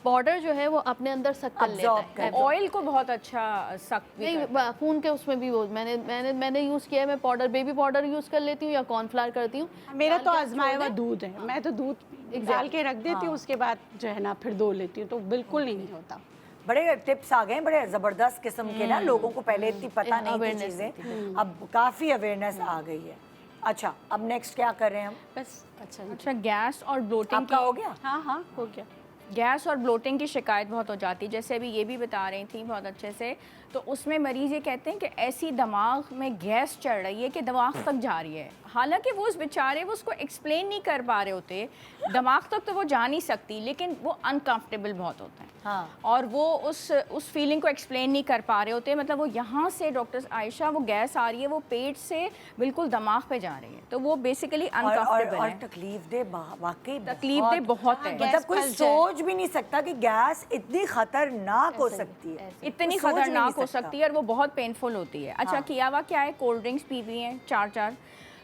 पाउडर जो है वो अपने अंदर सक कर लेता है। ऑयल को बहुत अच्छा सख्त भी नहीं, खून के उसमें भी वो मैंने यूज़ किया है, मैं पाउडर, बेबी पाउडर यूज़ कर लेती हूँ या कॉर्नफ्लावर करती हूँ। मेरा तो आजमाया हुआ दूध है, मैं तो दूध डाल के रख देती हूँ, उसके बाद जो है ना फिर धो लेती हूँ, तो बिल्कुल नहीं होता। बड़े टिप्स आ गए हैं, बड़े जबरदस्त किस्म के ना, लोगों को पहले इतनी पता नहीं थी चीजें, अब काफी अवेयरनेस आ गई है। अच्छा, अब नेक्स्ट क्या कर रहे हैं हम? बस अच्छा, गैस और ब्लोटिंग आपका हो गया? हाँ हाँ, हो गया। गैस और ब्लोटिंग की शिकायत बहुत हो जाती है, जैसे अभी ये भी बता रही थी बहुत अच्छे से, तो उसमें मरीज़ ये कहते हैं कि ऐसी दिमाग में गैस चढ़ रही है कि दिमाग तक जा रही है, हालांकि वो उस बेचारे वो उसको एक्सप्लेन नहीं कर पा रहे होते, दिमाग तक तो वो जा नहीं सकती, लेकिन वो अनकंफर्टेबल बहुत होता है। हाँ। और वो उस फीलिंग को एक्सप्लेन नहीं कर पा रहे होते, मतलब वो यहाँ से डॉक्टर आयशा वो गैस आ रही है, वो पेट से बिल्कुल दिमाग पे जा रही है, तो वो बेसिकली अनकंफर्टेबल और है। तकलीफ दे वाकई तकलीफ बहुत है, मतलब कोई सोच भी नहीं सकता कि गैस इतनी खतरनाक हो सकती है, इतनी सोच भी नहीं खतरनाक हो सकता। सकती है, और वो बहुत पेनफुल होती है। अच्छा, किया हुआ क्या है, कोल्ड ड्रिंक्स पी हुई हैं 4-4,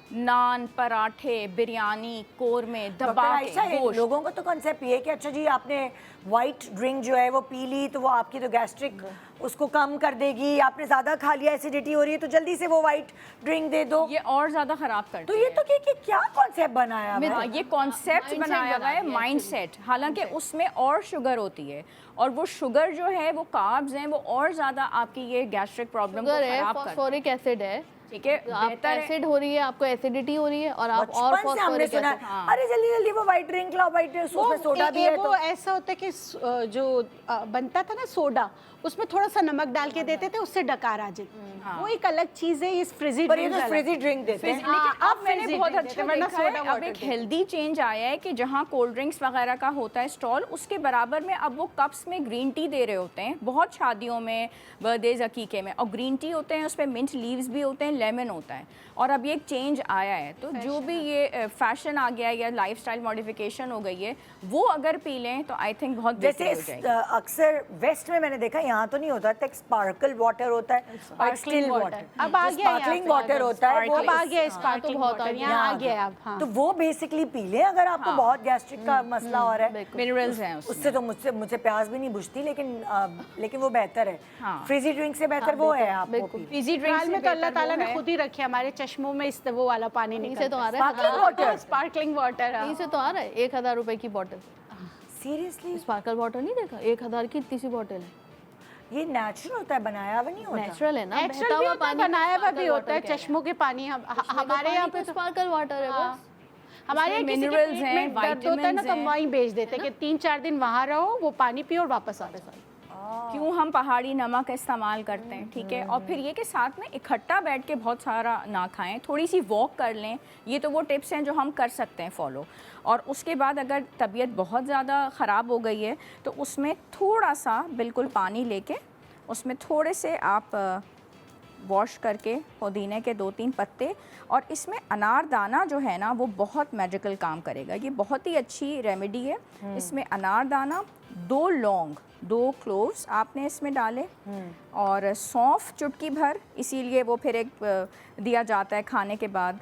नान, पराठे, बिरयानी, कोरमे, डॉक्टर दबा आयशा, के गोश्त। लोगों को तो कॉन्सेप्ट ये है कि अच्छा जी आपने वाइट ड्रिंक जो है वो पी ली तो वो आपकी तो गैस्ट्रिक उसको कम कर देगी, आपने ज़्यादा खा लिया, एसिडिटी हो रही है तो जल्दी से वो वाइट ड्रिंक दे दो, ये और ज़्यादा ख़राब करती तो ये है। तो क्या कॉन्सेप्ट बनाया हुआ है? हाँ, ये कॉन्सेप्ट बनाया हुआ है, माइंडसेट, हालांकि उसमें और शुगर होती है, और वो शुगर जो है वो कार्ब्स हैं, वो और ज़्यादा आपकी ये गैस्ट्रिक प्रॉब्लम को शुगर है, खराब करती फॉस्फोरिक एसिड है, ठीक है, आप बेहतर है। एसिड हो रही है, आपको एसिडिटी हो रही है, और आप और बचपन से हमने फॉस्फोरिक सुना एसिड। है, अरे जल्दी जल्दी वो वाइट ड्रिंक लाओ, वाइट ड्रिंक उसमें सोडा भी है, वो तो ऐसा होता है कि जो बनता था ना सोडा, उसमें थोड़ा सा नमक डाल के देते थे, उससे डकार आ जाती। वो एक अलग चीज़ है, इस फ्रिजी पर ये तो फ्रिजी ड्रिंक देते हैं। लेकिन अब मैंने fizzy बहुत drink अच्छा देते हैं, वरना देखा है, soda अब water एक देते हैं। हेल्दी चेंज आया है कि जहाँ कोल्ड ड्रिंक्स वगैरह का होता है स्टॉल, उसके बराबर में अब वो कप्स में ग्रीन टी दे रहे होते हैं, बहुत शादियों में, बर्थडेज, अकीके में, और ग्रीन टी होते हैं, उस पर मिंट लीव्स भी होते हैं, लेमन होता है, और अब ये एक चेंज आया है, तो जो भी ये फैशन आ गया है या लाइफस्टाइल मॉडिफिकेशन हो गई है, वो अगर पी लें तो आई थिंक बहुत जैसे बेहतर हो जाएगी। अक्सर वेस्ट में मैंने देखा, यहाँ तो नहीं होता, एक स्पार्कल वाटर होता है और स्टिल वाटर, अब आ गया, स्पार्कलिंग वाटर होता है, वो अब आ गया स्पार्कलिंग बहुत वाटर, आ गया। यहाँ आ गया अब। हाँ, तो वो बेसिकली पी लें अगर आपको बहुत गैस्ट्रिक का मसला हो रहा है। मिनरल्स हैं उसमें। उससे तो मुझसे प्यास भी नहीं बुझती, लेकिन वो बेहतर है। हाँ। फ्रिजी ड्रिंक से बेहतर वो है आपको पी। फिजी ड्रिंक फिलहाल में तो अल्लाह ताला ने खुद ही रखे, हमारे चश्मों में इस वो वाला पानी से निकलता तो आ रहा है, Sparkling water? Sparkling water. कहीं से तो आ रहा है, 1000 रुपए की बोतल, सीरियसली स्पार्कल वाटर नहीं देखा, 1000 की इतनी सी बोतल है, ये नेचुरल होता है, बनाया हुआ नहीं होता? नेचुरल है ना, बहता नेचुरल भी हुआ होता है, पानी, बनाया हुआ भी sparkle होता है, water कहते हैं। चश्मों के पानी हमारे यहाँ पे तो स्पार्कल वाटर है बस। हमारे यहाँ किसी के minerals पेट हैं, में दर्द होता है ना vitamins तो हैं। वहीं भेज देते हैं कि 3-4 दिन वहाँ रहो, वो पानी पियो और वापस आ जाओ। क्यों हम पहाड़ी नमक इस्तेमाल करते हैं, ठीक है। और फिर ये कि साथ में इकट्ठा बैठ के बहुत सारा ना खाएं, थोड़ी सी वॉक कर लें। ये तो वो टिप्स हैं जो हम कर सकते हैं फॉलो। और उसके बाद अगर तबीयत बहुत ज़्यादा ख़राब हो गई है तो उसमें थोड़ा सा बिल्कुल पानी लेके उसमें थोड़े से आप वॉश करके पुदीने के 2-3 पत्ते, और इसमें अनारदाना जो है ना वो बहुत मैजिकल काम करेगा। ये बहुत ही अच्छी रेमेडी है। इसमें अनारदाना, 2 लौंग, 2 क्लोव्स आपने इसमें डाले, और सौंफ चुटकी भर, इसीलिए वो फिर एक दिया जाता है खाने के बाद,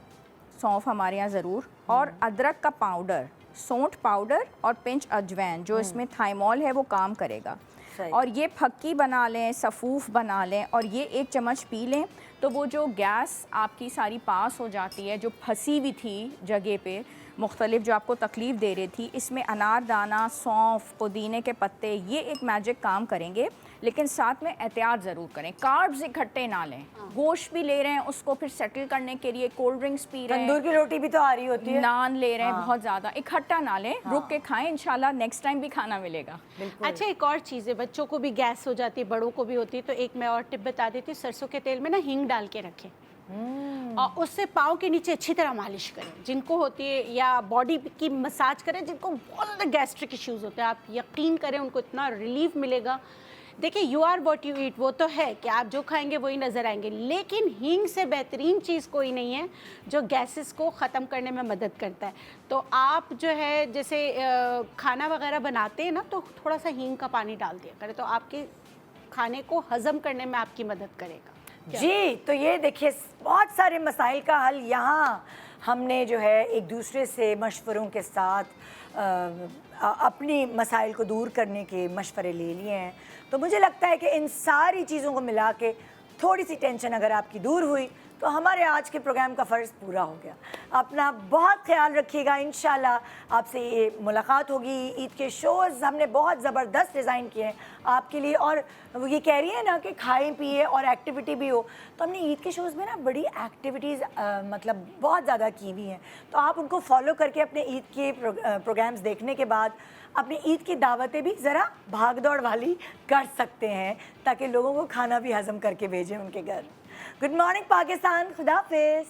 सौंफ हमारे यहाँ ज़रूर, और अदरक का पाउडर, सौंठ पाउडर और पिंच अजवैन, जो इसमें थाइमॉल है वो काम करेगा। और ये फक्की बना लें, सफ़ूफ बना लें, और ये 1 चम्मच पी लें तो वो जो गैस आपकी सारी पास हो जाती है, जो फंसी हुई थी जगह पे मुख्तलिफ जो आपको तकलीफ़ दे रही थी, इसमें अनारदाना, सौंफ, पुदीने के पत्ते, ये एक मैजिक काम करेंगे। लेकिन साथ में एहतियात ज़रूर करें, कार्ब्स इकट्ठे ना लें। गोश्त भी ले रहे हैं उसको फिर सेटल करने के लिए, कोल्ड ड्रिंक्स पी रहे हैं, तंदूर की रोटी भी तो आ रही होती है, नान ले रहे हैं, बहुत ज़्यादा इकट्ठा ना लें, रुक के खाएं, इंशाल्लाह नेक्स्ट टाइम भी खाना मिलेगा। अच्छा, एक और चीज़ है, बच्चों को भी गैस हो जाती है, बड़ों को भी होती है, तो एक मैं और टिप बता देती हूँ। सरसों के तेल में ना हींग डाल के रखें और उससे पाँव के नीचे अच्छी तरह मालिश करें जिनको होती है, या बॉडी की मसाज करें जिनको बहुत ज़्यादा गैस्ट्रिक इश्यूज़ होते हैं। आप यकीन करें उनको इतना रिलीफ मिलेगा। देखिए, you are what you eat, वो तो है कि आप जो खाएंगे वही नज़र आएंगे, लेकिन हींग से बेहतरीन चीज़ कोई नहीं है जो गैसेस को ख़त्म करने में मदद करता है। तो आप जो है जैसे खाना वगैरह बनाते हैं ना, तो थोड़ा सा हींग का पानी डाल दिया करें, तो आपके खाने को हज़म करने में आपकी मदद करेगा। जी। तो ये देखिए, बहुत सारे मसाइल का हल यहाँ हमने जो है एक दूसरे से मशवरों के साथ अपनी मसाइल को दूर करने के मशवरे ले लिए हैं। तो मुझे लगता है कि इन सारी चीज़ों को मिला के थोड़ी सी टेंशन अगर आपकी दूर हुई तो हमारे आज के प्रोग्राम का फ़र्ज़ पूरा हो गया। अपना बहुत ख्याल रखिएगा। इंशाल्लाह आपसे ये मुलाकात होगी। ईद के शोज़ हमने बहुत ज़बरदस्त डिज़ाइन किए हैं आपके लिए, और वो ये कह रही है ना कि खाएं पिए और एक्टिविटी भी हो, तो हमने ईद के शोज़ में ना बड़ी एक्टिविटीज़ मतलब बहुत ज़्यादा की हुई हैं। तो आप उनको फॉलो करके अपने ईद के प्रोग्राम्स देखने के बाद अपनी ईद की दावतें भी ज़रा भाग दौड़ वाली कर सकते हैं, ताकि लोगों को खाना भी हज़म करके भेजें उनके घर। गुड मॉर्निंग पाकिस्तान, खुदा हाफिज़।